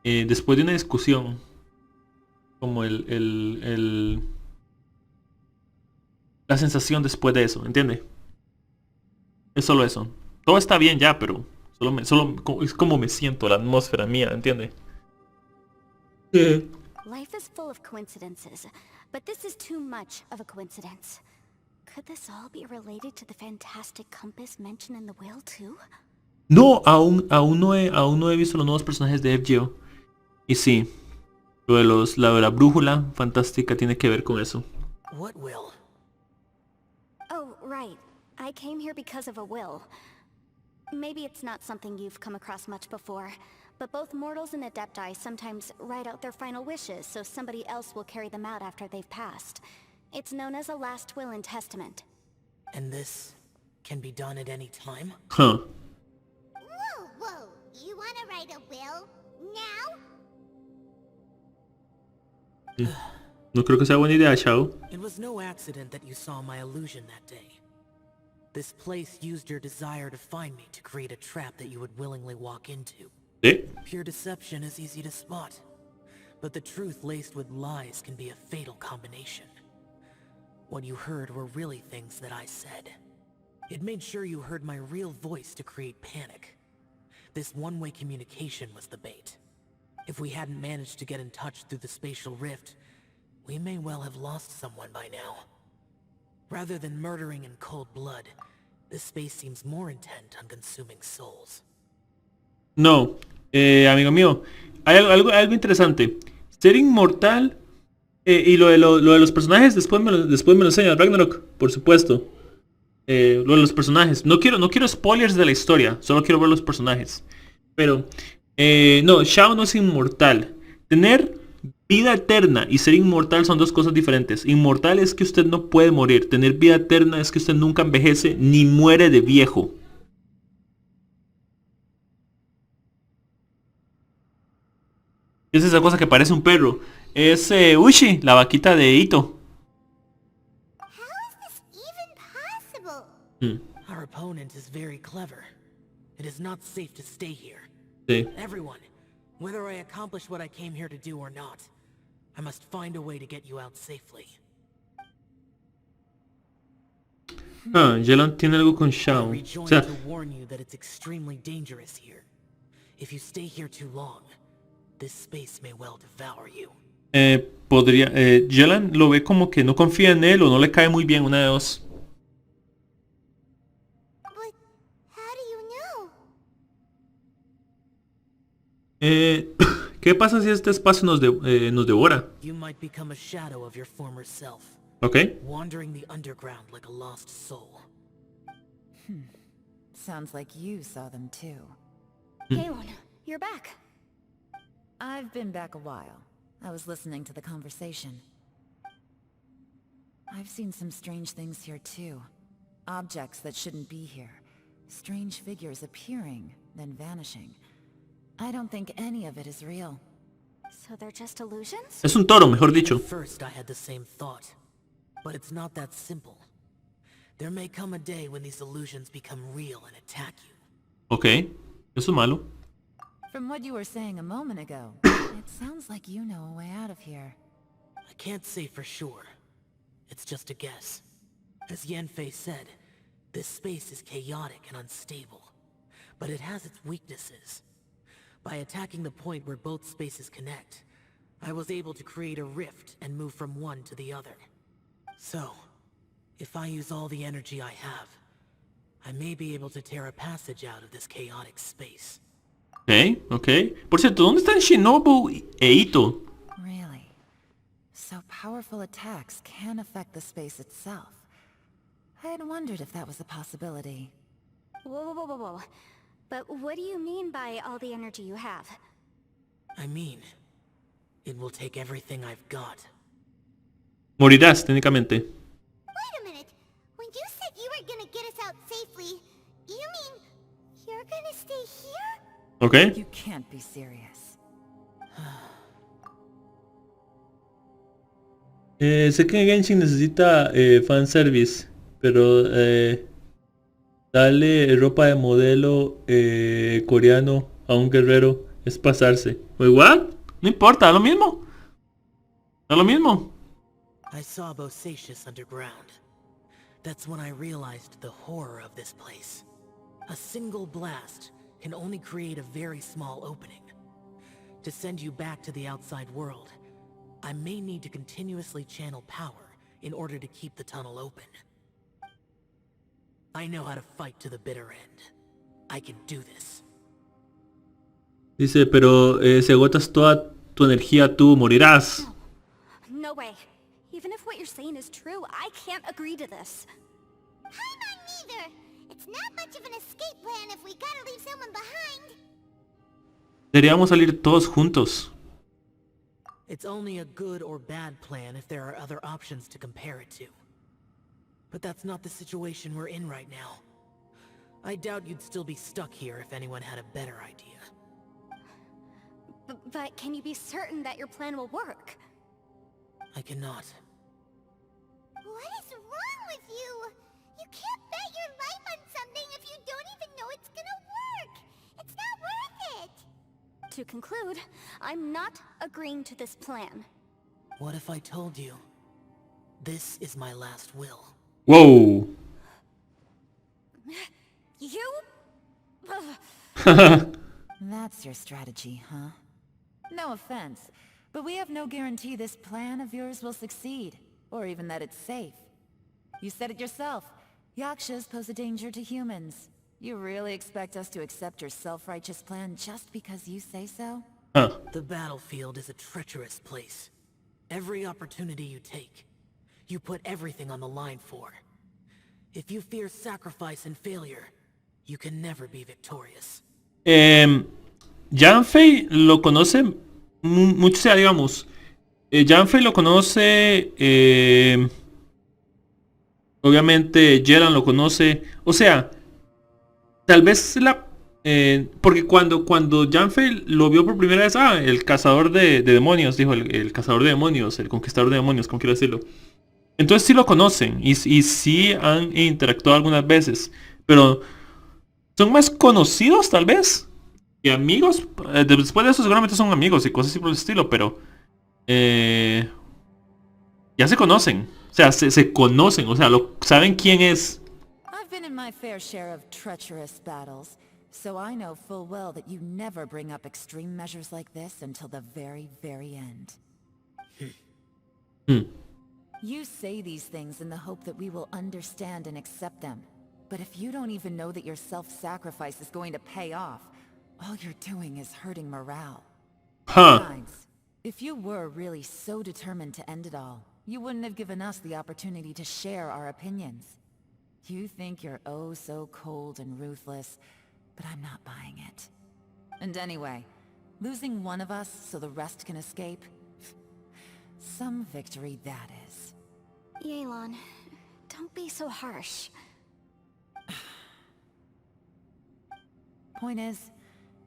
después de una discusión, como la sensación después de eso, ¿entiende? Es solo eso. Todo está bien ya, pero es como me siento, la atmósfera mía, ¿entiende? Life is full of coincidences, but this is too much of a coincidence. Could this all be related to the fantastic compass mentioned in the will too? No, aún no he visto los nuevos personajes de FGO. Y sí, lo de la brújula fantástica tiene que ver con eso. What will? Oh, right. I came here because of a will. Maybe it's not something you've come across much before, but both mortals and adepti sometimes write out their final wishes so somebody else will carry them out after they've passed. It's known as a last will and testament. And this can be done at any time? Huh. Whoa! You wanna write a will? Now? No creo que sea buena idea, Chao. It was no accident that you saw my illusion that day. This place used your desire to find me to create a trap that you would willingly walk into. ¿Sí? Pure deception is easy to spot, but the truth laced with lies can be a fatal combination. What you heard were really things that I said. It made sure you heard my real voice to create panic. This one-way communication was the bait. If we hadn't managed to get in touch through the spatial rift, we may well have lost someone by now. Rather than murdering in cold blood, this space seems more intent on consuming souls. No, amigo mío, hay algo interesante. Ser inmortal y lo de los personajes después me lo enseña Ragnarok, por supuesto. Lo de los personajes. No quiero spoilers de la historia, solo quiero ver los personajes. Pero no, Shao no es inmortal. Tener vida eterna y ser inmortal son dos cosas diferentes. Inmortal es que usted no puede morir. Tener vida eterna es que usted nunca envejece ni muere de viejo. Es esa cosa que parece un perro. Es Ushi, la vaquita de Ito. How is this even possible? Our opponent is very clever. It is not safe to stay here. Sí. Everyone, whether I accomplish what I came here to do or not, I must find a way to get you out safely. Yelan tiene algo con Shao. I O rejoin sea, to warn you that it's extremely dangerous here. If you stay here too long, this space may well devour you. Yelan lo ve como que no confía en él o no le cae muy bien, una de dos. But how do you know? ¿Qué pasa si este espacio nos devora? You might become a shadow of your former self, ¿Ok? wandering the underground like a lost soul. Sounds like you saw them too. Yelan, you're back. I've been back a while. I was listening to the conversation. I've seen some strange things here too. Objects that shouldn't be here. Strange figures appearing, then vanishing. I don't think any of it is real. So they're just illusions? Es un toro, mejor dicho. At first I had the same thought, but it's not that simple. There may come a day when these illusions become real and attack you. Ok, eso es malo. From what you were saying a moment ago, it sounds like you know a way out of here. I can't say for sure. It's just a guess. As Yanfei said, this space is chaotic and unstable, but it has its weaknesses. By attacking the point where both spaces connect, I was able to create a rift and move from one to the other. So, if I use all the energy I have, I may be able to tear a passage out of this chaotic space. Ok, ok. Por cierto, ¿dónde están Shinobu e Ito? Really? So powerful attacks can affect the space itself. I had wondered if that was a possibility. Whoa. But what do you mean by all the energy you have? I mean, it will take everything I've got. Morirás, técnicamente. Wait a minute. When you said you were gonna get us out safely, you mean you're gonna stay here? Ok. You can't be serious. Sé que Genshin necesita fanservice, pero darle ropa de modelo coreano a un guerrero es pasarse. O igual, no importa, da lo mismo. Da lo mismo. I saw Bosacius underground. That's when I realized the horror of this place. A single blast can only create a very small opening. To send you back to the outside world, I may need to continuously channel power in order to keep the tunnel open. I know how to fight to the bitter end. I can do this. Dice, pero si agotas toda tu energía, tú morirás. No way. Even if what you're saying is true, I can't agree to this. I'm not neither. It's not much of an escape plan if we gotta leave someone behind. Deberíamos salir todos juntos. It's only a good or bad plan if there are other options to compare it to. But that's not the situation we're in right now. I doubt you'd still be stuck here if anyone had a better idea. But can you be certain that your plan will work? I cannot. What is wrong with you? You can't bet your life on something if you don't even know it's gonna work. It's not worth it. To conclude, I'm not agreeing to this plan. What if I told you, this is my last will? Wow. You? That's your strategy, huh? No offense, but we have no guarantee this plan of yours will succeed, or even that it's safe. You said it yourself. Yakshas pose a danger to humans. You really expect us to accept your self-righteous plan just because you say so? Huh. The battlefield is a treacherous place. Every opportunity you take, you put everything on the line for. If you fear sacrifice and failure, you can never be victorious. Yanfei lo conoce mucho, sea, digamos. Yanfei lo conoce. Obviamente Yelan lo conoce. O sea, tal vez porque cuando Yanfei lo vio por primera vez, el cazador de demonios, dijo el cazador de demonios, el conquistador de demonios, como quiero decirlo. Entonces sí lo conocen y sí han interactuado algunas veces, pero son más conocidos tal vez que amigos. Después de eso seguramente son amigos y cosas así por el estilo, pero ya se conocen. O sea, se conocen, o sea, saben quién es. I've been in my fair share of treacherous battles, so I know full well that you never bring up extreme measures like this until the very, very end. You say these things in the hope that we will understand and accept them. But if you don't even know that your self-sacrifice is going to pay off, all you're doing is hurting morale. Besides, if you were really so determined to end it all, you wouldn't have given us the opportunity to share our opinions. You think you're oh so cold and ruthless, but I'm not buying it. And anyway, losing one of us so the rest can escape? Some victory that is. Yelan, don't be so harsh. Point is,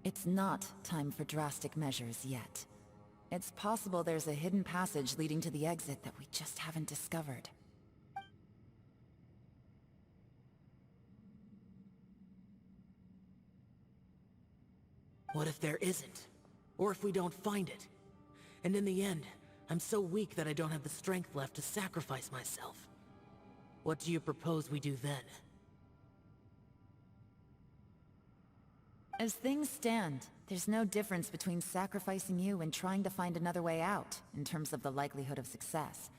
it's not time for drastic measures yet. It's possible there's a hidden passage leading to the exit that we just haven't discovered. What if there isn't? Or if we don't find it? And in the end, I'm so weak that I don't have the strength left to sacrifice myself. What do you propose we do then? As things stand, there's no difference between sacrificing you and trying to find another way out, in terms of the likelihood of success.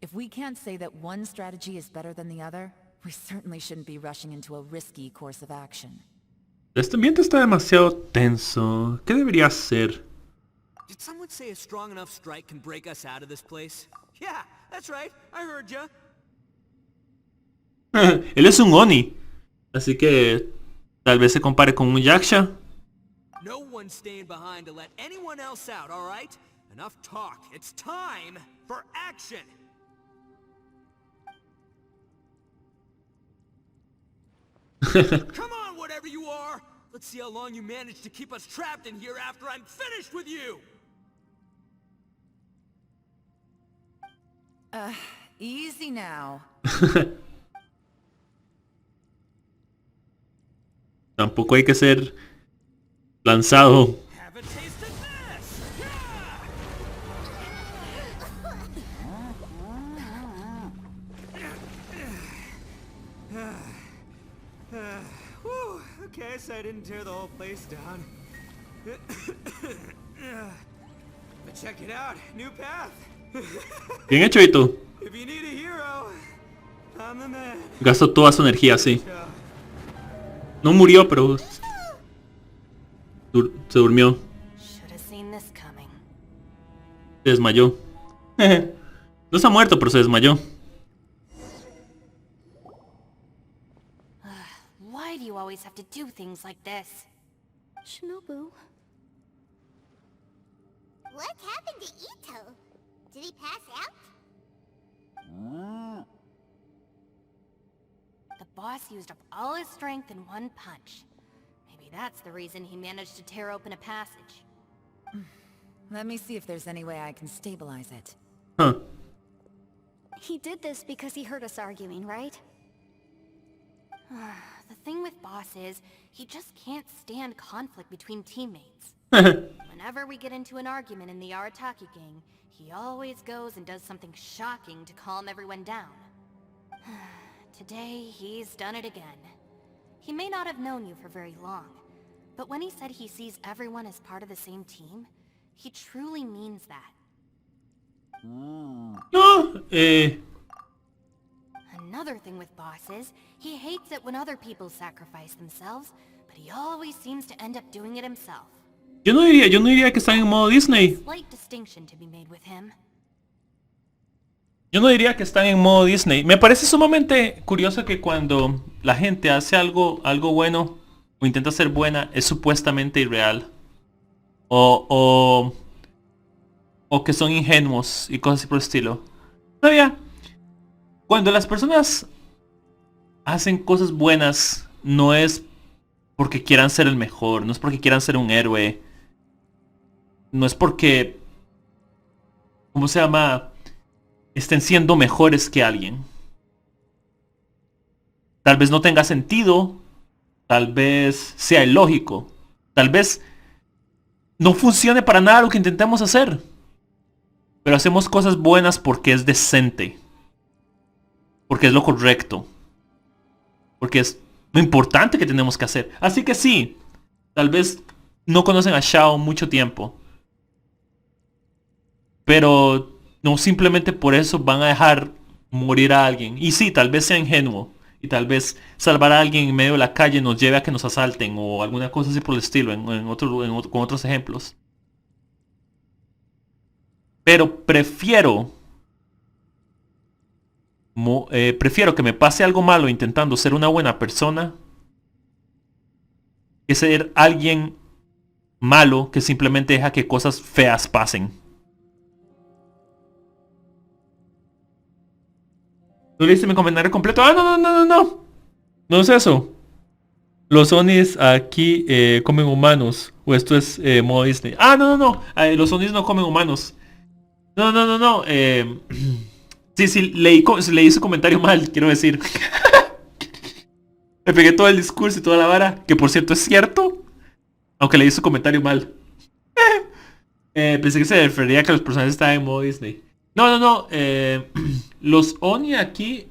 If we can't say that one strategy is better than the other, we certainly shouldn't be rushing into a risky course of action. Este ambiente está demasiado tenso. ¿Qué debería hacer? Did someone say a strong enough strike can break us out of this place? Yeah, that's right. I heard ya. Él es un Oni. Así que tal vez se compare con un Yaksha. No one's staying behind to let anyone else out, all right? Enough talk. It's time for action. Come on, whatever you are. Let's see how long you manage to keep us trapped in here after I'm finished with you. Easy now. Tampoco hay que ser lanzado. Have a taste of this. Whew, okay, so I didn't tear the whole place down. But check it out, new path. Bien hecho, Ito. If you need a hero, I'm the man. Gastó toda su energía, sí. No murió, pero se durmió. Should have seen this coming. Se desmayó. No está muerto, pero se desmayó. Why do you always have to do things like this? Shinobu. What happened to Ito? Did he pass out? The boss used up all his strength in one punch. Maybe that's the reason he managed to tear open a passage. Let me see if there's any way I can stabilize it. Huh. He did this because he heard us arguing, right? The thing with Boss is, he just can't stand conflict between teammates. Whenever we get into an argument in the Arataki gang, he always goes and does something shocking to calm everyone down. Today, he's done it again. He may not have known you for very long, but when he said he sees everyone as part of the same team, he truly means that. No, Another thing with Boss is, he hates it when other people sacrifice themselves, but he always seems to end up doing it himself. yo no diría que están en modo Disney. Slight distinction to be made with him. Yo no diría que están en modo Disney. Me parece sumamente curioso que cuando la gente hace algo bueno o intenta ser buena, es supuestamente irreal. O que son ingenuos y cosas así por el estilo. Todavía, cuando las personas hacen cosas buenas, no es porque quieran ser el mejor, no es porque quieran ser un héroe. No es porque, ¿cómo se llama?, estén siendo mejores que alguien. Tal vez no tenga sentido, tal vez sea ilógico, tal vez no funcione para nada lo que intentemos hacer. Pero hacemos cosas buenas porque es decente, porque es lo correcto, porque es lo importante que tenemos que hacer. Así que sí, tal vez no conocen a Shao mucho tiempo, pero no simplemente por eso van a dejar morir a alguien. Y sí, tal vez sea ingenuo. Y tal vez salvar a alguien en medio de la calle nos lleve a que nos asalten. O alguna cosa así por el estilo. Con otros ejemplos. Pero prefiero que me pase algo malo intentando ser una buena persona, que ser alguien malo que simplemente deja que cosas feas pasen. ¿No leíste mi comentario completo? Ah, no. No es eso. Los Onis aquí comen humanos. O esto es modo Disney. Ah, no, no, no. Los Onis no comen humanos. No, no, no, no. Sí, sí, leí su comentario mal, quiero decir. Me pegué todo el discurso y toda la vara. Que por cierto es cierto. Aunque leí su comentario mal. Pensé que se refería a que los personajes estaban en modo Disney. No, no, no. Los Oni aquí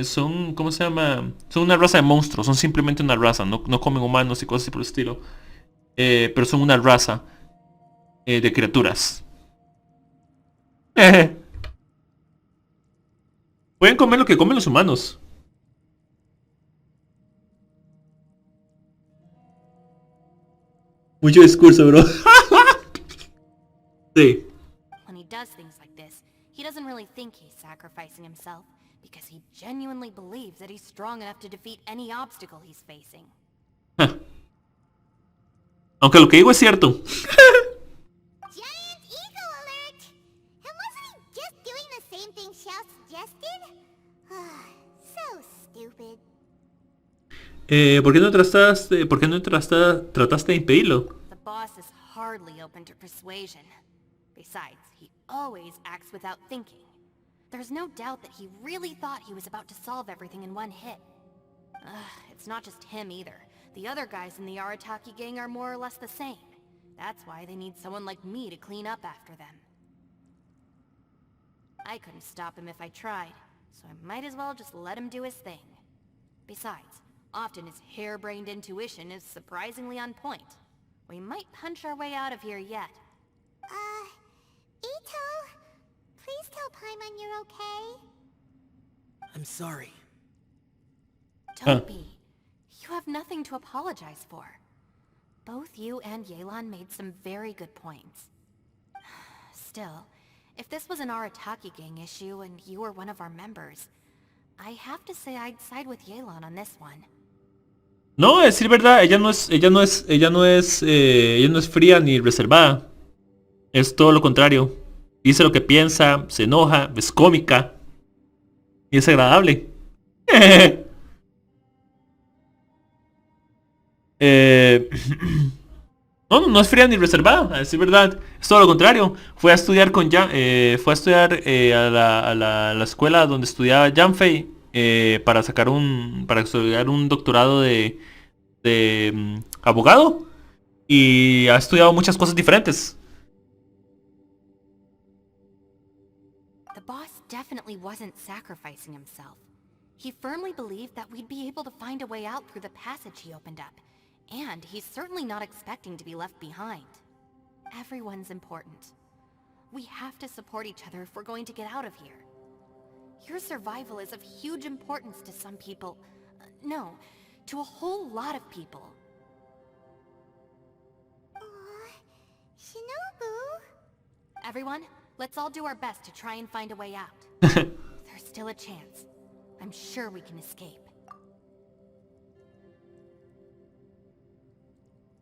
son, ¿cómo se llama? Son una raza de monstruos. Son simplemente una raza. No, no comen humanos y cosas así por el estilo. Pero son una raza de criaturas. Pueden comer lo que comen los humanos. Mucho discurso, bro. Sí. When he does things like this, he doesn't really think he's sacrificing himself, because he genuinely believes that he's strong enough to defeat any obstacle he's facing. Aunque lo que digo es cierto. Giant ego alert! And wasn't he just doing the same thing Xiao suggested? So stupid. ¿Por qué no trataste de impedirlo? The boss is hardly open to persuasion. Besides, he always acts without thinking. There's no doubt that he really thought he was about to solve everything in one hit. It's not just him either. The other guys in the Arataki gang are more or less the same. That's why they need someone like me to clean up after them. I couldn't stop him if I tried, so I might as well just let him do his thing. Besides, often his harebrained intuition is surprisingly on point. We might punch our way out of here yet. Ito, please tell Paimon you're okay. I'm sorry. Don't be. You have nothing to apologize for. Both you and Yelan made some very good points. Still, if this was an Arataki gang issue and you were one of our members, I have to say I'd side with Yelan on this one. No, a decir verdad, ella no es fría ni reservada. Es todo lo contrario. Dice lo que piensa, se enoja, es cómica y es agradable. No, no es fría ni reservada, a decir verdad. Es todo lo contrario. Fue a estudiar a la escuela donde estudiaba Janfei para estudiar un doctorado de abogado, y ha estudiado muchas cosas diferentes. The boss definitely wasn't sacrificing himself. He firmly believed that we'd be able to find a way out through the passage he opened up. And he's certainly not expecting to be left behind. Everyone's important. We have to support each other if we're going to get out of here. Your survival is of huge importance to some people. No, to a whole lot of people. Shinobu? Everyone, let's all do our best to try and find a way out. There's still a chance. I'm sure we can escape.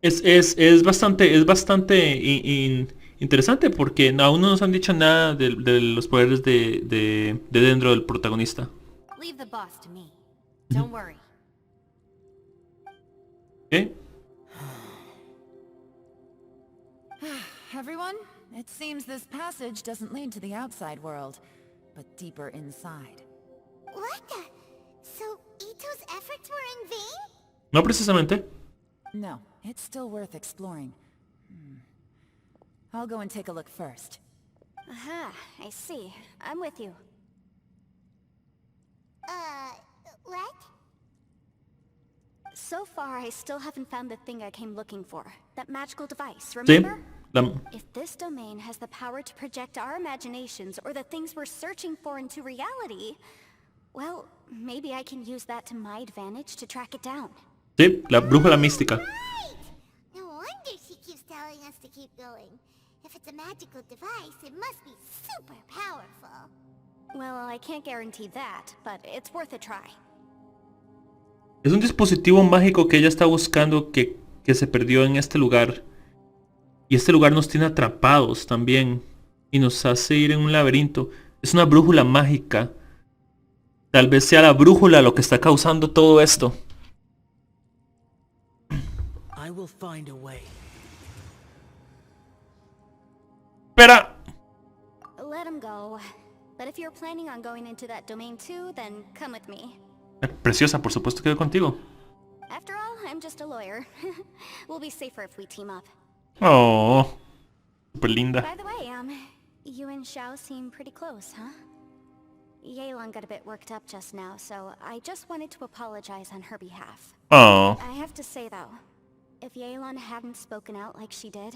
Es bastante interesante porque aún no nos han dicho nada de los poderes de dentro del protagonista. Leave the boss to me. Don't worry. ¿Qué? Everyone, it seems this passage doesn't lead to the outside world, but deeper inside. What the? So Ito's efforts were in vain? No precisamente. No, it's still worth exploring. I'll go and take a look first. Aha, I see. I'm with you. What? So far, I still haven't found the thing I came looking for. That magical device, Sí. remember? If this domain has the power to project our imaginations or the things we're searching for into reality, well, maybe I can use that to my advantage to track it down. Sí, la brújula mística. Right! No wonder she keeps telling us to keep going. If it's a magical device, it must be super powerful. Well, I can't guarantee that, but it's worth a try. Es un dispositivo mágico que ella está buscando que se perdió en este lugar. Y este lugar nos tiene atrapados también. Y nos hace ir en un laberinto. Es una brújula mágica. Tal vez sea la brújula lo que está causando todo esto. I will find a way. Espera. Let him go. But if you're planning on going into that domain too, then come with me. Preciosa, por supuesto que voy contigo. After all, I'm just a lawyer. We'll be safer if we team up. Oh, super linda. By the way, you and Xiao seem pretty close, huh? Yelan got a bit worked up just now, so I just wanted to apologize on her behalf. Oh. I have to say though, if Yelan hadn't spoken out like she did,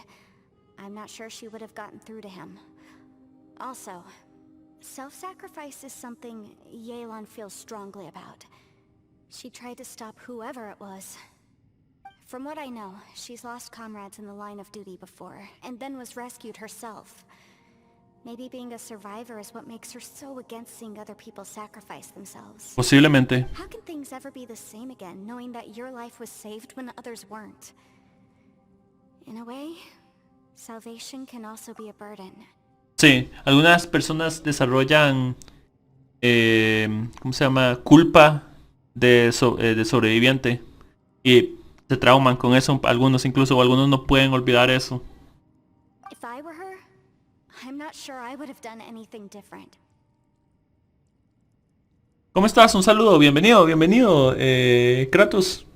I'm not sure she would have gotten through to him. Also, self-sacrifice is something Yelan feels strongly about. She tried to stop whoever it was. From what I know, she's lost comrades in the line of duty before, and then was rescued herself. Maybe being a survivor is what makes her so against seeing other people sacrifice themselves. Posiblemente. How can things ever be the same again, knowing that your life was saved when others weren't? In a way, salvation can also be a burden. Sí, algunas personas desarrollan, ¿cómo se llama? Culpa de sobreviviente. Y se trauman con eso, algunos incluso, o algunos no pueden olvidar eso. If I were her, I'm not sure I would have done anything different. ¿Cómo estás? Un saludo, bienvenido, Kratos.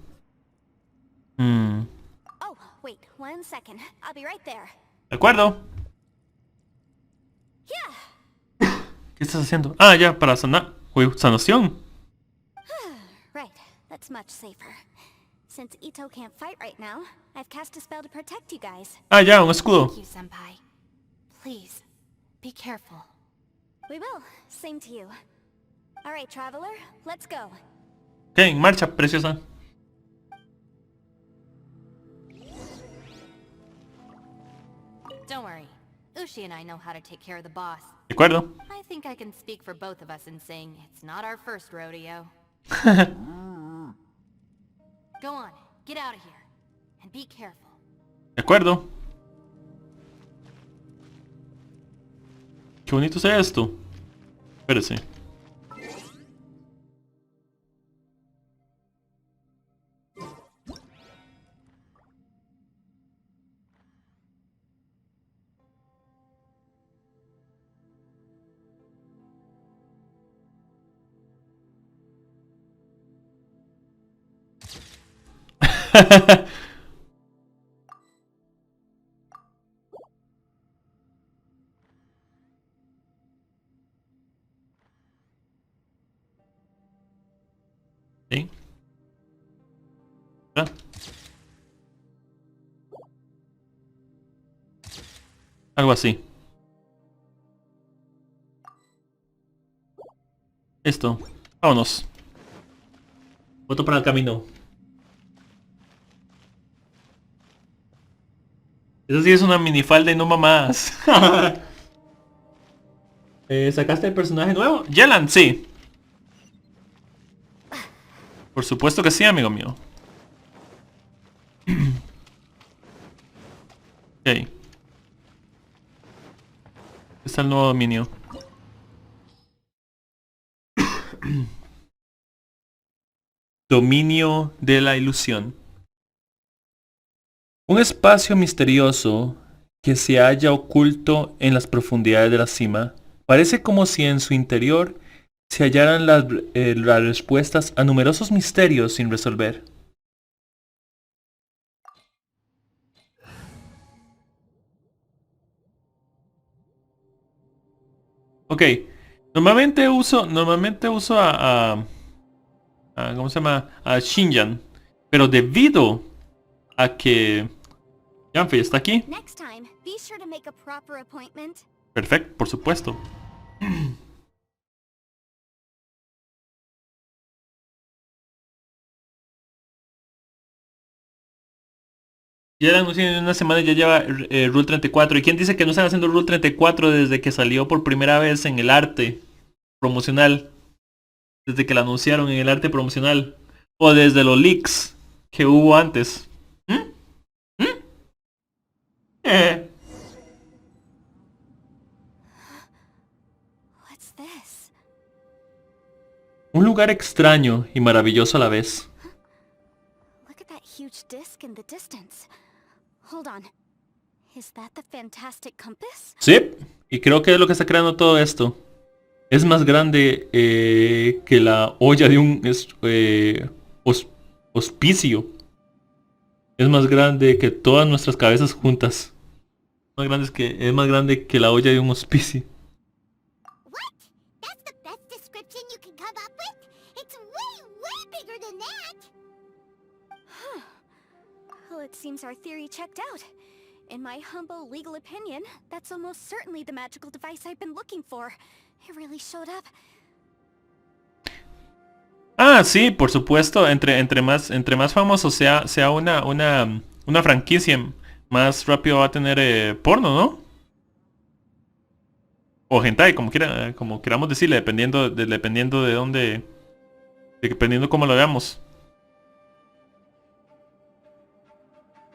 Oh, wait, 1 second. I'll be right there. ¿De acuerdo? Yeah. ¿Qué estás haciendo? Ah, ya, para sanar. Uy, sanación. Right, that's much safer. Since Ito can't fight right now, I've cast a spell to protect you guys. Ah, ya, un escudo. Thank you, Senpai. Please, be careful. We will. Same to you. Alright, traveler, let's go. Ok, en marcha, preciosa. Don't worry. Ushi and I know how to take care of the boss. ¿De acuerdo? I think I can speak for both of us in saying it's not our first rodeo. Go on, get out of here. And be careful. De acuerdo. Qué bonito es esto. Espérese. ¿Sí? ¿Ah? Algo así. Listo. Vámonos. Voto para el camino. Eso sí es una minifalda y no mamadas. ¿Sacaste el personaje nuevo? Yelan, sí. Por supuesto que sí, amigo mío. Ok. Está el nuevo dominio. Dominio de la ilusión. Un espacio misterioso que se halla oculto en las profundidades de la cima. Parece como si en su interior se hallaran las respuestas a numerosos misterios sin resolver. Ok, normalmente uso ¿cómo se llama? A Xinyan, pero debido a que Yanfei está aquí. Next time, be sure to make a proper appointment. Perfecto, por supuesto. Ya la anuncian en una semana y ya lleva Rule 34. ¿Y quién dice que no están haciendo Rule 34 desde que salió por primera vez en el arte promocional? Desde que la anunciaron en el arte promocional. O desde los leaks que hubo antes. What's this? Un lugar extraño y maravilloso a la vez. Look at that huge disc back in the distance. Hold on. Is that the fantastic compass? Sí, y creo que es lo que está creando todo esto. Es más grande que la olla de un hospicio. Es más grande que todas nuestras cabezas juntas. Es más grande que la olla de un hospicio. What? That's the best description you can come up with? It's way, way bigger than that! Well, it seems our theory checked out. In my humble legal opinion, that's almost certainly the magical device I've been looking for. It really showed up. Ah, sí, por supuesto. Entre más famoso sea una franquicia, más rápido va a tener porno, ¿no? O hentai, como queramos decirle, dependiendo de dónde, dependiendo cómo lo veamos.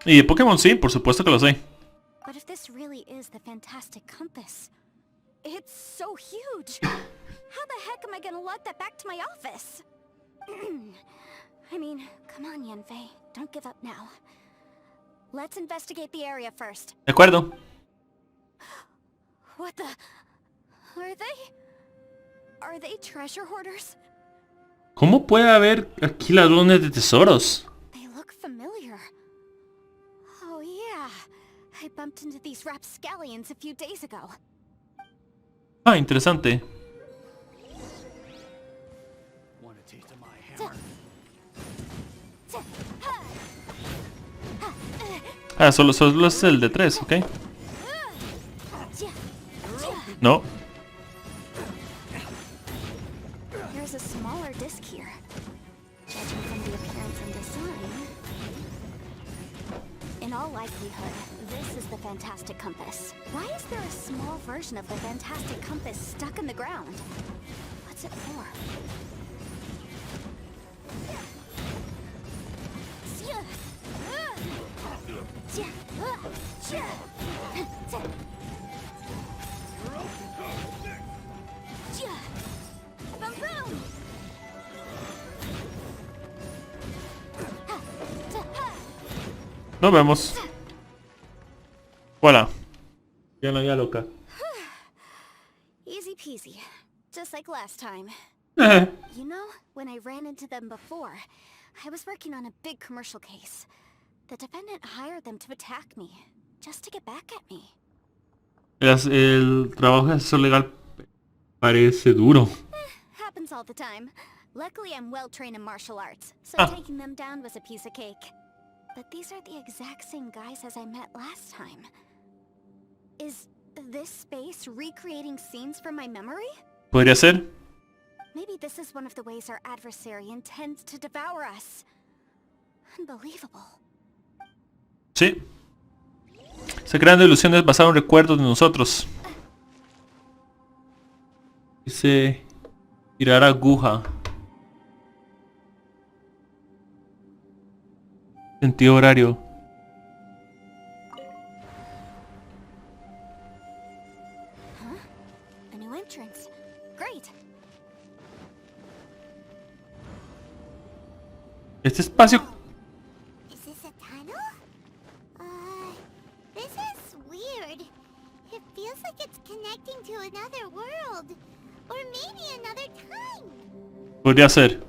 Y de Pokémon sí, por supuesto que lo sé. But if this really is the fantastic compass, it's so huge. How the heck am I gonna lug that back to my office? I mean, come on, Yanfei. Don't give up now. Let's investigate the area first. De acuerdo. What the... Are they treasure hoarders? ¿Cómo puede haber aquí ladrones de tesoros? They look familiar. Oh yeah. I bumped into these rapscallions a few days ago. Ah, interesante. Ah, solo es el de 3, ¿ok? No. There's a smaller disc here. Judging from the appearance and design... In all likelihood, this is the fantastic compass. Why is there a small version of the fantastic compass stuck in the ground? What's it for? Nos vemos. Voilà. Ya no había loca. Easy peasy. Just like last time. Eh. You know, when I ran into them before, I was working on a big commercial case. The defendant hired them to attack me, just to get back at me. El trabajo de asesor legal parece duro. Happens all the time. Luckily, I'm well trained in martial arts, so Ah. taking them down was a piece of cake. But these are the exact same guys as I met last time. Is this space recreating scenes from my memory? Podría ser. Maybe this is one of the ways our adversary intends to devour us. Unbelievable. Sí. Se crean ilusiones basadas en recuerdos de nosotros. Dice... Tirar aguja. Sentido horario. Huh? A new entrance. Great. Este espacio... Is this a tunnel? This is weird. It feels like it's connecting to another world. Or maybe another time. Podría ser.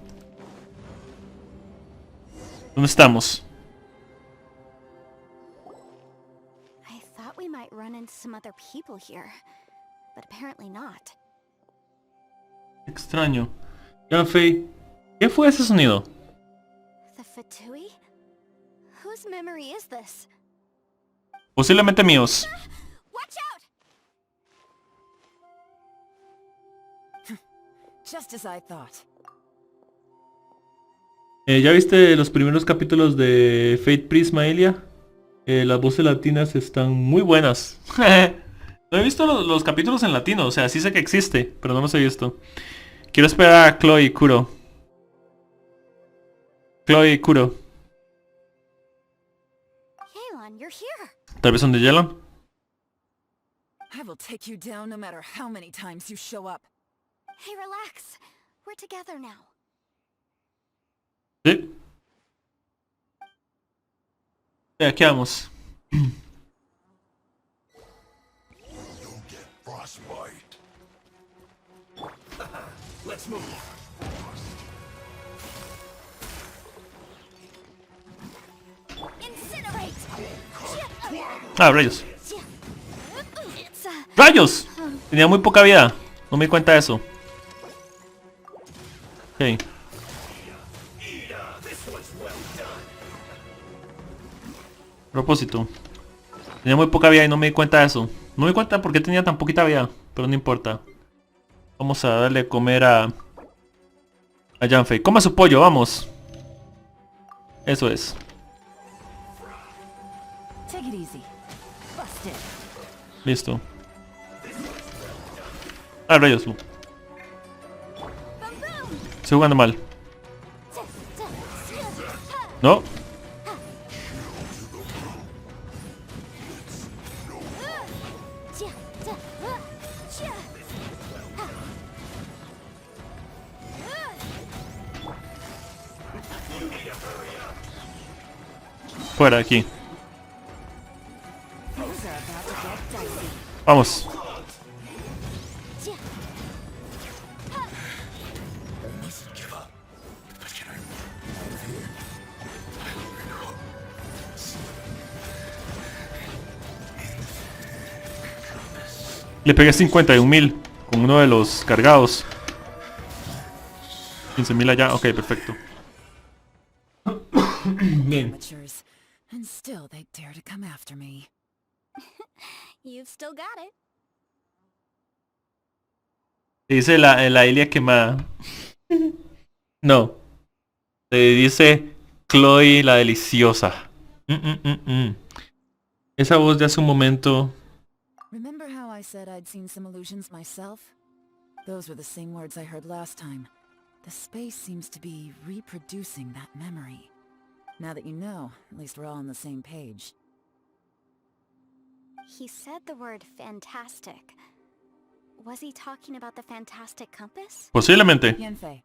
¿Dónde estamos? I thought we might run into some other people here, but apparently not. Extraño. Yanfei, ¿qué fue ese sonido? The Fatui? Whose memory is this? Posiblemente míos. Watch out! Just as I thought. ¿Ya viste los primeros capítulos de Fate Prisma, Elia? Las voces latinas están muy buenas. No he visto los capítulos en latino, o sea, sí sé que existe, pero no los he visto. Quiero esperar a Chloe y Kuro. Chloe y Kuro. Yelan, you're here. Tal vez son de Yelan. I will take you down no matter how many times you show up. Hey, relax. We're together now. Sí. Aquí vamos. Ah, rayos. ¡Rayos! Tenía muy poca vida. No me di cuenta de eso. Ok. Propósito. Tenía muy poca vida y no me di cuenta de eso. No me di cuenta porque tenía tan poquita vida. Pero no importa. Vamos a darle a comer a Janfei. Coma su pollo, vamos. Eso es. Listo. Ah, rayos. Estoy jugando mal. No. Fuera de aquí. Vamos. Le pegué 51.000 con uno de los cargados. 15.000 allá. Ok, perfecto. Bien. And still they dare to come after me. You've still got it. Dice la Ilia quemada. No. Se dice Chloe la deliciosa. Esa voz de hace un momento. Remember how I said I'd seen some illusions myself? Those were the same words I heard last time. The space seems to be reproducing that memory. Now that you know, at least we're all on the same page. He said the word fantastic. Was he talking about the fantastic compass? Posiblemente. Yanfei,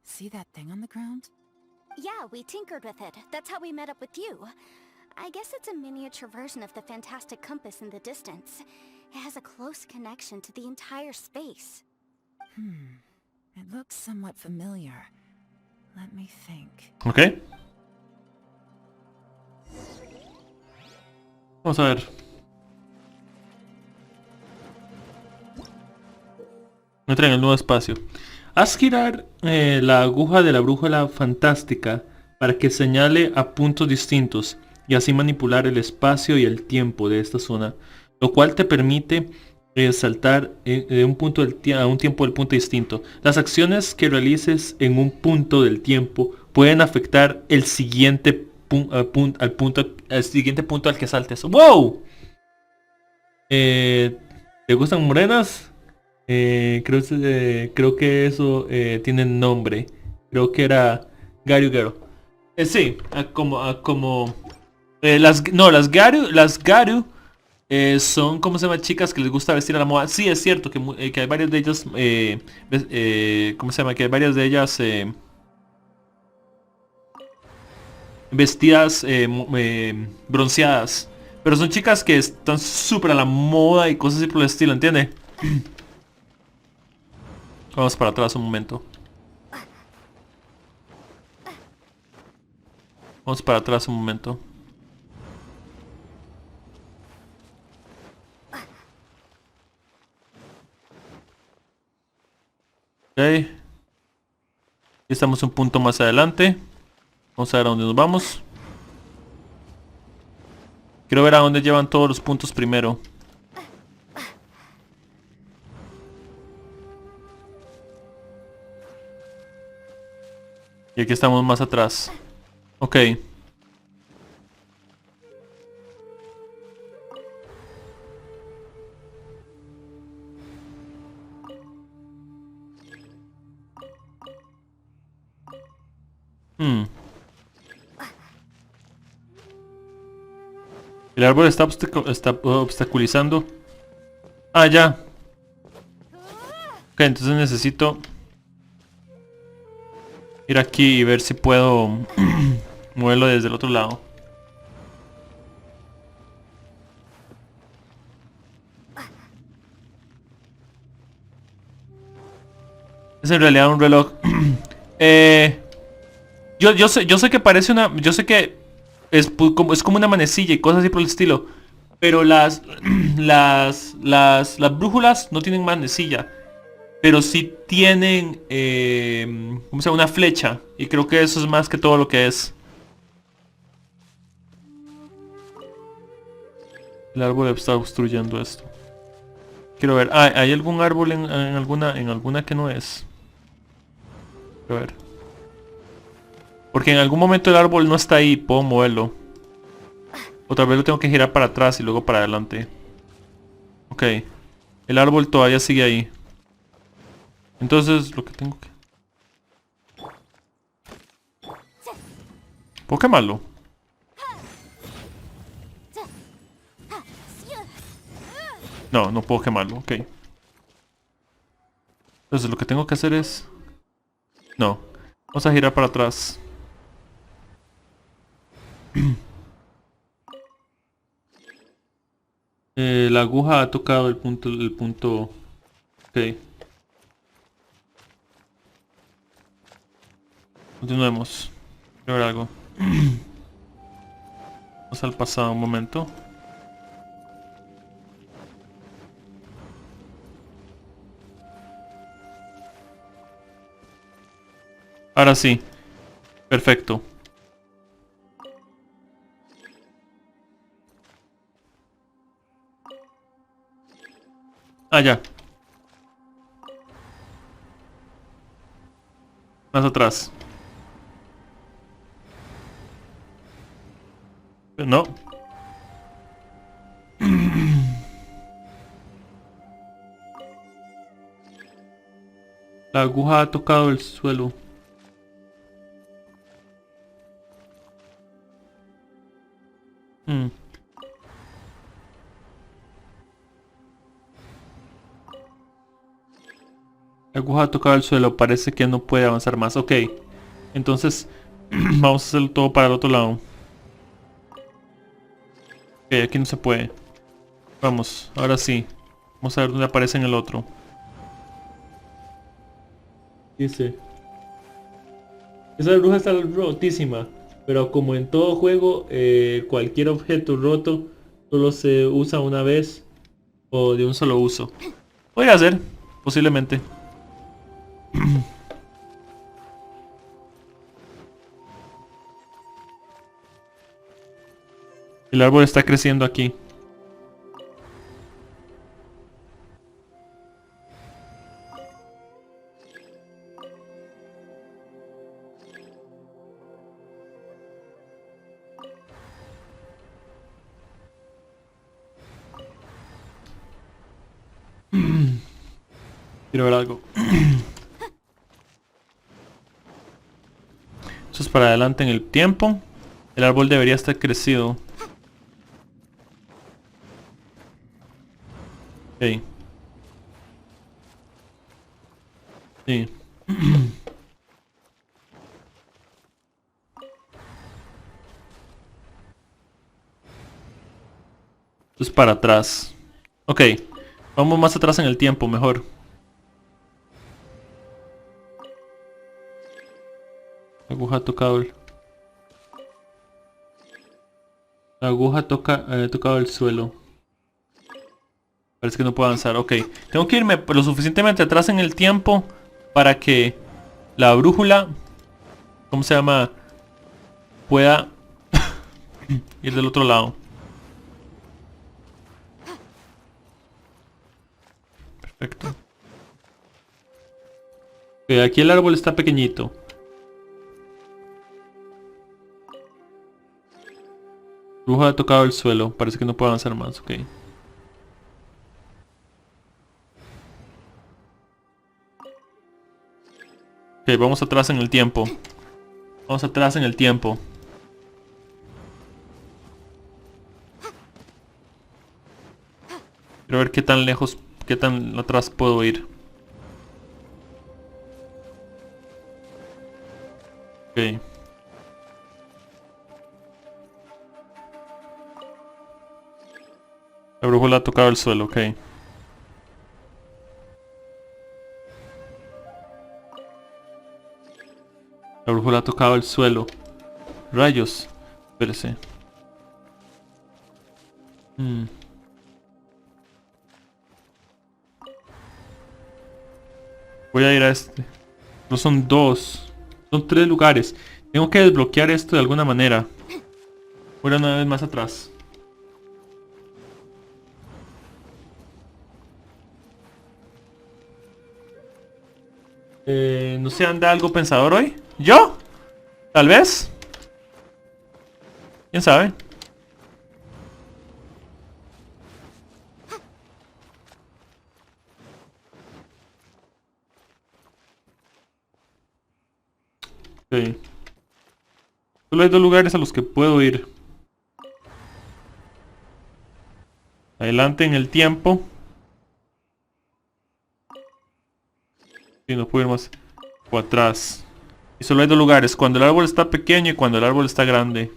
see that thing on the ground? Yeah, we tinkered with it. That's how we met up with you. I guess it's a miniature version of the fantastic compass in the distance. It has a close connection to the entire space. It looks somewhat familiar. Let me think. Ok. Vamos a ver. Entra en el nuevo espacio. Haz girar la aguja de la brújula fantástica para que señale a puntos distintos y así manipular el espacio y el tiempo de esta zona, lo cual te permite saltar de un punto a un tiempo del punto distinto. Las acciones que realices en un punto del tiempo pueden afectar el siguiente siguiente punto al que saltes. ¡Wow! ¿Te gustan morenas? Creo que eso tiene nombre. Creo que era Garu Garo. Sí, las Garu son, ¿cómo se llama? Chicas que les gusta vestir a la moda. Sí, es cierto que hay varias de ellas, ¿cómo se llama? Que hay varias de ellas vestidas bronceadas. Pero son chicas que están súper a la moda y cosas así por el estilo, ¿entiende? Vamos para atrás un momento. Vamos para atrás un momento. Ok. Estamos un punto más adelante. Vamos a ver a dónde nos vamos. Quiero ver a dónde llevan todos los puntos primero. Y aquí estamos más atrás. Ok. El árbol está obstaculizando. Ah, ya. Ok, entonces necesito ir aquí y ver si puedo moverlo desde el otro lado. Es en realidad un reloj. Yo sé que parece una... Yo sé que es como una manecilla y cosas así por el estilo. Pero las brújulas no tienen manecilla. Pero sí tienen... ¿cómo se llama? Una flecha. Y creo que eso es más que todo lo que es. El árbol está obstruyendo esto. Quiero ver. Ah, ¿hay algún árbol en alguna que no es? Quiero ver. Porque en algún momento el árbol no está ahí. Puedo moverlo. Otra vez lo tengo que girar para atrás y luego para adelante. Ok. El árbol todavía sigue ahí. Entonces lo que tengo que... ¿Puedo quemarlo? No, no puedo quemarlo. Ok. Entonces lo que tengo que hacer es... No. Vamos a girar para atrás. La aguja ha tocado el punto... Ok. Continuemos. Quiero ver algo. Vamos al pasado un momento. Ahora sí. Perfecto. Ah, ya. Más atrás. No. La aguja ha tocado el suelo. La aguja ha tocado el suelo. Parece que no puede avanzar más. Ok. Entonces, vamos a hacerlo todo para el otro lado. Ok, aquí no se puede. Vamos, ahora sí. Vamos a ver dónde aparece en el otro. Dice. Esa bruja está rotísima. Pero como en todo juego, cualquier objeto roto solo se usa una vez o de un solo uso. Podría ser, posiblemente. El árbol está creciendo aquí. Quiero ver algo. Eso es para adelante en el tiempo. El árbol debería estar crecido. Ok. Sí. Esto es para atrás. Ok. Vamos más atrás en el tiempo, mejor. La aguja ha tocado el... La aguja ha tocado el suelo. Parece que no puedo avanzar. Ok. Tengo que irme lo suficientemente atrás en el tiempo para que la brújula... ¿Cómo se llama? Pueda ir del otro lado. Perfecto. Ok, aquí el árbol está pequeñito. La bruja ha tocado el suelo. Parece que no puedo avanzar más. Ok. Ok, vamos atrás en el tiempo. Vamos atrás en el tiempo. Quiero ver qué tan lejos, qué tan atrás puedo ir. Ok. La brújula ha tocado el suelo, ok. La brújula ha tocado el suelo. Rayos. Espérese. Voy a ir a este. No son 2. Son 3 lugares. Tengo que desbloquear esto de alguna manera. Voy a ir una vez más atrás. No sé, ¿anda algo pensador hoy? ¿Yo? Tal vez. ¿Quién sabe? Ok. Solo hay 2 lugares a los que puedo ir. Adelante en el tiempo. Y no puedo ir más. O atrás. Y solo hay 2 lugares. Cuando el árbol está pequeño y cuando el árbol está grande.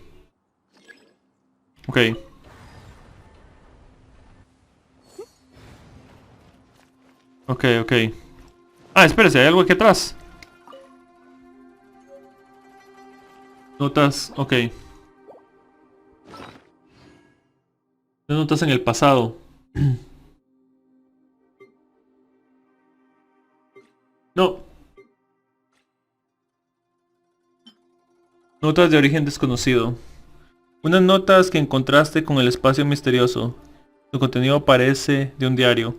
Ok. Ok, ok. Ah, espérese, hay algo aquí atrás. Notas, ok. Notas en el pasado. No. Notas de origen desconocido. Unas notas que encontraste con el espacio misterioso. Su contenido parece de un diario.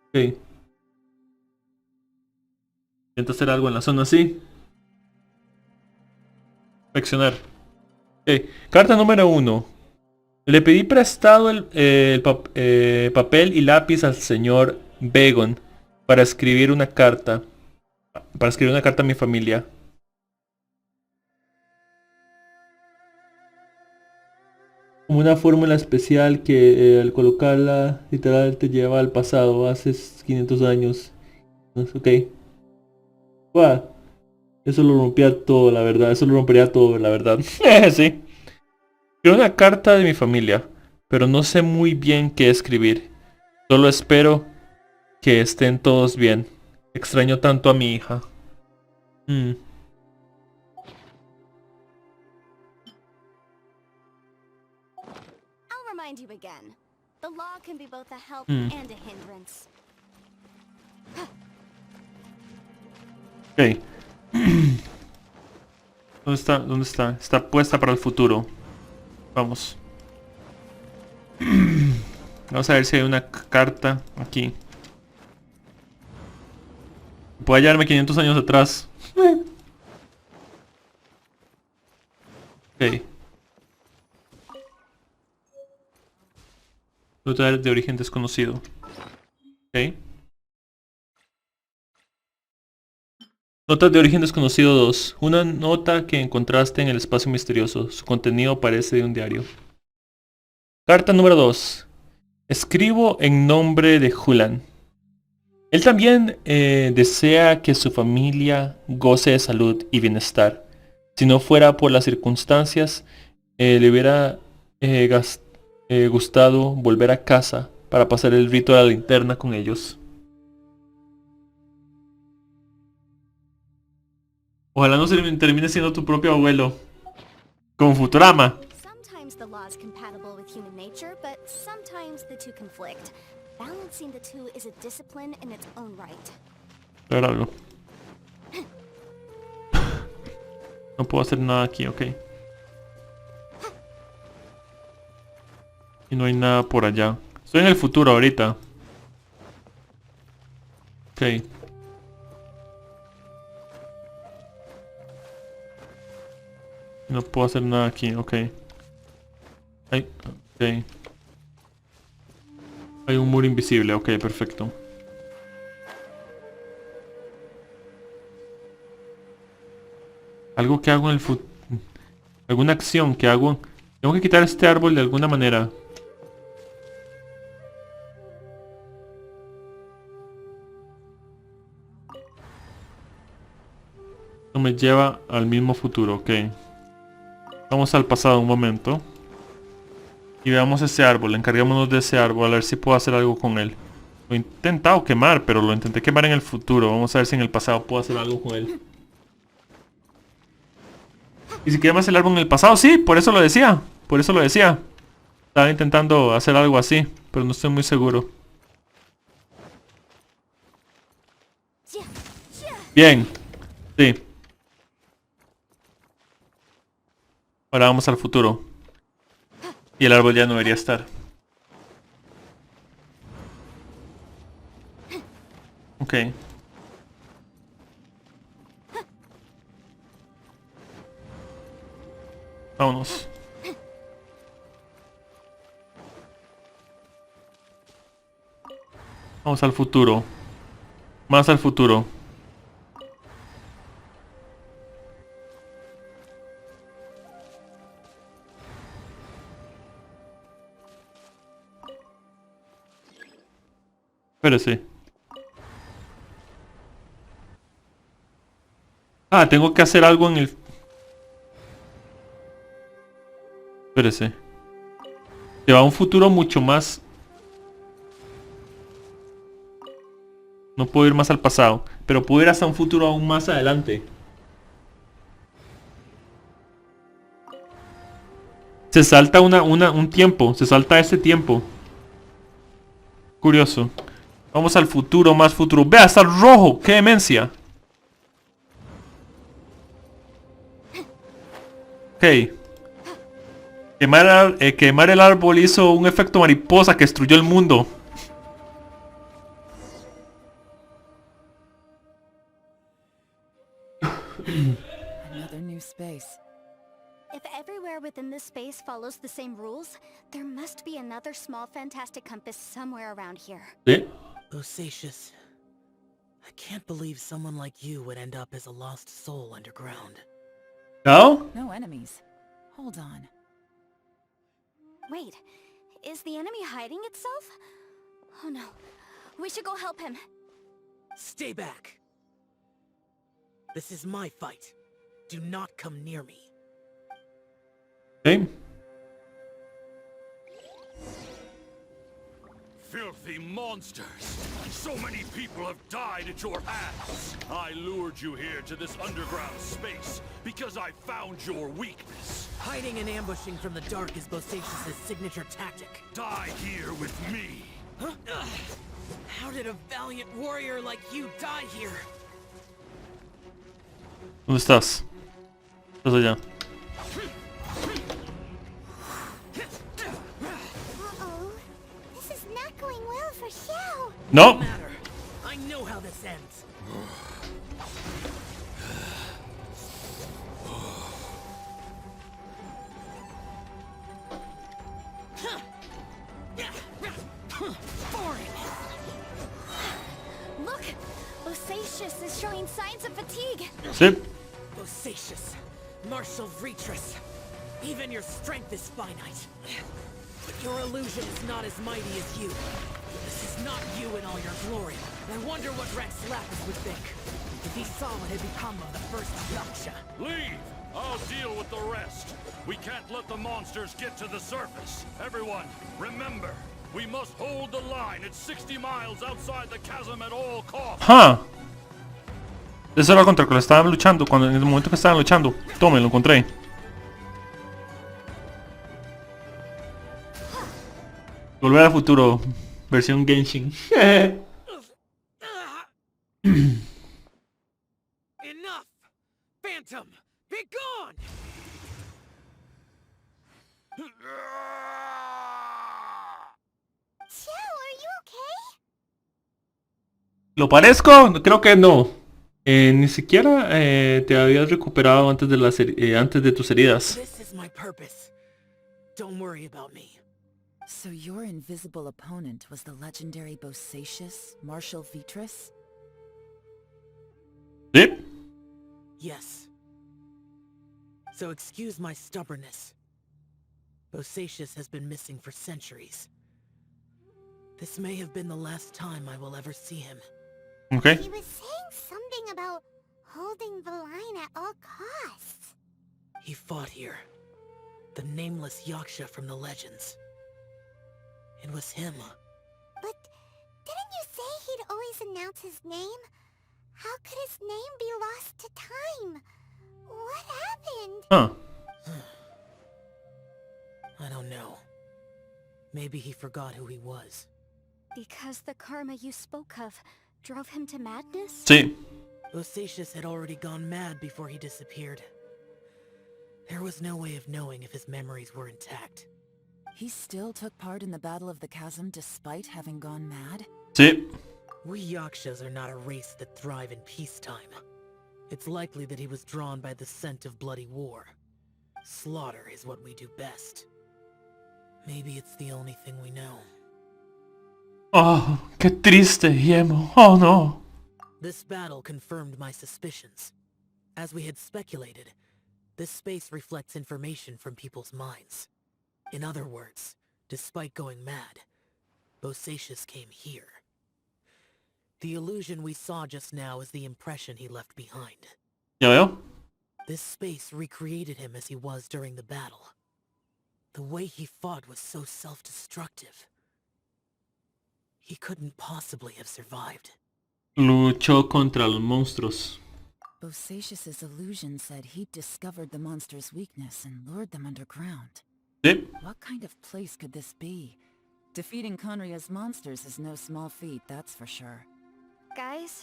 Ok. Intenta hacer algo en la zona así. Seleccionar. Ok. Carta número 1. Le pedí prestado el papel y lápiz al señor Begon para escribir una carta. Para escribir una carta a mi familia. Como una fórmula especial que al colocarla literal te lleva al pasado, hace 500 años. Ok. Buah, eso lo rompía todo, la verdad. Eso lo rompería todo, la verdad. Sí. Quiero una carta de mi familia, pero no sé muy bien qué escribir. Solo espero que estén todos bien. Extraño tanto a mi hija. I'll remind you again. The law can be both a help and a hindrance. Ok. ¿Dónde está? ¿Dónde está? Está puesta para el futuro. Vamos. Vamos a ver si hay una carta aquí. Puedo hallarme 500 años atrás. Ok. Nota de origen desconocido. Ok. Notas de origen desconocido 2. Una nota que encontraste en el espacio misterioso. Su contenido parece de un diario. Carta número 2. Escribo en nombre de Julan. Él también desea que su familia goce de salud y bienestar. Si no fuera por las circunstancias, le hubiera gustado volver a casa para pasar el rito de la linterna con ellos. Ojalá no se termine siendo tu propio abuelo. Como Futurama. Sometimes the law is compatible with human nature, but sometimes the two conflict. Balancing the two is a discipline in its own right. Claro. No puedo hacer nada aquí, ok. Y no hay nada por allá. Estoy en el futuro ahorita. Ok. No puedo hacer nada aquí, ok. Ay, ok. Hay un muro invisible, ok, perfecto. Algo que hago en el futuro. Alguna acción que hago. Tengo que quitar este árbol de alguna manera. Esto me lleva al mismo futuro, ok. Vamos al pasado un momento. Y veamos ese árbol, encarguémonos de ese árbol, a ver si puedo hacer algo con él. Lo he intentado quemar, pero lo intenté quemar en el futuro. Vamos a ver si en el pasado puedo hacer algo con él. ¿Y si quemas el árbol en el pasado? Sí, por eso lo decía. Por eso lo decía. Estaba intentando hacer algo así, pero no estoy muy seguro. Bien. Sí. Ahora vamos al futuro. Y el árbol ya no debería estar. Ok. Vámonos. Vamos al futuro. Más al futuro. Espérese. Ah, tengo que hacer algo en el... Espérese. Se va a un futuro mucho más... No puedo ir más al pasado, pero puedo ir hasta un futuro aún más adelante. Se salta un tiempo, se salta ese tiempo. Curioso. Vamos al futuro, más futuro. ¡Vea, está rojo! ¡Qué demencia! Ok. Quemar el árbol hizo un efecto mariposa que destruyó el mundo. Another new space. If everywhere within this space follows the same rules, there must be another small fantastic compass somewhere around here. ¿Sí? Bosacious. I can't believe someone like you would end up as a lost soul underground. ¿No? No enemies. Hold on. Wait, is the enemy hiding itself? Oh no, we should go help him. Stay back. This is my fight. Do not come near me. ¿Sí? Filthy monsters! So many people have died at your hands! I lured you here to this underground space because I found your weakness. Hiding and ambushing from the dark is Bosacious' signature tactic. Die here with me! Huh? How did a valiant warrior like you die here? ¿Dónde estás? Estás allá. Uh-oh. This is not going well for Xiao. No. I know how this ends. Look! Bosacious is showing signs of fatigue. Sí. Bosacious, martial Retris. Even your strength is finite. But your illusion is not as mighty as you. This is not you in all your glory. I wonder what Rex Lapis would think if he saw what had become of the first Yaksha. Leave! I'll deal with the rest. We can't let the monsters get to the surface. Everyone, remember, we must hold the line at 60 miles outside the chasm at all costs. ¡Ja! Eso era contra el que lo estaban luchando. Cuando, en el momento que estaban luchando. Tome, lo encontré. Volver al futuro. Versión Genshin. Enough! Phantom, be gone! Xiao, are you okay? ¿Lo parezco? Creo que no. Ni siquiera te habías recuperado antes de antes de tus heridas. This is my purpose. Don't worry about me. So your invisible opponent was the legendary Bosacious, Marshal Vitris? ¿Sí? Yes. So excuse my stubbornness. Bosacious has been missing for centuries. This may have been the last time I will ever see him. Okay. He was saying something about holding the line at all costs. He fought here. The nameless Yaksha from the legends. It was him. But didn't you say he'd always announce his name? How could his name be lost to time? What happened? Huh. Maybe he forgot who he was. Because the karma you spoke of drove him to madness? Sí. Bosacius had already gone mad before he disappeared. There was no way of knowing if his memories were intact. He still took part in the Battle of the Chasm despite having gone mad? Sí. We Yakshas are not a race that thrive in peacetime. It's likely that he was drawn by the scent of bloody war. Slaughter is what we do best. Maybe it's the only thing we know. Oh, qué triste, Yemo. Oh no. This battle confirmed my suspicions. As we had speculated, this space reflects information from people's minds. In other words, despite going mad, Bosacius came here. The illusion we saw just now is the impression he left behind. Ya veo. This space recreated him as he was during the battle. The way he fought was so self-destructive. He couldn't possibly have survived. Luchó contra los monstruos. Bosacius's illusion said he'd discovered the monster's weakness and lured them underground. Sí. What kind of place could this be? Defeating Conria's monsters is no small feat, that's for sure. Guys,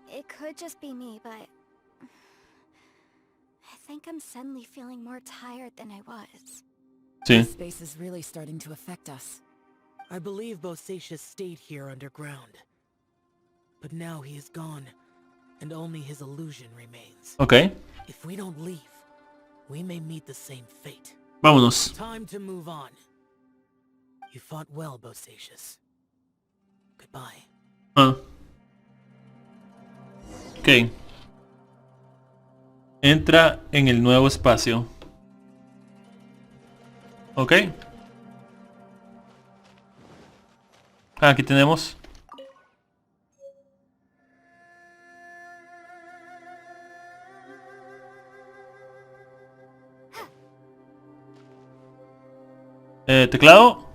it could just be me, but I think I'm suddenly feeling more tired than I was. Sí. This space is really starting to affect us. I believe Bosacius stayed here underground. But now he is gone, and only his illusion remains. Ok. If we don't leave, we may meet the same fate. Vámonos. Time to move on. You fought well, Bosacius. Goodbye. Ah. Ok. Entra en el nuevo espacio. Ok. Aquí tenemos. Teclado.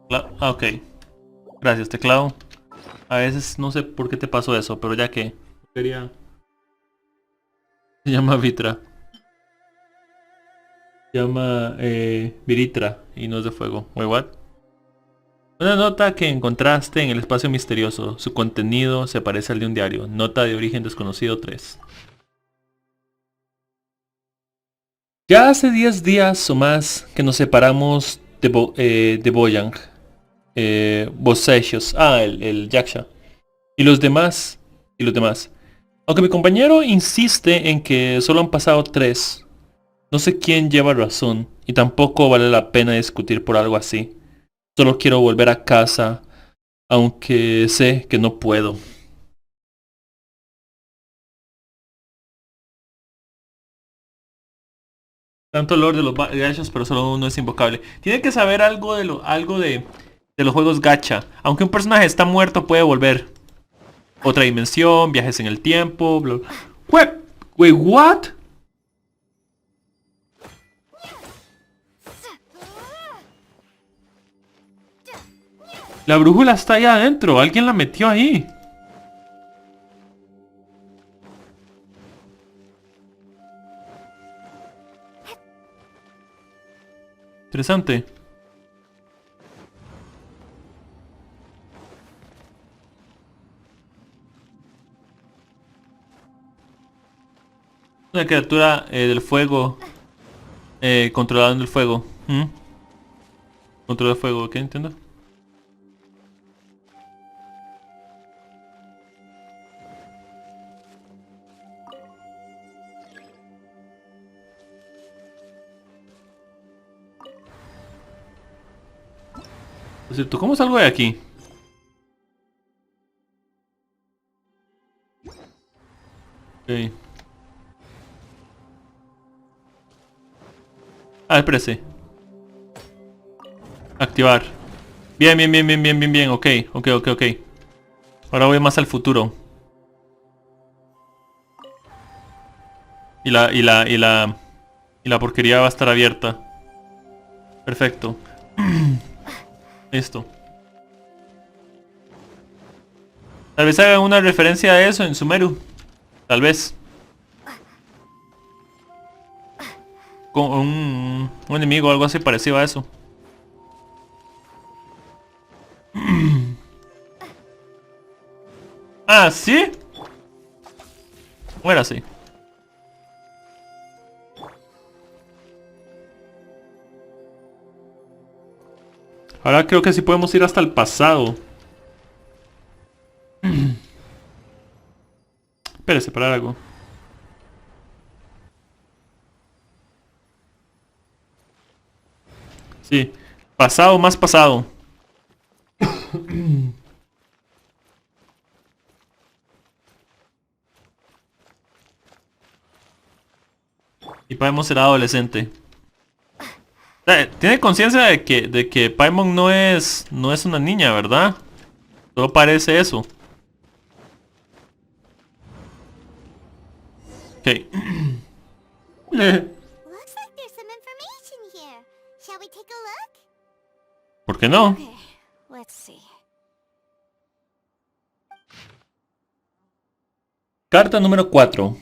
Ah, ok. Gracias, teclado. A veces no sé por qué te pasó eso, pero ya que quería. Se llama Vitra. Se llama Viritra y no es de fuego. Wait, what? Una nota que encontraste en el espacio misterioso. Su contenido se parece al de un diario. Nota de origen desconocido 3. Ya hace 10 días o más que nos separamos de Boyang. Bosacius. Ah, el Yaksha. Y los demás. Aunque mi compañero insiste en que solo han pasado 3. No sé quién lleva razón. Y tampoco vale la pena discutir por algo así. Solo quiero volver a casa. Aunque sé que no puedo. Tanto lore de los gachas, pero solo uno es invocable. Tiene que saber algo de los juegos gacha. Aunque un personaje está muerto, puede volver. Otra dimensión, viajes en el tiempo, bla. Wait, what? La brújula está ahí adentro. Alguien la metió ahí. Interesante. Una criatura del fuego. Controlando el fuego. Control del fuego, ¿qué entiendo? Por cierto, ¿cómo salgo de aquí? Ok. Ah, espérese. Activar. Bien. Ok. Ahora voy más al futuro. Y la porquería va a estar abierta. Perfecto. Listo. Tal vez hagan una referencia a eso en Sumeru. Tal vez. con un enemigo o algo así parecido a eso. Ah, ¿sí? Bueno, sí. Ahora creo que sí podemos ir hasta el pasado. Espérese, para algo. Sí. Pasado más pasado. Y podemos ser adolescente. Tiene conciencia de que Paimon no es una niña, ¿verdad? Solo parece eso. Ok. Looks like there's some information here. Shall we take a look? ¿Por qué no? Okay, let's see. Carta número 4.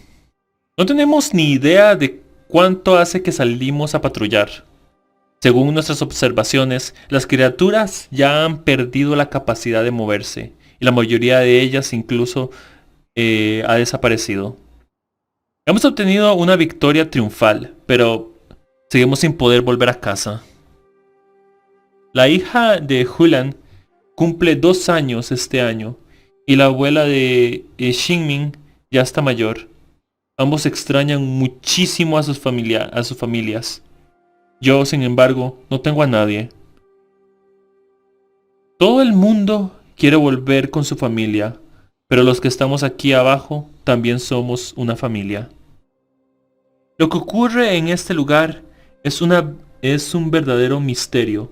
No tenemos ni idea de cuánto hace que salimos a patrullar. Según nuestras observaciones, las criaturas ya han perdido la capacidad de moverse, y la mayoría de ellas incluso ha desaparecido. Hemos obtenido una victoria triunfal, pero seguimos sin poder volver a casa. La hija de Hulan cumple 2 años este año, y la abuela de Xinmin ya está mayor. Ambos extrañan muchísimo a sus familias. Yo, sin embargo, no tengo a nadie. Todo el mundo quiere volver con su familia, pero los que estamos aquí abajo también somos una familia. Lo que ocurre en este lugar es un verdadero misterio.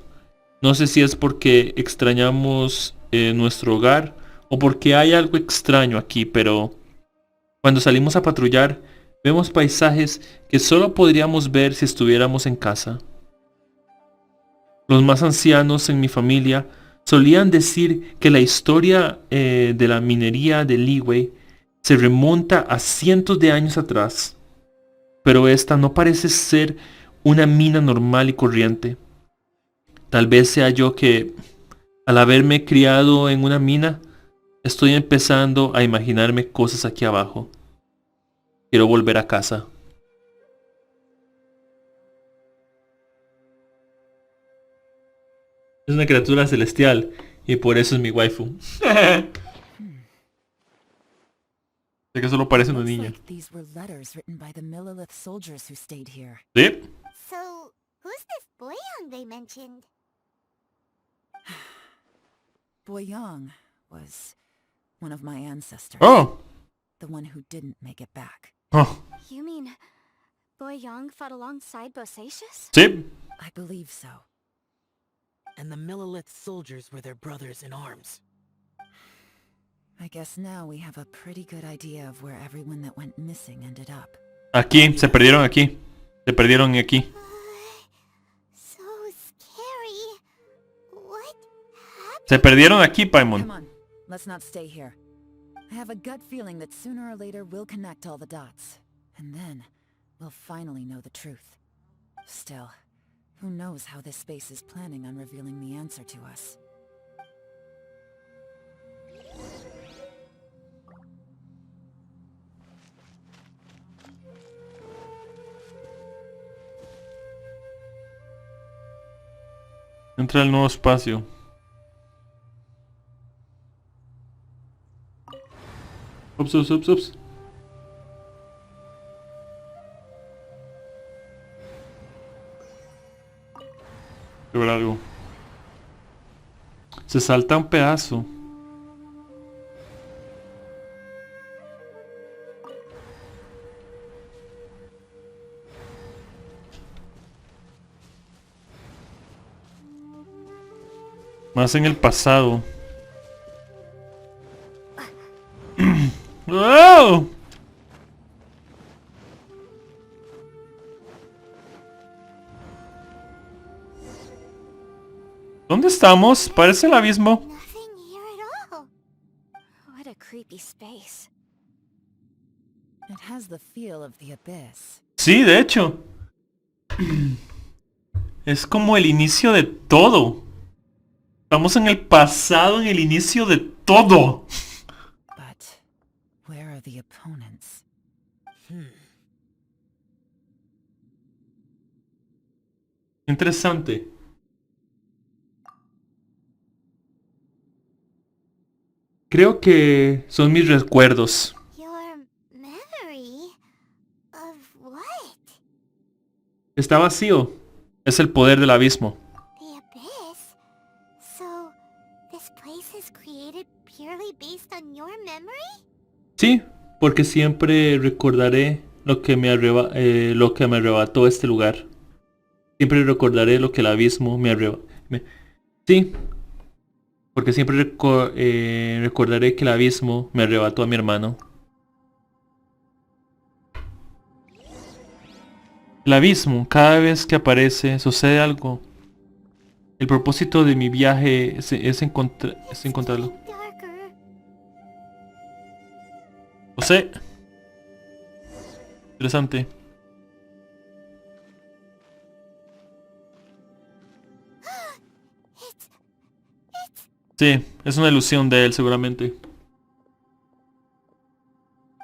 No sé si es porque extrañamos nuestro hogar o porque hay algo extraño aquí, pero cuando salimos a patrullar, vemos paisajes que solo podríamos ver si estuviéramos en casa. Los más ancianos en mi familia solían decir que la historia de la minería de Liyue se remonta a cientos de años atrás, pero esta no parece ser una mina normal y corriente. Tal vez sea yo que, al haberme criado en una mina, estoy empezando a imaginarme cosas aquí abajo. Quiero volver a casa. Es una criatura celestial y por eso es mi waifu. Sé que solo parece una Looks niña. like these were letters written by the Millelith soldiers who stayed here. ¿Sí? So, who's this Boyang they mentioned? Boyang was one of my ancestors. Oh. The one who didn't make it back. Oh. You mean Boyang fought alongside Bosacius? Sí. I believe so. And the Millelith soldiers were their brothers in arms. I guess now we have a pretty good idea of where everyone that went missing ended up. Aquí, se perdieron aquí. Se perdieron aquí. So scary. What happened? Se perdieron aquí, Come Paimon. on, let's not stay here. I have a gut feeling that sooner or later we'll connect all the dots. And then, we'll finally know the truth. Still, who knows how this space is planning on revealing the answer to us. Entra al nuevo espacio. Ups, ups, ups, ups. Quiero ver algo. Se salta un pedazo. Más en el pasado. ¡Oh! ¿Dónde estamos? Parece el abismo. Nothing here at all. What a creepy space. It has the feel of the abyss. Sí, de hecho. Es como el inicio de todo. Estamos en el pasado, en el inicio de todo. But where are the opponents? Interesante. Creo que son mis recuerdos. Your memory of what? Está vacío. Es el poder del abismo. The abyss? So, this place is created purely based on your memory? Sí, porque siempre recordaré lo que me arrebató este lugar. Siempre recordaré lo que el abismo me arrebató. Sí, porque siempre recordaré que el abismo me arrebató a mi hermano. El abismo, cada vez que aparece, sucede algo. El propósito de mi viaje es encontrarlo. Darker. Lo sé. Interesante. Sí, es una ilusión de él seguramente.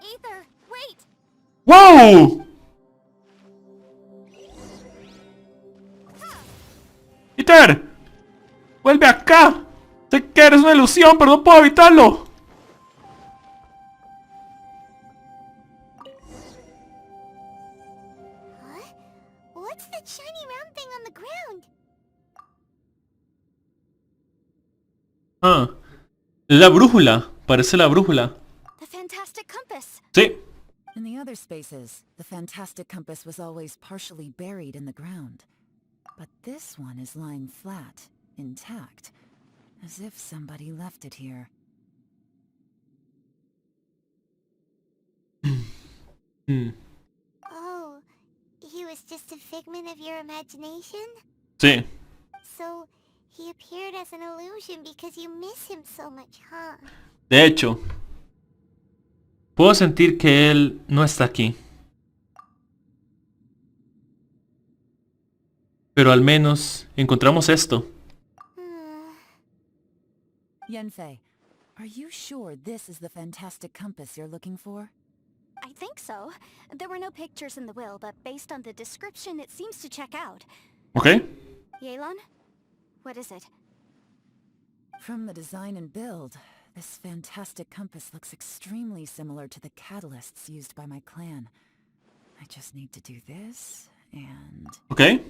Ether, wait! ¡Wow! ¡Peter! ¡Vuelve acá! Sé que eres una ilusión, pero no puedo evitarlo. Huh? What's that shiny round thing on the ground? Ah, la brújula. Parece la brújula. The fantastic compass! Sí. In the other spaces, the fantastic compass was always partially buried in the ground. But this one is lying flat, intact, as if somebody left it here. Oh, he was just a figment of your imagination? Sí. So, he appeared as an illusion because you miss him so much, huh? De hecho, puedo sentir que él no está aquí. Pero al menos encontramos esto. Yenfei, are you sure this is the fantastic compass you're looking for? I think so. There were no pictures in the will, but based on the description, it seems to check out. ¿Ok? Yelan? What is it? From the design and build, this fantastic compass looks extremely similar to the catalysts used by my clan. I just need to do this, and... ¿Ok?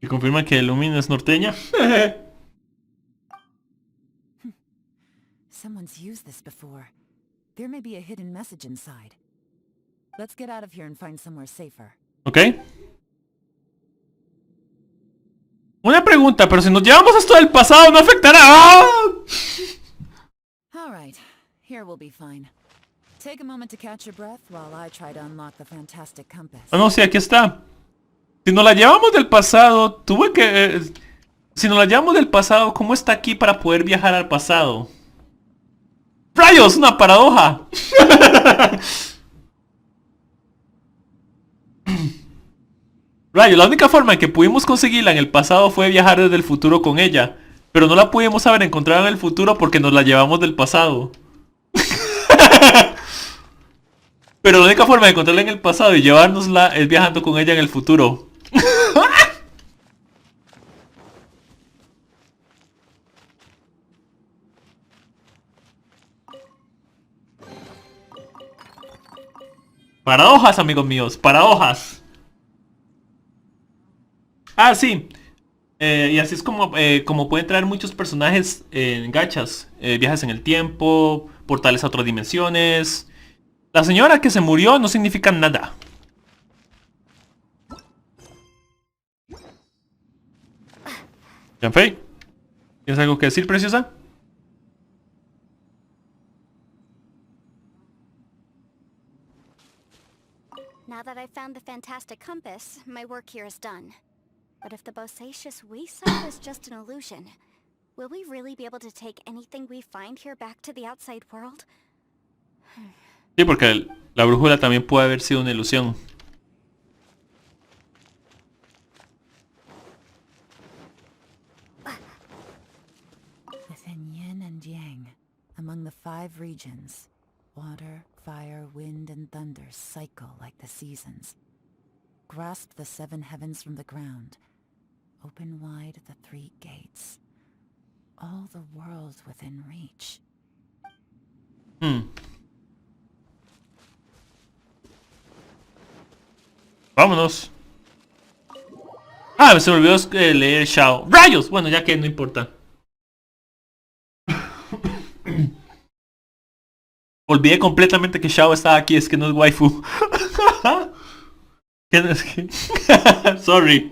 ¿Y confirma que Lumina es norteña? Someone's used this before. There may be a hidden message inside. Let's get out of here and find somewhere safer. ¿Ok? Una pregunta, pero si nos llevamos esto del pasado, ¿no afectará? ¡Ah! All right, here we'll be fine. Take a moment to catch your breath while I try to unlock the fantastic compass. Ah, no, sí, aquí está. Si nos la llevamos del pasado, tuve que... si nos la llevamos del pasado, ¿cómo está aquí para poder viajar al pasado? ¡Rayos! ¡Una paradoja! Rayos, la única forma en que pudimos conseguirla en el pasado fue viajar desde el futuro con ella. Pero no la pudimos haber encontrado en el futuro porque nos la llevamos del pasado. Pero la única forma de encontrarla en el pasado y llevárnosla es viajando con ella en el futuro. Paradojas, amigos míos, paradojas. Ah, sí. Y así es como pueden traer muchos personajes en gachas. Viajes en el tiempo, portales a otras dimensiones. La señora que se murió no significa nada. Yanfei, ¿tienes algo que decir, preciosa? Now that I've found the fantastic compass, my work here is done. But if the bosacious we saw is just an illusion, will we really be able to take anything we find here back to the outside world? Sí, porque la brújula también puede haber sido una ilusión. Within yin and yang, among the 5 regions, water, fire, wind, and thunder cycle like the seasons. Grasp the 7 heavens from the ground. Open wide the 3 gates. All the worlds within reach. Vámonos. Ah, se me olvidó leer Shao. ¡Rayos! Bueno, ya que no importa. Olvidé completamente que Shao estaba aquí, es que no es waifu. ¿Qué no es que? Sorry.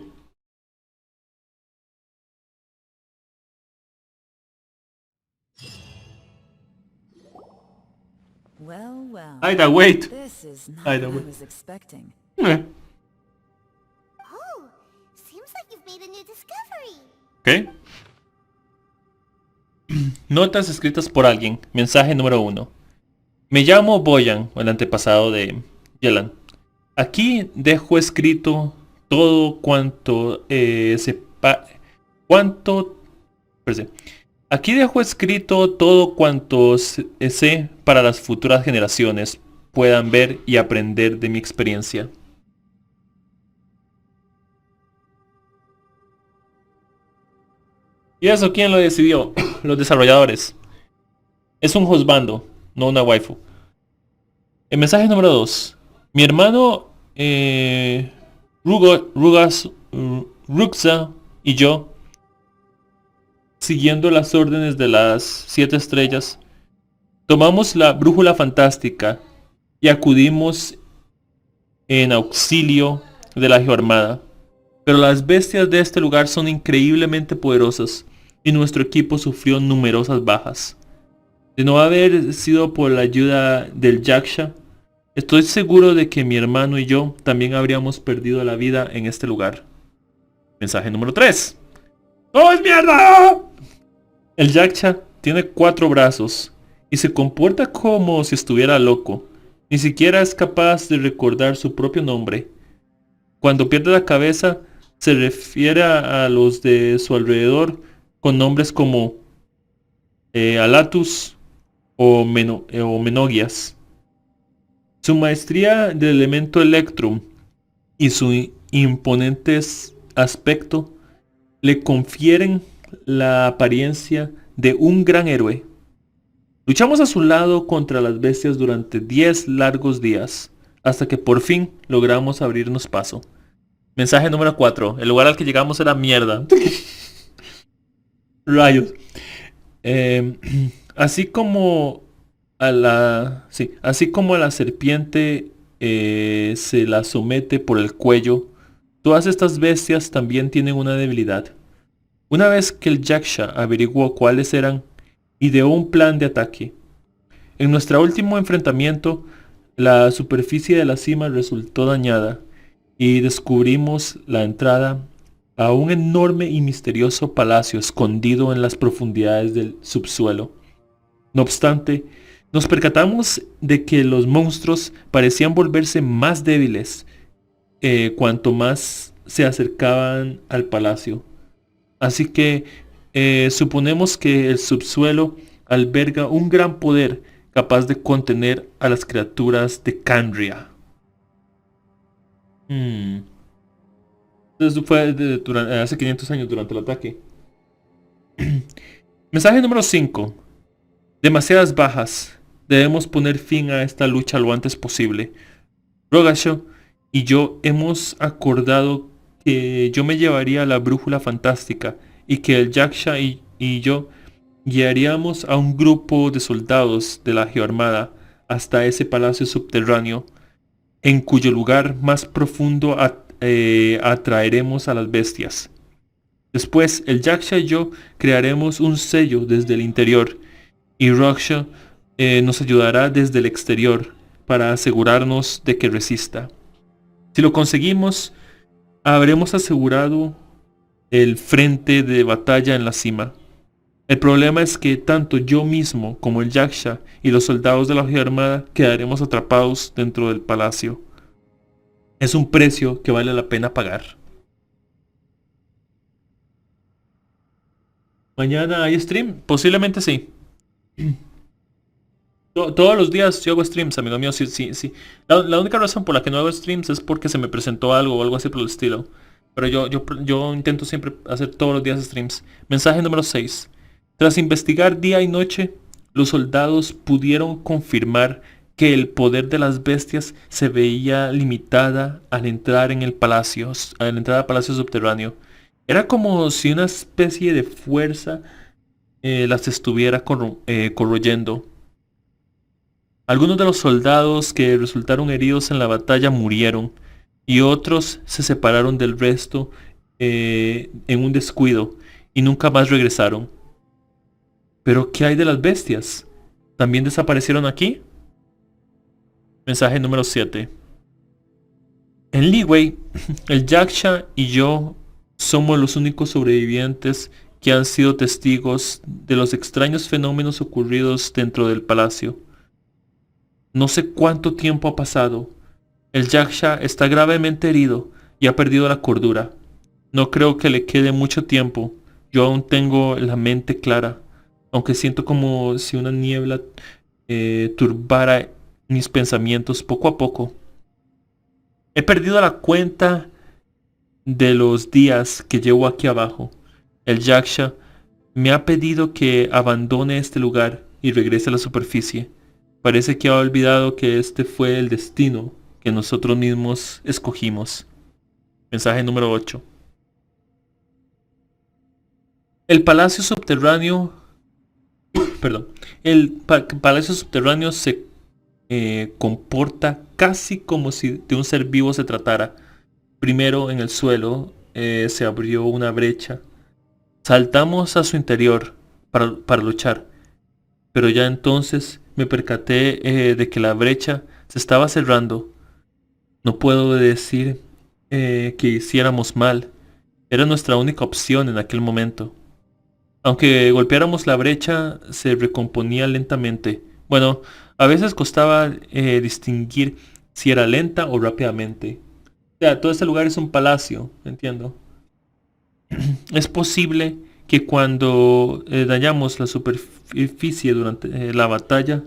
Well, well. Aida, wait. This is not Aida, what I wait. was expecting. Eh, Oh, seems like you've made a new discovery. Ok. Notas escritas por alguien. Mensaje número 1. Me llamo Boyan, el antepasado de Yelan. Aquí dejo escrito todo cuanto Aquí dejo escrito todo cuanto sé para las futuras generaciones puedan ver y aprender de mi experiencia. ¿Y eso quién lo decidió? Los desarrolladores. Es un juzbando, no una waifu. El mensaje número 2. Mi hermano Ruxa y yo, siguiendo las órdenes de las 7 estrellas, tomamos la brújula fantástica y acudimos en auxilio de la Geoarmada. Pero las bestias de este lugar son increíblemente poderosas y nuestro equipo sufrió numerosas bajas. De no haber sido por la ayuda del Yaksha, estoy seguro de que mi hermano y yo también habríamos perdido la vida en este lugar. Mensaje número 3. ¡Oh, es mierda! El Yaksha tiene 4 brazos y se comporta como si estuviera loco. Ni siquiera es capaz de recordar su propio nombre. Cuando pierde la cabeza, se refiere a los de su alrededor con nombres como Alatus o Menogias. Su maestría del elemento Electrum y su imponente aspecto le confieren la apariencia de un gran héroe. Luchamos a su lado contra las bestias durante 10 largos días, hasta que por fin logramos abrirnos paso. Mensaje número 4. El lugar al que llegamos era mierda. Rayos. Así como a la serpiente se la somete por el cuello, todas estas bestias también tienen una debilidad. Una vez que el Yaksha averiguó cuáles eran, ideó un plan de ataque. En nuestro último enfrentamiento, la superficie de la cima resultó dañada y descubrimos la entrada a un enorme y misterioso palacio escondido en las profundidades del subsuelo. No obstante, nos percatamos de que los monstruos parecían volverse más débiles cuanto más se acercaban al palacio. Así que suponemos que el subsuelo alberga un gran poder capaz de contener a las criaturas de Canria. Eso fue hace 500 años durante el ataque. Mensaje número 5. Demasiadas bajas. Debemos poner fin a esta lucha lo antes posible. Rogasho y yo hemos acordado que yo me llevaría la brújula fantástica y que el Yaksha y yo guiaríamos a un grupo de soldados de la Geoarmada hasta ese palacio subterráneo, en cuyo lugar más profundo atraeremos a las bestias. Después, el Yaksha y yo crearemos un sello desde el interior y Roksha nos ayudará desde el exterior para asegurarnos de que resista. Si lo conseguimos, habremos asegurado el frente de batalla en la cima. El problema es que tanto yo mismo como el Yaksha y los soldados de la Ojeda Armada quedaremos atrapados dentro del palacio. Es un precio que vale la pena pagar. ¿Mañana hay stream? Posiblemente sí. Todos los días yo hago streams, amigo mío. Sí, sí, sí. La única razón por la que no hago streams es porque se me presentó algo o algo así por el estilo. Pero yo intento siempre hacer todos los días streams. Mensaje número 6. Tras investigar día y noche, los soldados pudieron confirmar que el poder de las bestias se veía limitada al entrar en el palacio, al entrar al palacio subterráneo. Era como si una especie de fuerza las estuviera corroyendo. Algunos de los soldados que resultaron heridos en la batalla murieron y otros se separaron del resto en un descuido y nunca más regresaron. ¿Pero qué hay de las bestias? ¿También desaparecieron aquí? Mensaje número 7. En Leeway, el Yaksha y yo somos los únicos sobrevivientes que han sido testigos de los extraños fenómenos ocurridos dentro del palacio. No sé cuánto tiempo ha pasado. El Yaksha está gravemente herido y ha perdido la cordura. No creo que le quede mucho tiempo. Yo aún tengo la mente clara, aunque siento como si una niebla turbara mis pensamientos poco a poco. He perdido la cuenta de los días que llevo aquí abajo. El Yaksha me ha pedido que abandone este lugar y regrese a la superficie. Parece que ha olvidado que este fue el destino que nosotros mismos escogimos. Mensaje número 8. El palacio subterráneo... Perdón. El palacio subterráneo se comporta casi como si de un ser vivo se tratara. Primero en el suelo se abrió una brecha. Saltamos a su interior para luchar. Pero ya entonces me percaté de que la brecha se estaba cerrando. No puedo decir que hiciéramos mal. Era nuestra única opción en aquel momento. Aunque golpeáramos la brecha, se recomponía lentamente. Bueno, a veces costaba distinguir si era lenta o rápidamente. O sea, todo este lugar es un palacio, entiendo. Es posible que cuando dañamos la superficie durante la batalla...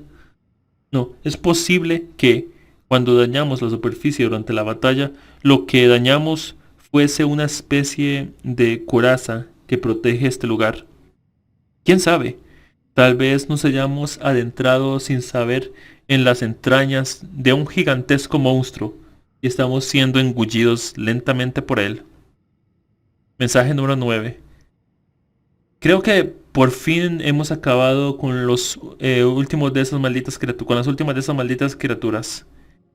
No, es posible que cuando dañamos la superficie durante la batalla, lo que dañamos fuese una especie de coraza que protege este lugar. ¿Quién sabe? Tal vez nos hayamos adentrado sin saber en las entrañas de un gigantesco monstruo y estamos siendo engullidos lentamente por él. Mensaje número 9. Creo que por fin hemos acabado con los últimos de esas malditas criaturas, con las últimas de esas malditas criaturas.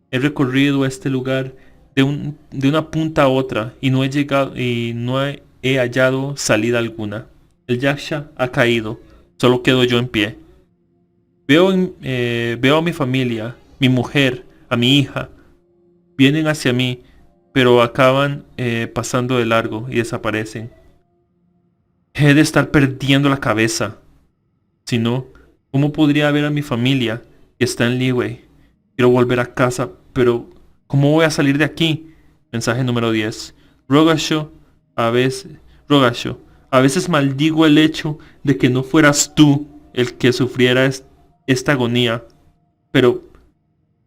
He recorrido este lugar de una punta a otra y no he llegado y no he hallado salida alguna. El Yaksha ha caído, solo quedo yo en pie. Veo a mi familia, mi mujer, a mi hija. Vienen hacia mí, pero acaban pasando de largo y desaparecen. He de estar perdiendo la cabeza. Si no, ¿cómo podría ver a mi familia que está en Leeway? Quiero volver a casa, pero ¿cómo voy a salir de aquí? Mensaje número 10. Rogasho, Rogasho, a veces maldigo el hecho de que no fueras tú el que sufriera esta agonía, pero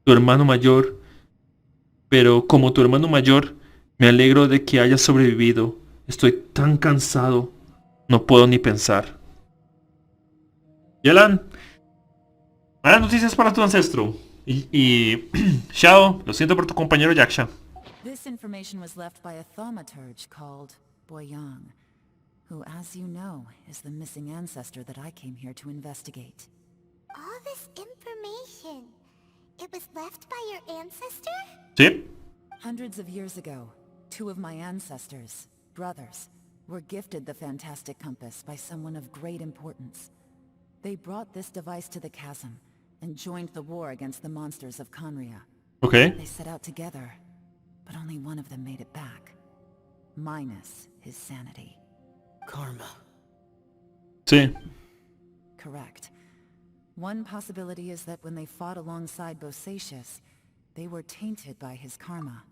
tu hermano mayor, pero como tu hermano mayor, me alegro de que hayas sobrevivido. Estoy tan cansado. No puedo ni pensar. Yelan, malas noticias para tu ancestro. Y Shao, lo siento por tu compañero Yaksha. This information was left by a thaumaturge called Boyang, who, as you know, is the missing ancestor that I came here to investigate. All this information, it was left by your ancestor? ¿Sí? Hundreds of years ago, two of my ancestors, brothers, were gifted the fantastic compass by someone of great importance. They brought this device to the chasm and joined the war against the monsters of Conria. Okay. They set out together, but only one of them made it back. Minus his sanity. Karma. Sí. One possibility is that when they fought alongside Bosacius, they were tainted by his karma.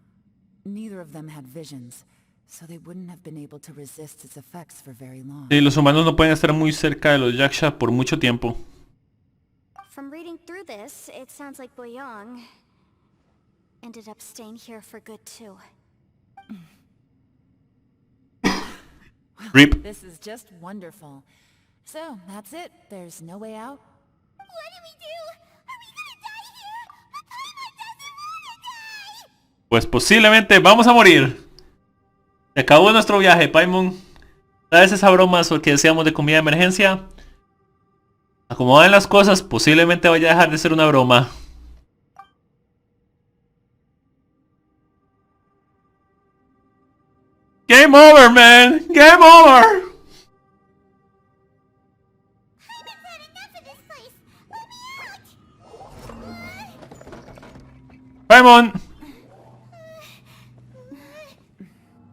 Neither of them had visions, so they wouldn't have been able to resist its effects for very long. Sí, los humanos no pueden estar muy cerca de los Yaksha por mucho tiempo. From reading through this, it sounds like Boyang ended up staying here for good too. RIP. This is just wonderful. So, that's it. There's no way out? What do we do? Are we gonna die here? But Paimon doesn't wanna die! Pues posiblemente vamos a morir. Se acabó nuestro viaje, Paimon. ¿Sabes esa broma sobre que decíamos de comida de emergencia? Acomodan las cosas, posiblemente vaya a dejar de ser una broma. Game over, man! Game over! Paimon's had enough of this place! Let me out! Paimon.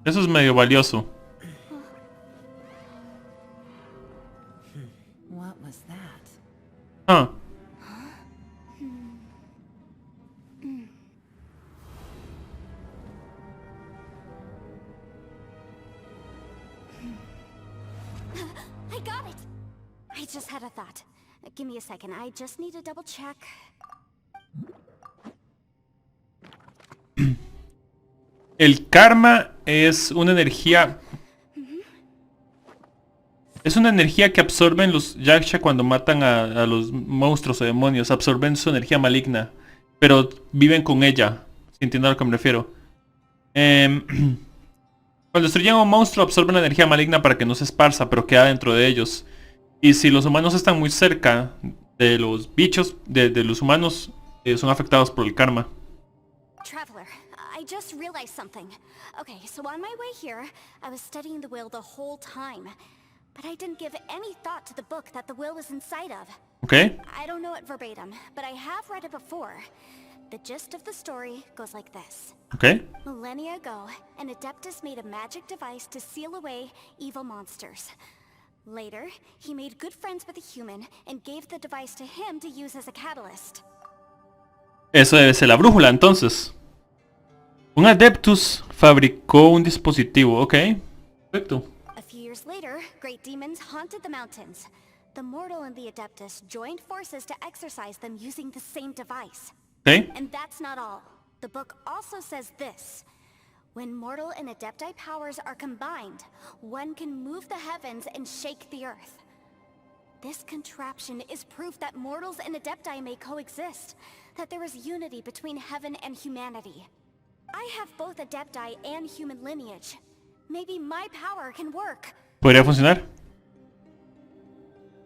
Eso es medio valioso. What was that? Ah. I got it! I just had a thought. Give me a second, I just need to double check. El karma es una energía... Es una energía que absorben los Yaksha cuando matan a los monstruos o demonios. Absorben su energía maligna. Pero viven con ella. Si entienden a lo que me refiero. Cuando destruyen a un monstruo absorben la energía maligna para que no se esparza, pero queda dentro de ellos. Y si los humanos están muy cerca de los bichos, de los humanos, son afectados por el karma. Traveler, I just realized something. Okay, so on my way here, I was studying the will the whole time. But I didn't give any thought to the book that the will was inside of. Okay. I don't know it verbatim, but I have read it before. The gist of the story goes like this. Okay. Millennia ago, an Adeptus made a magic device to seal away evil monsters. Later, he made good friends with a human and gave the device to him to use as a catalyst. Eso debe ser la brújula, entonces. Un Adeptus fabricó un dispositivo. Ok. Perfecto. A few years later, great demons haunted the mountains. The mortal and the Adeptus joined forces to exorcise them using the same device. Okay. And that's not all. The book also says this. When mortal and Adepti powers are combined, one can move the heavens and shake the earth. This contraption is proof that mortals and Adepti may coexist, that there is unity between heaven and humanity. I have both Adepti and human lineage. Maybe my power can work. ¿Podría funcionar?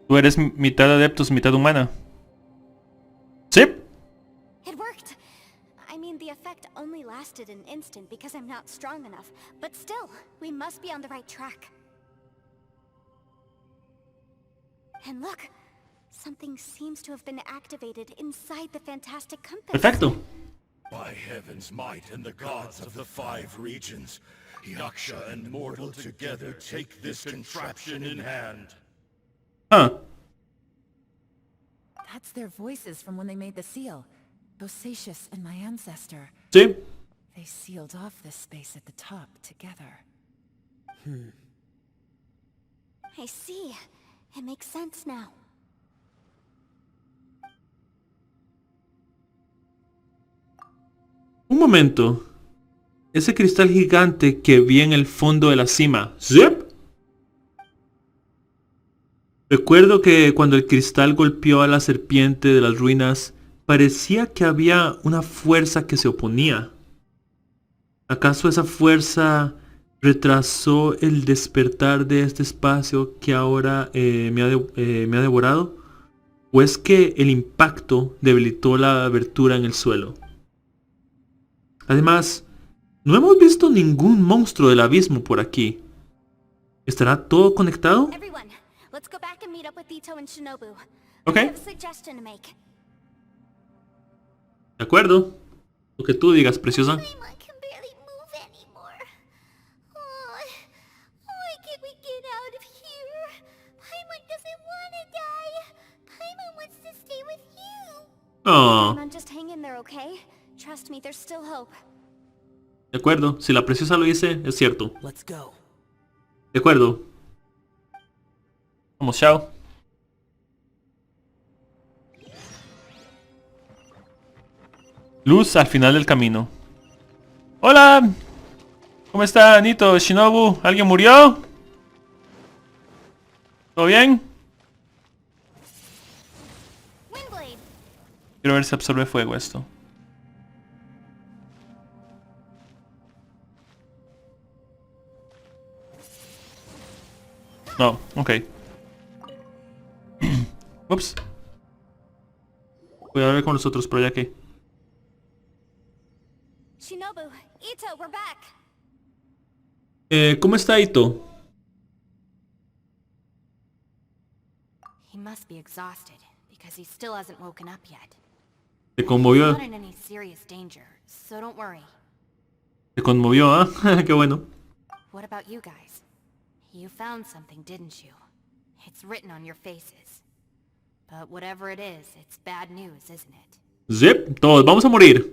Tú eres mitad Adeptus, mitad humana. ¿Sí? It worked. I mean, the effect only lasted an instant because I'm not strong enough. But still, we must be on the right track. And look, something seems to have been activated inside the fantastic compass. Perfecto. By heaven's might and the gods of the 5 regions, Yaksha and mortal together take this contraption in hand. Huh. That's their voices from when they made the seal. Bosacius and my ancestor. Sí. They sealed off this space at the top together. I see. It makes sense now. Un momento. Ese cristal gigante que vi en el fondo de la cima. ¿Zip? Recuerdo que cuando el cristal golpeó a la serpiente de las ruinas, parecía que había una fuerza que se oponía. ¿Acaso esa fuerza retrasó el despertar de este espacio que ahora me ha devorado? ¿O es que el impacto debilitó la abertura en el suelo? Además, no hemos visto ningún monstruo del abismo por aquí. ¿Estará todo conectado? Everyone, let's go back and meet up with Ito and Shinobu. Okay. I have a suggestion to make. De acuerdo. Lo que tú digas, preciosa. Paimon can barely move anymore. Oh, why can't we get out of here? Paimon doesn't want to die. Paimon wants to stay Oh, Paimon, just hang in there, okay? Trust me, there's still hope. de acuerdo. Si la preciosa lo dice, es cierto. Let's go. De acuerdo. Vamos, chao. Luz al final del camino. ¡Hola! ¿Cómo está, Nito? Shinobu, ¿alguien murió? ¿Todo bien? Windblade! Quiero ver si absorbe fuego esto. No, ok. Ups. Voy a ver con los otros, pero ya que... Shinobu, Ito, we're back! ¿Cómo está Ito? He must be exhausted, because he still hasn't woken up yet. Se He's conmovió. not in any serious danger, so don't worry. Se conmovió, ¿ah? Qué bueno. What about you guys? You found something, didn't you? It's written on your faces. But whatever it is, it's bad news, isn't it? Zip, todos vamos a morir.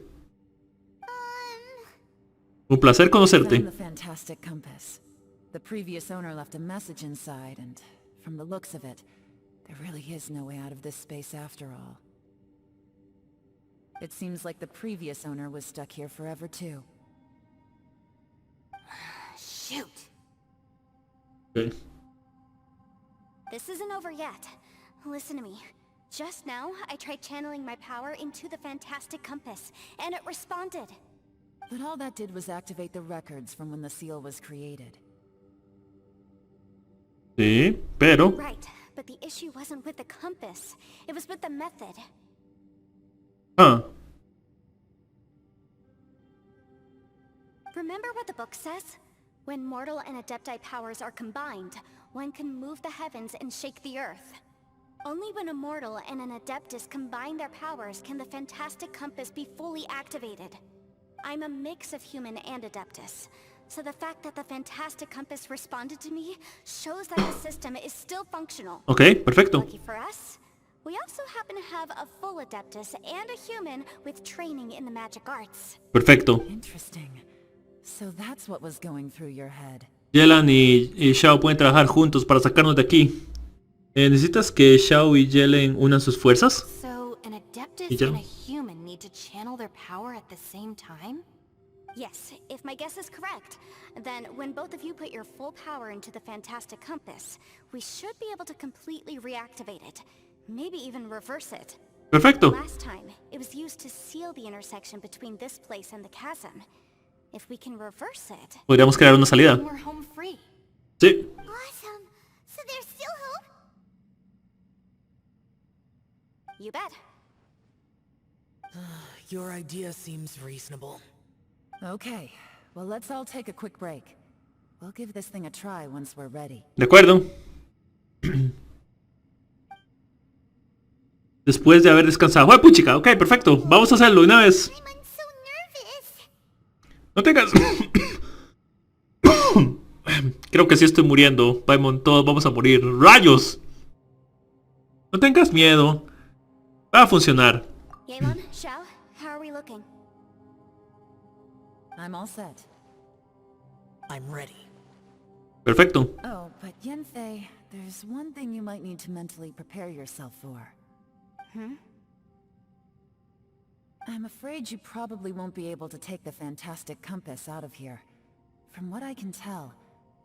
Un placer conocerte. Found the fantastic compass. The previous owner left a message inside, and from the looks of it, there really is no way out of this space after all. It seems like the previous owner was stuck here forever too. Shoot! Okay. This isn't over yet. Listen to me. Just now, I tried channeling my power into the fantastic compass, and it responded. But all that did was activate the records from when the seal was created. Sí, pero... Right, but the issue wasn't with the compass. It was with the method. Ah, Remember what the book says? When mortal and adepti powers are combined, one can move the heavens and shake the earth. Only when a mortal and an adeptus combine their powers can the fantastic compass be fully activated. I'm a mix of human and adeptus, so the fact that the fantastic compass responded to me shows that the system is still functional. ok, perfecto. Lucky for us, we also happen to have a full adeptus and a human with training in the magic arts. Perfecto. Interesting. So that's what was going through your head. Yelan y Xiao pueden trabajar juntos para sacarnos de aquí. ¿Necesitas que Xiao y Yelan unan sus fuerzas? So, an adeptus Y ya. and a human need to channel their power at the same time? Yes, if my guess is correct, then when both of you put your full power into the fantastic compass, we should be able to completely reactivate it. Maybe even reverse it. Perfecto. Last time, it was used to seal the intersection between this place and the chasm. If we can reverse it, Podríamos crear una salida. Then we're home free. Sí. Awesome. So there's still hope? you bet. Your idea seems reasonable. Okay, well let's all take a quick break. We'll give this thing a try once we're ready. De acuerdo. Después de haber descansado. ¡Ay, puchica! Ok, perfecto. Vamos a hacerlo una vez. I'm so nervous. No tengas... Creo que sí estoy muriendo. Paimon, todos vamos a morir. ¡Rayos! No tengas miedo. Va a funcionar. Yelan, Xiao, how are we looking? I'm all set. I'm ready. Perfecto. Oh, but Yenfei, there's one thing you might need to mentally prepare yourself for. I'm afraid you probably won't be able to take the fantastic compass out of here. From what I can tell,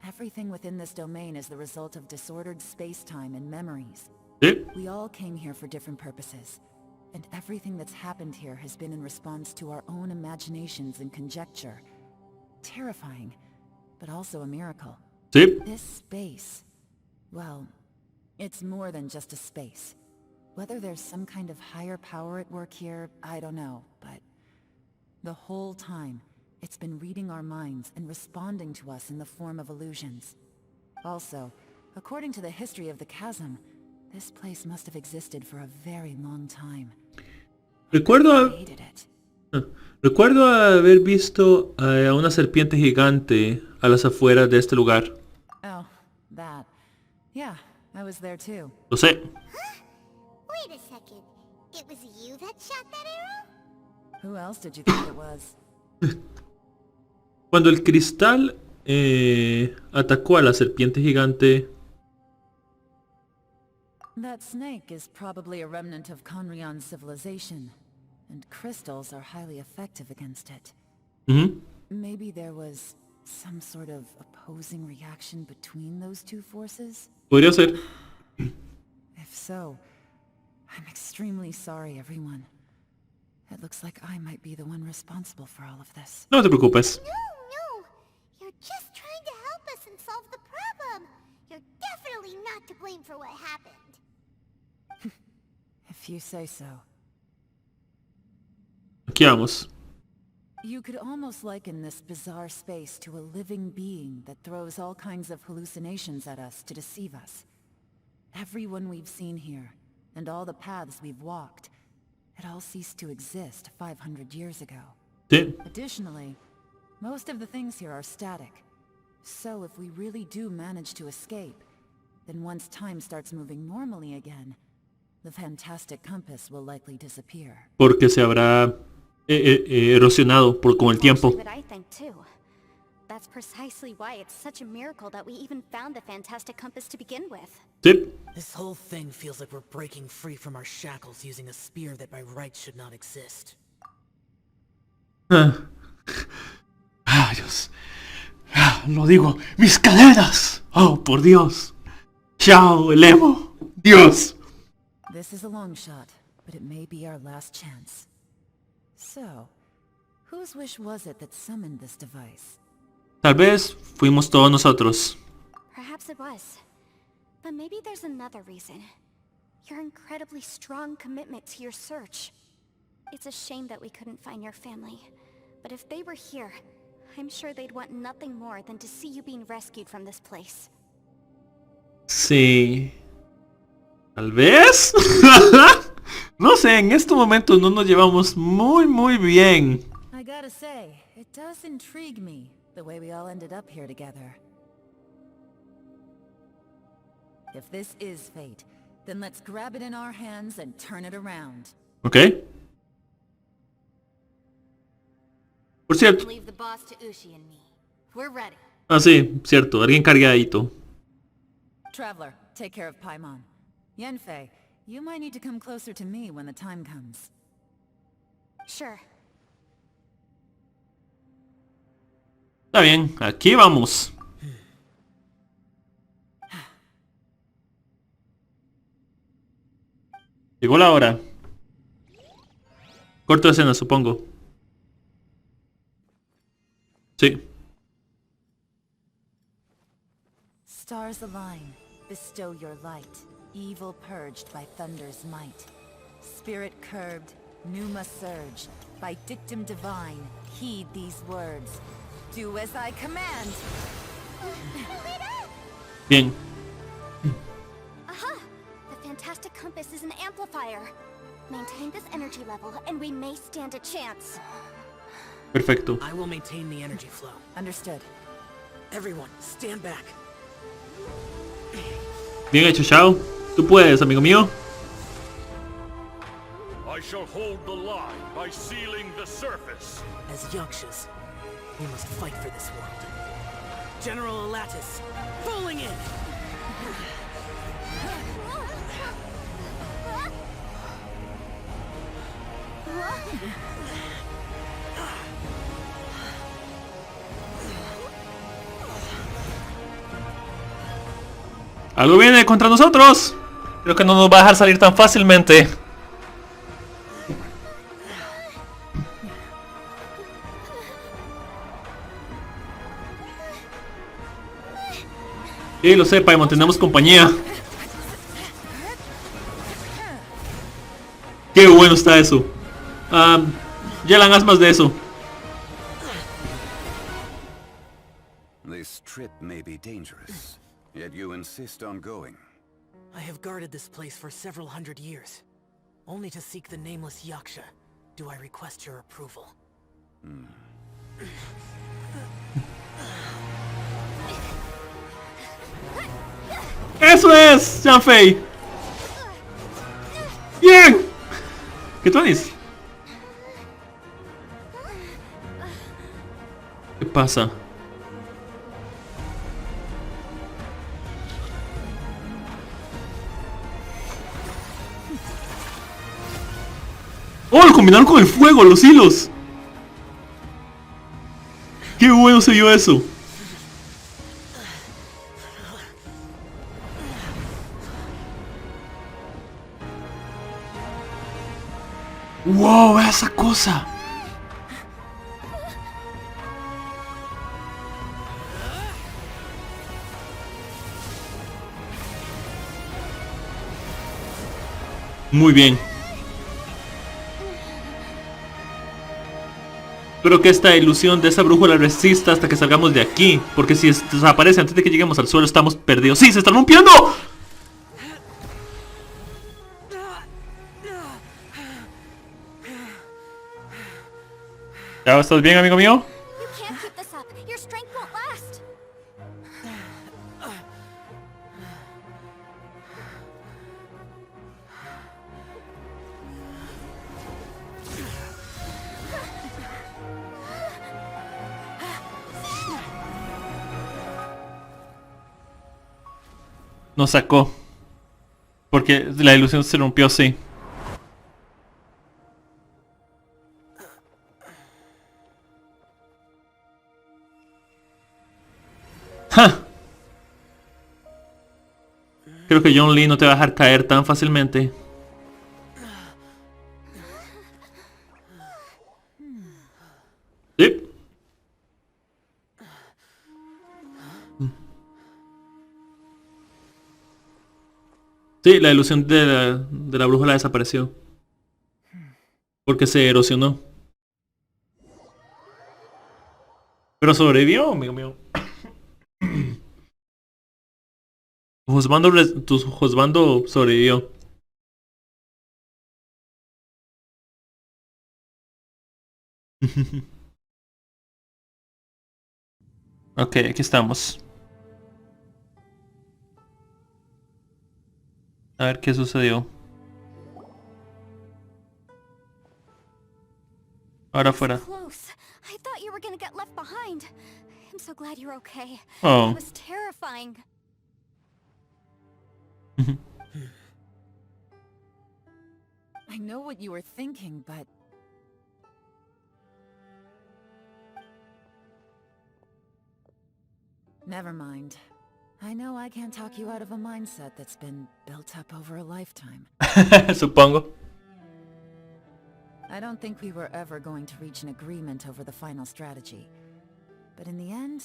everything within this domain is the result of disordered space-time and memories. Sí. We all came here for different purposes, and everything that's happened here has been in response to our own imaginations and conjecture. Terrifying, but also a miracle. Sí. This space, well, it's more than just a space. Whether there's some kind of higher power at work here, I don't know, but the whole time, it's been reading our minds and responding to us in the form of illusions. Also, according to the history of the chasm, this place must have existed for a very long time. Recuerdo, Hated it. recuerdo haber visto a una serpiente gigante a las afueras de este lugar. Oh, that. Yeah, I was there too. Lo sé. Wait a second. it was you that shot that arrow? Who else did you think it was? Cuando el cristal atacó a la serpiente gigante. That snake is probably a remnant of Conrion's civilization, and crystals are highly effective against it. Maybe there was some sort of opposing reaction between those two forces? Podría ser. If so, I'm extremely sorry, everyone. It looks like I might be the one responsible for all of this. No te preocupes. No, you're just trying to help us and solve the problem. You're definitely not to blame for what happened. If you say so. Aquí vamos. You could almost liken this bizarre space to a living being that throws all kinds of hallucinations at us to deceive us. Everyone we've seen here, and all the paths we've walked, it all ceased to exist 500 years ago. Sí. Additionally, most of the things here are static. So if we really do manage to escape, then once time starts moving normally again, the fantastic compass will likely disappear. Porque se habrá erosionado con el tiempo. Actually, what I think too. That's precisely why it's such a miracle that we even found the fantastic compass to begin with. Sí. This whole thing feels like we're breaking free from our shackles using a spear that by rights should not exist. Dios. Lo digo. ¡Mis cadenas! ¡Oh, por Dios! ¡Chao, el emo! ¡Dios! This is a long shot, but it may be our last chance. So, whose wish was it that summoned this device? Tal vez fuimos todos nosotros. Perhaps it was. But maybe there's another reason. Your incredibly strong commitment to your search. It's a shame that we couldn't find your family. But if they were here, I'm sure they'd want nothing more than to see you being rescued from this place. Sí. Tal vez. No sé, en estos momentos no nos llevamos muy bien. I gotta say, it does intrigue me, the way we all ended up here together. If this is fate, then let's grab it in our hands and turn it around. Ok. Por cierto. Leave the boss to Ushi and me. We're ready. Ah, sí, cierto. Alguien cargadito. Traveler, take care of Paimon. Yenfei, you might need to come closer to me when the time comes. Sure. Está bien, aquí vamos. Llegó la hora. Corto de escena, supongo. Sí. Stars align, bestow your light. Evil purged by thunder's might. Spirit curbed, pneuma surge. By dictum divine, heed these words. Do as I command! Bien. Aha! The fantastic compass is an amplifier. Maintain this energy level, and we may stand a chance. Perfecto. I will maintain the energy flow. Understood. Everyone, stand back. Bien hecho, Shao. Tú puedes, amigo mío. I shall hold the line by sealing the surface. As Yakshas, we must fight for this world. General Elatus, falling in! Algo viene contra nosotros. Creo que no nos va a dejar salir tan fácilmente. Sí, lo sé, Paimon, tenemos compañía. Qué bueno está eso. Yelan, haz más de eso. This trip may be dangerous, yet you insist on going. I have guarded this place for several hundred years. Only to seek the nameless Yaksha, do I request your approval. ¡Eso es, Yanfei! ¡Bien! ¿Qué traes? ¿Qué pasa? ¡Oh! Lo combinaron con el fuego, los hilos. ¡Qué bueno se vio eso! ¡Wow! ¡Esa cosa! Muy bien. Espero que esta ilusión de esa brújula resista hasta que salgamos de aquí. Porque si desaparece antes de que lleguemos al suelo estamos perdidos. ¡Sí! ¡Se está rompiendo! ¿Ya estás bien, amigo mío? You can't keep this up. Your strength won't last. Nos sacó. Porque la ilusión se rompió, sí. ¡Ja! Creo que John Lee no te va a dejar caer tan fácilmente. Sí. Sí, la ilusión de la brújula desapareció. Porque se erosionó. Pero sobrevivió, amigo mío. Tu juzgando sobrevivió. Ok, aquí estamos. A ver qué sucedió. Ahora afuera. Close. I thought you were gonna get left behind. I'm so glad you're okay. Oh. It was terrifying. I know what you were thinking, but... Never mind. I know I can't talk you out of a mindset that's been built up over a lifetime. Supongo. I don't think we were ever going to reach an agreement over the final strategy. But in the end,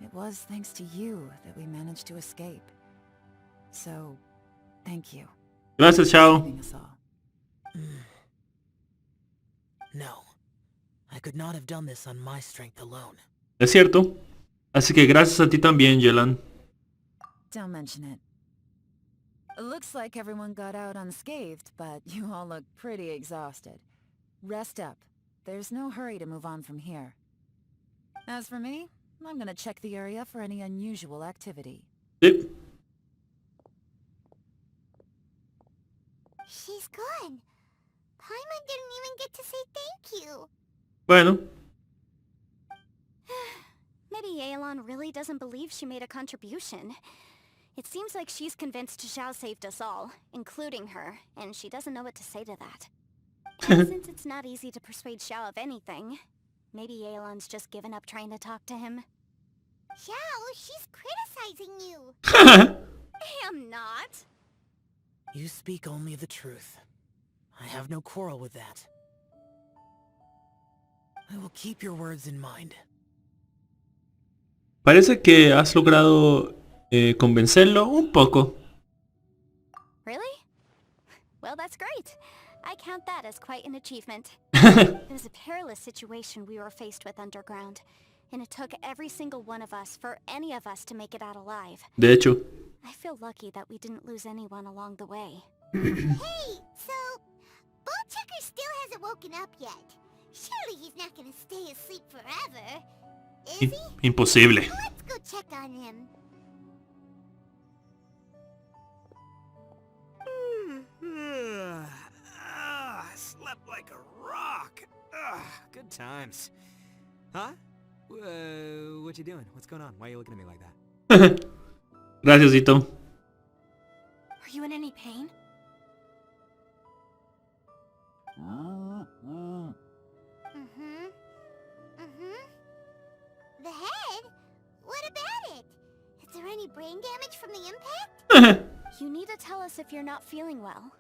it was thanks to you that we managed to escape. So, thank you. Gracias, chao. Saving us all. No. I could not have done this on my strength alone. Es cierto. Así que gracias a ti también, Yelan. Don't mention it. It looks like everyone got out unscathed, but you all look pretty exhausted. Rest up. There's no hurry to move on from here. As for me, I'm gonna check the area for any unusual activity. Sí. She's gone. Paimon didn't even get to say thank you. Bueno. Maybe Yelan really doesn't believe she made a contribution. It seems like she's convinced Xiao saved us all, including her, and she doesn't know what to say to that. And since it's not easy to persuade Xiao of anything, maybe Yelan's just given up trying to talk to him. Xiao, she's criticizing you. I am not. You speak only the truth. I have no quarrel with that. I will keep your words in mind. Parece que has logrado convencerlo un poco. Really? Well, that's great. I count that as quite an achievement. It was a perilous situation we were faced with underground, and it took every single one of us for any of us to make it out alive. De hecho. I feel lucky that we didn't lose anyone along the way. Hey, so Ballchecker still hasn't woken up yet. Surely he's not gonna stay asleep forever, is he? Imposible. Let's go check on him. Slept like a rock. Ugh, good times. Huh? What you doing? What's going on? Why are you looking at me like that? Gracias, Ito. Are you in any pain? The head? What about it? Is there any brain damage from the impact? You need to tell us if you're not feeling well.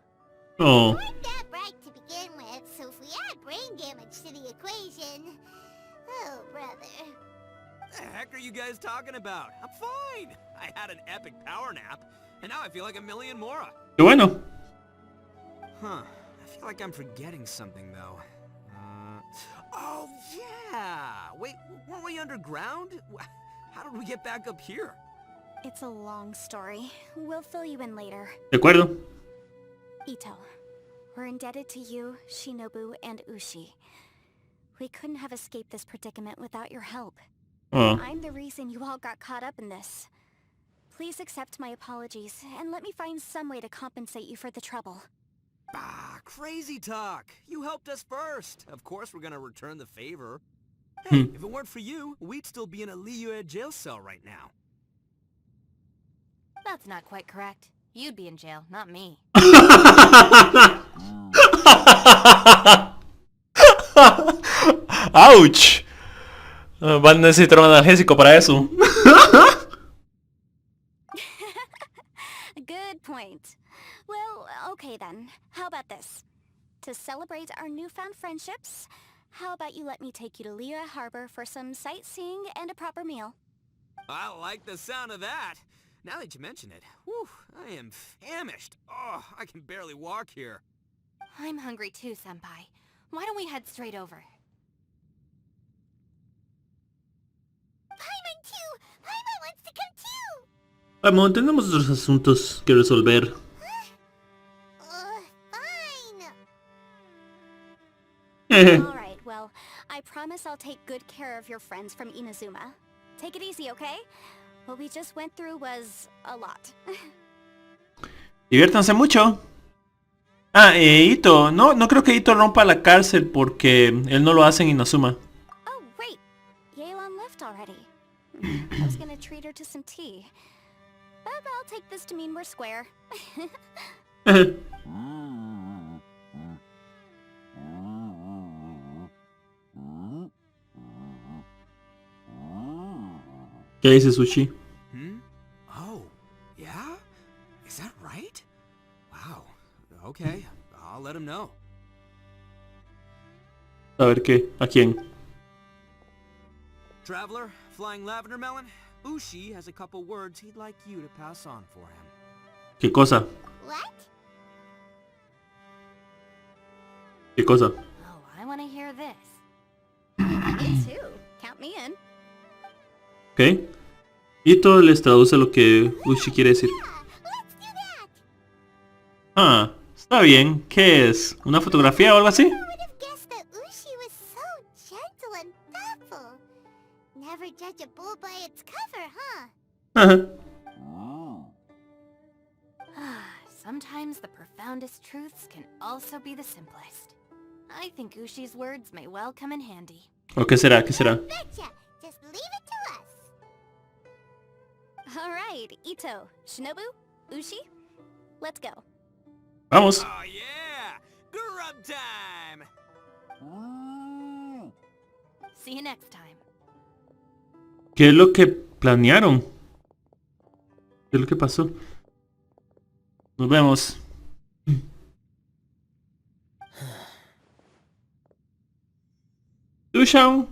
Oh. You weren't that bright to begin with, so if we add brain damage to the equation... Oh, brother. The heck are you guys talking about? I'm fine. I had an epic power nap, and now I feel like a million more. Qué bueno. Huh. I feel like I'm forgetting something, though. Oh, yeah! Wait, weren't we underground? How did we get back up here? It's a long story. We'll fill you in later. De acuerdo. Ito, we're indebted to you, Shinobu, and Ushi. We couldn't have escaped this predicament without your help. Oh. I'm the reason you all got caught up in this. Please accept my apologies, and let me find some way to compensate you for the trouble. Ah, crazy talk. You helped us first. Of course we're gonna return the favor. Hey, if it weren't for you, we'd still be in a Liyue jail cell right now. That's not quite correct. You'd be in jail, not me. ¡Auch! Van a necesitar un analgésico para eso. Good point. Well, okay then. How about this? To celebrate our newfound friendships, how about you let me take you to Liyue Harbor for some sightseeing and a proper meal? I like the sound of that. Now that you mention it, whew, I am famished. Oh, I can barely walk here. I'm hungry too, Senpai. Why don't we head straight over? Paimon too! Paimon wants to come too! Vamos, tenemos otros asuntos que resolver. Fine. Alright, well, I promise I'll take good care of your friends from Inazuma. Take it easy, okay? What we just went through was a lot. Diviértanse mucho. Ah, Ito. No creo que Ito rompa la cárcel porque él no lo hace en Inazuma. Oh, wait. Yelan left already. I was gonna treat her to some tea. But I'll take this to mean we're square. ¿Qué dice Sushi? Oh, yeah? Is that right? Wow. Okay, I'll let him know. A ver qué, a quién. Traveler, Flying Lavender Melon, Ushi has a couple words he'd like you to pass on for him. ¿Qué cosa? What? ¿Qué cosa? Oh, I want to hear this. Me too. Count me in. Ok. Ito les traduce lo que Ushi quiere decir. Let's do that! Ah, está bien. ¿Qué es? ¿Una fotografía o algo así? I would have guessed that Ushi was so gentle and thoughtful. Never judge a bull by its cover, huh? Sometimes the profoundest truths can also be the simplest. I think Ushi's words may well come in handy. ¿O qué será? ¿Qué será? Betcha! Just leave it to us! Alright, Ito, Shinobu, Ushi, let's go. Vamos. Oh yeah! Grub time! See you next time. ¿Qué es lo que planearon? ¿Qué es lo que pasó? Nos vemos. Chao.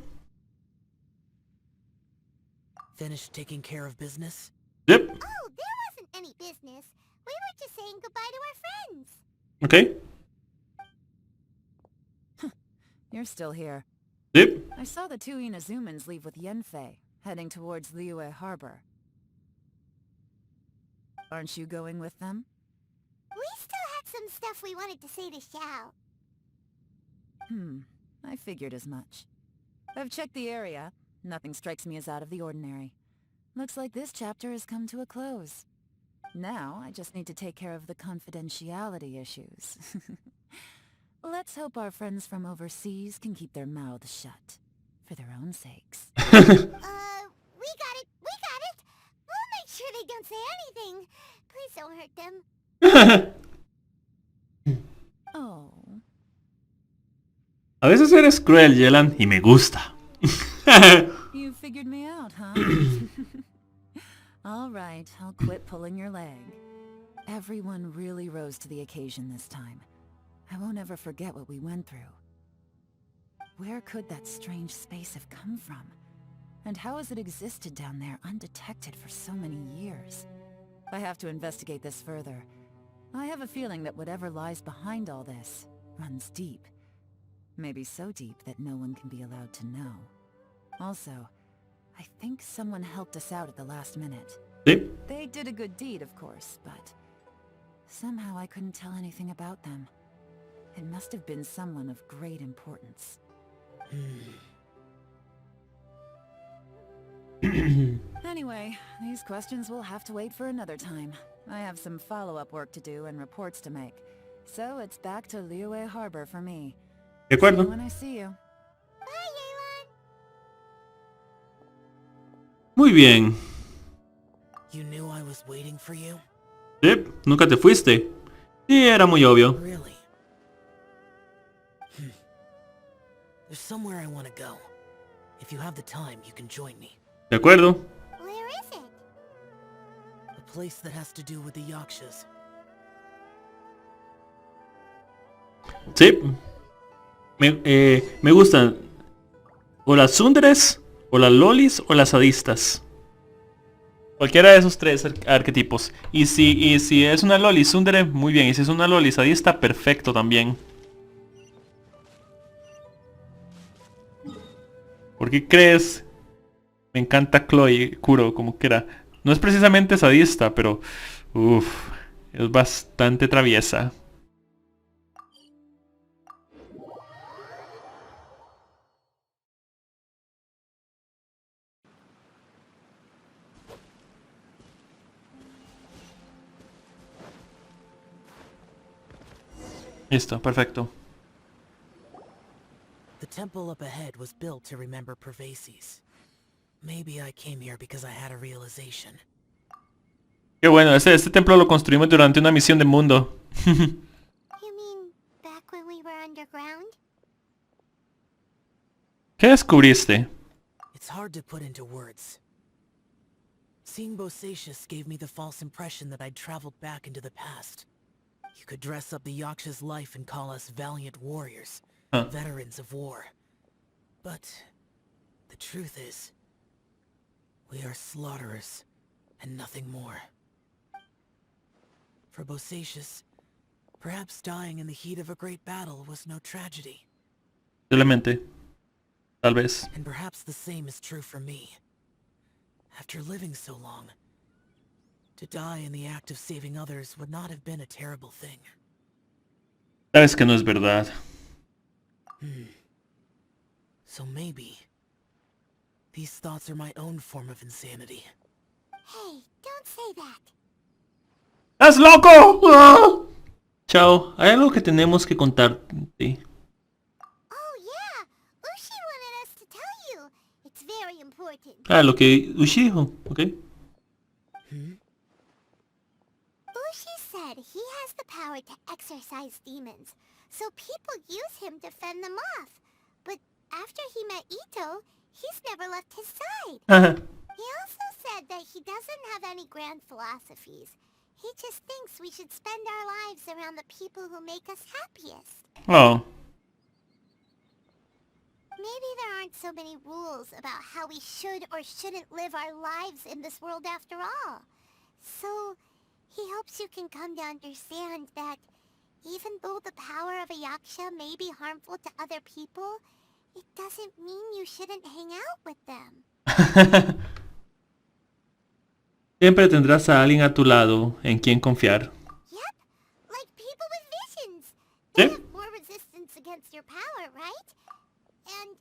Finished taking care of business? Yep. Oh, there wasn't any business. We were just saying goodbye to our friends. Okay. You're still here. Yep. I saw the two Inazumans leave with Yenfei, heading towards Liyue Harbor. Aren't you going with them? We still had some stuff we wanted to say to Xiao. I figured as much. I've checked the area. Nothing strikes me as out of the ordinary. Looks like this chapter has come to a close. Now, I just need to take care of the confidentiality issues. Let's hope our friends from overseas can keep their mouths shut. For their own sakes. We got it! We got it! We'll make sure they don't say anything. Please don't hurt them. Oh. A veces eres cruel, Yelan, y me gusta. You figured me out, huh? All right, I'll quit pulling your leg. Everyone really rose to the occasion this time. I won't ever forget what we went through. Where could that strange space have come from? And how has it existed down there undetected for so many years? I have to investigate this further. I have a feeling that whatever lies behind all this runs deep. Maybe so deep that no one can be allowed to know. Also, I think someone helped us out at the last minute. Sí. They did a good deed, of course, but somehow I couldn't tell anything about them. It must have been someone of great importance. Anyway, these questions will have to wait for another time. I have some follow-up work to do and reports to make. So it's back to Liyue Harbor for me. De acuerdo. When I see you. Bye, Yelan. Muy bien. You knew I was waiting for you? Sí, nunca te fuiste. Sí, era muy obvio. Really? There's somewhere I want to go. If you have the time, you can join me. De acuerdo. Where is it? A place that has to do with the Yakshas. Sí. Me gustan o las tsunderes, o las lolis, o las sadistas. Cualquiera de esos tres arquetipos. Y si es una loli tsundere, muy bien. Y si es una loli sadista, perfecto también. ¿Por qué crees? Me encanta Chloe, Kuro, como quiera. No es precisamente sadista, pero... es bastante traviesa. Listo, perfecto. The temple up ahead was built to remember Pervases. Maybe I came here because I had a realization. Qué bueno, este templo lo construimos durante una misión de mundo. You mean back when we were underground? ¿Qué descubriste? It's hard to put into words. Seeing Bosacius gave me the false impression that I'd traveled back into the past. You could dress up the Yaksha's life and call us valiant warriors, veterans of war. But the truth is, we are slaughterers and nothing more. For Bosacius, perhaps dying in the heat of a great battle was no tragedy. Posiblemente. Tal vez. And perhaps the same is true for me. After living so long, to die in the act of saving others would not have been a terrible thing. Sabes que no es verdad. So maybe these thoughts are my own form of insanity. Hey, don't say that. ¡Estás loco! ¡Ah! Chao, hay algo que tenemos que contarte. Oh yeah, Ushi wanted us to tell you. It's very important. Ah, lo que Ushi dijo, ok. Ushi said he has the power to exorcise demons, so people use him to fend them off. But after he met Ito, he's never left his side. He also said that he doesn't have any grand philosophies. He just thinks we should spend our lives around the people who make us happiest. Oh. Maybe there aren't so many rules about how we should or shouldn't live our lives in this world after all. So, he hopes you can come to understand that even though the power of a yaksha may be harmful to other people, it doesn't mean you shouldn't hang out with them. Siempre tendrás a alguien a tu lado en quien confiar. Yep, like people with visions. ¿Sí? They have more resistance against your power, right? And,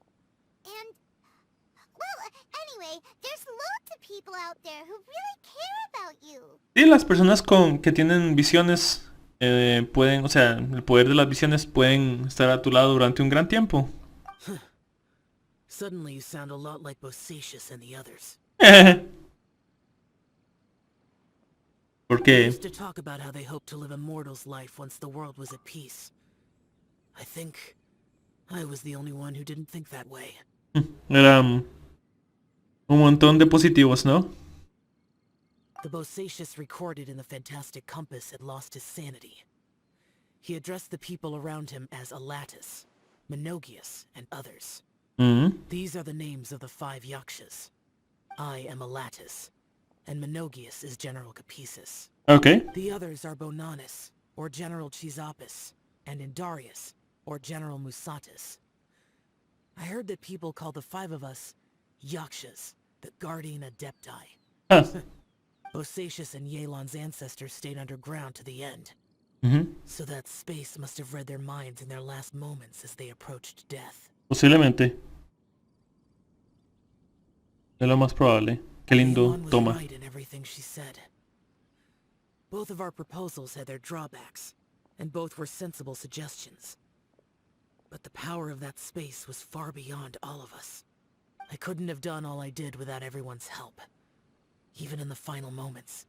well, anyway, there's loads of people out there who really care about you. Sí, las personas que tienen visiones pueden, o sea, el poder de las visiones pueden estar a tu lado durante un gran tiempo. Suddenly you sound a lot like Bosacius and the others. ¿Por They qué? used to talk about how they hoped to live a mortal's life once the world was at peace. I think I was the only one who didn't think that way. Eran un montón de positivos, ¿no? The Bosacius recorded in the Fantastic Compass had lost his sanity. He addressed the people around him as Alatus, Minogius, and others. These are the names of the 5 Yakshas. I am Alatus, and Minogius is General Capisis. Okay. The others are Bonanis, or General Chisapis, and Indarius, or General Musatis. I heard that people call the 5 of us Yakshas, the Guardian Adepti. Huh. Bosacius and Yelan's ancestors stayed underground to the end. So that space must have read their minds in their last moments as they approached death. Posiblemente. Es lo más probable. Qué lindo Yelan was toma. right in everything she said. Both of our proposals had their drawbacks, and both were sensible suggestions. But the power of that space was far beyond all of us. I couldn't have done all I did without everyone's help. Even in the final moments,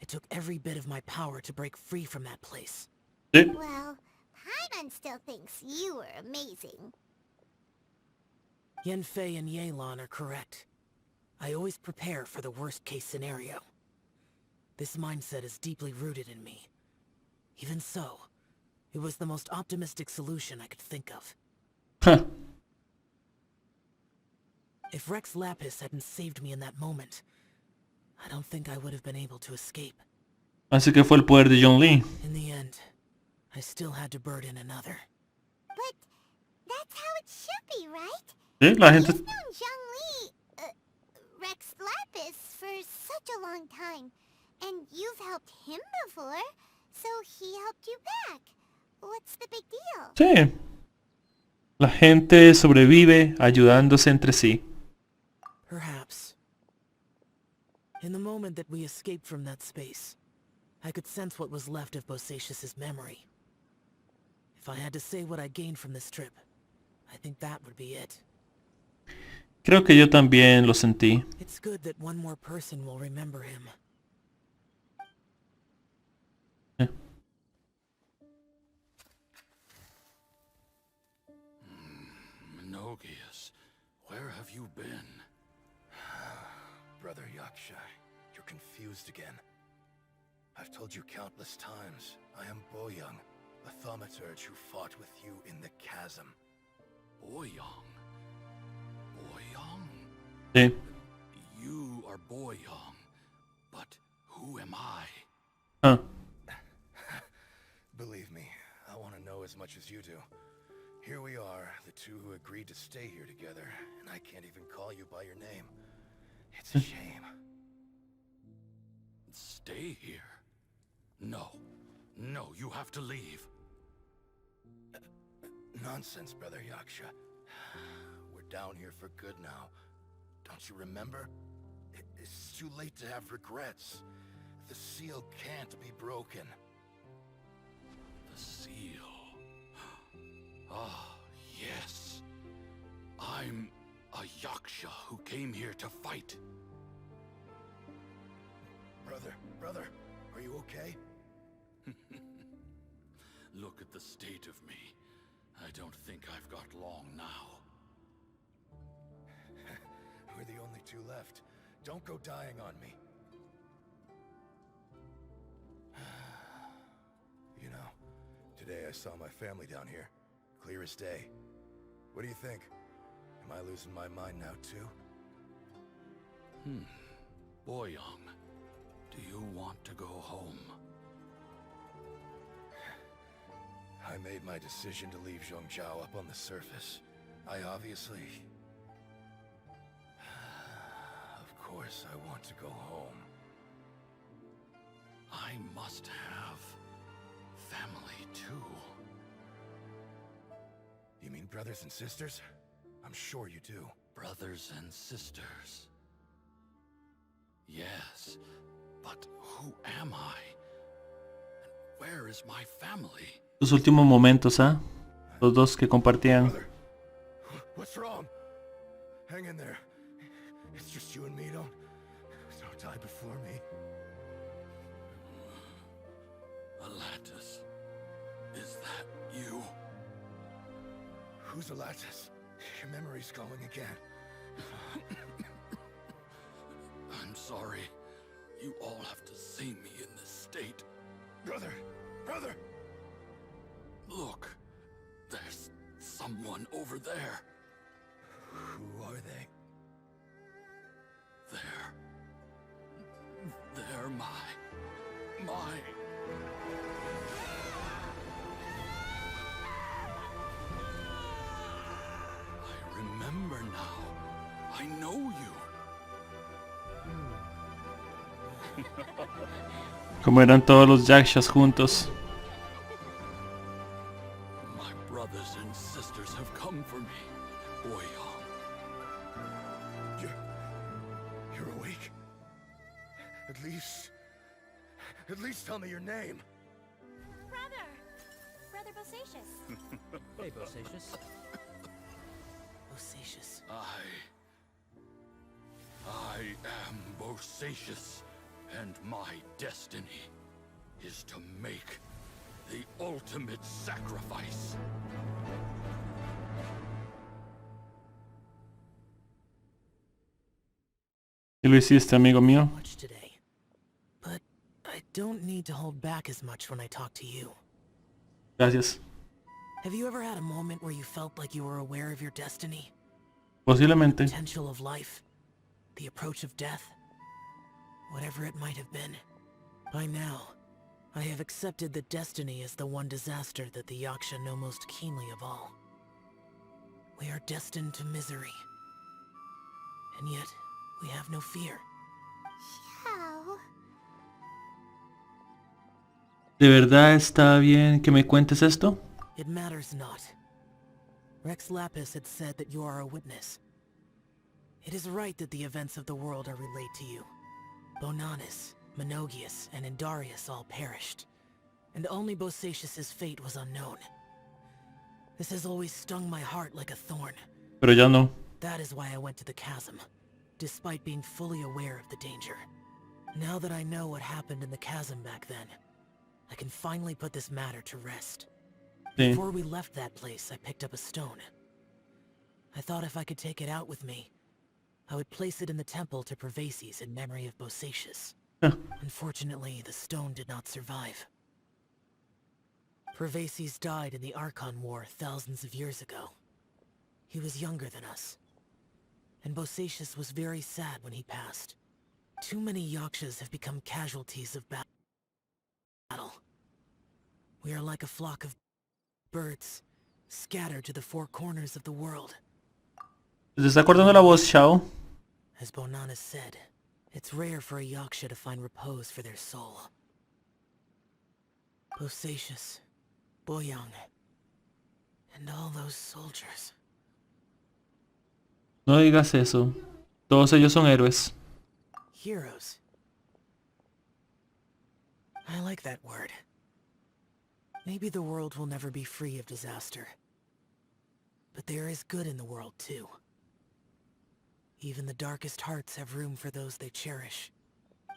it took every bit of my power to break free from that place. Sí. Well, Paimon still thinks you were amazing. Yenfei and Yelan are correct. I always prepare for the worst-case scenario. This mindset is deeply rooted in me. Even so, it was the most optimistic solution I could think of. Huh. If Rex Lapis hadn't saved me in that moment, I don't think I would have been able to escape. Así que fue el poder de John Lee. In the end, I still had to burden another. But that's how it should be, right? Sí, la gente... You've known Zhang Li, Rex Lapis, for such a long time. And you've helped him before, so he helped you back. What's the big deal? Sí. La gente sobrevive ayudándose entre sí. Perhaps. In the moment that we escaped from that space, I could sense what was left of Bosacius's memory. If I had to say what I gained from this trip, I think that would be it. Creo que yo también lo sentí. It's good that one more person will remember him. Minogius, where have you been? Brother Yaksha, you're confused again. I've told you countless times, I am Boyoung, a thaumaturge who fought with you in the chasm. Boyoung? Boyoung? Sí. You are Boyoung, but who am I? Huh. Believe me, I want to know as much as you do. Here we are, the two who agreed to stay here together, and I can't even call you by your name. It's a shame. Stay here? No. No, you have to leave. Nonsense, Brother Yaksha. We're down here for good now. Don't you remember? It's too late to have regrets. The seal can't be broken. The seal. Ah, yes. I'm a Yaksha who came here to fight. Brother, are you okay? Look at the state of me. I don't think I've got long now. We're the only two left. Don't go dying on me. You know, today I saw my family down here. Clear as day. What do you think? Am I losing my mind now too? Boyoung, do you want to go home? I made my decision to leave Zhongzhou up on the surface. I obviously... Of course I want to go home. I must have family too. You mean brothers and sisters? I'm sure you do. Brothers and sisters. Yes, but who am I? Where is my family? Sus últimos momentos, ¿ah? Los dos que compartían. Brother, what's wrong? Hang in there. It's just you and me. Don't die before me. Atlantis, is that you? Who's Atlantis? Your memory's going again. I'm sorry. You all have to see me in this state. Brother! Look, there's someone over there. Who are they? They're my... I remember now. I know you. Como eran todos los Yakshas juntos. My brothers and sisters have come for me, Boyong. You're awake? At least tell me your name. Brother Bosacius. Hey, Bosacius. Bosacius. I am Bosacius, and my destiny is to make the ultimate sacrifice. Y lo hiciste, amigo mío. Much today. But I don't need to hold back as much when I talk to you. Gracias. Have you ever had a moment where you felt like you were aware of your destiny? Posiblemente. Potential of life? The approach of death? Whatever it might have been. By now, I have accepted that destiny is the one disaster that the Yaksha know most keenly of all. We are destined to misery. And yet, we have no fear. Xiao. ¿De verdad está bien que me cuentes esto? It matters not. Rex Lapis had said that you are a witness. It is right that the events of the world are relayed to you. Bonanis, Menogius, and Indarius all perished, and only Bosacius' fate was unknown. This has always stung my heart like a thorn. Pero ya no. That is why I went to the chasm, despite being fully aware of the danger. Now that I know what happened in the chasm back then, I can finally put this matter to rest. Sí. Before we left that place, I picked up a stone. I thought if I could take it out with me, I would place it in the temple to Pervases in memory of Bosacius. Unfortunately, the stone did not survive. Pervases died in the Archon War thousands of years ago. He was younger than us. And Bosacius was very sad when he passed. Too many Yakshas have become casualties of battle. We are like a flock of birds, scattered to the four corners of the world. ¿Se está acordando la voz, Xiao? As Bonanis said, it's rare for a Yaksha to find repose for their soul. Bosacius, Boyong, and all those soldiers. No digas eso. Todos ellos son héroes. Heroes. I like that word. Maybe the world will never be free of disaster. But there is good in the world, too. Even the darkest hearts have room for those they cherish.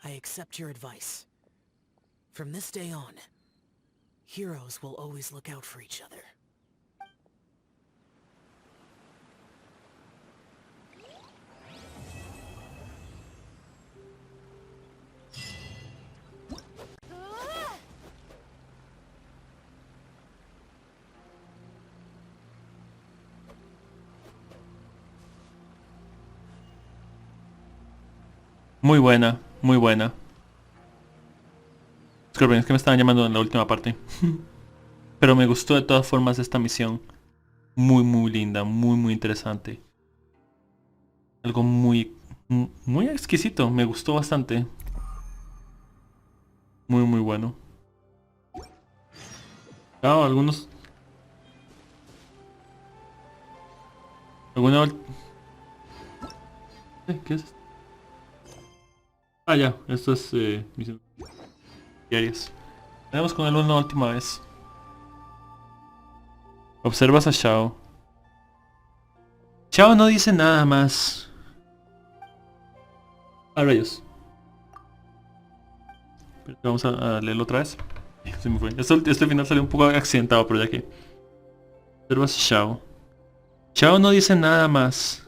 I accept your advice. From this day on, heroes will always look out for each other. Muy buena, muy buena. Disculpen, es que me estaban llamando en la última parte. Pero me gustó de todas formas esta misión. Muy, muy linda, muy, muy interesante. Algo muy, muy exquisito. Me gustó bastante. Muy, muy bueno. Claro, algunos... ¿Qué es esto? Ah, ya, esto es misiones diarias. Vamos con él una última vez. Observas a Xiao. Xiao no dice nada más. Ah, rayos. Vamos a leerlo otra vez. Se me fue. Este final salió un poco accidentado, pero ya que... Observas a Xiao. Xiao no dice nada más.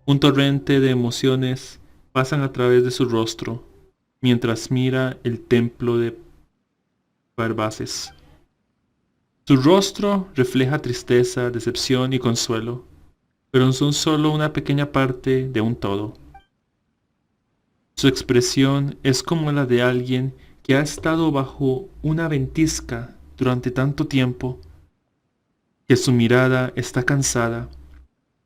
Un torrente de emociones pasan a través de su rostro mientras mira el templo de Barbaces. Su rostro refleja tristeza, decepción y consuelo, pero son solo una pequeña parte de un todo. Su expresión es como la de alguien que ha estado bajo una ventisca durante tanto tiempo que su mirada está cansada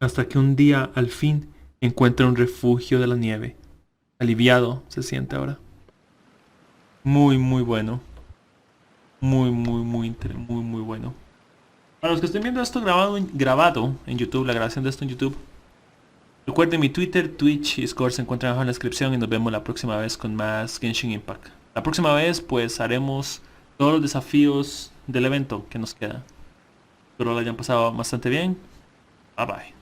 hasta que un día al fin encuentra un refugio de la nieve. Aliviado se siente ahora. Muy bueno. Muy bueno. Para los que estén viendo esto grabado en YouTube, la grabación de esto en YouTube, recuerden mi Twitter, Twitch y Discord se encuentran abajo en la descripción y nos vemos la próxima vez con más Genshin Impact. La próxima vez pues haremos todos los desafíos del evento que nos queda. Espero lo hayan pasado bastante bien. Bye bye.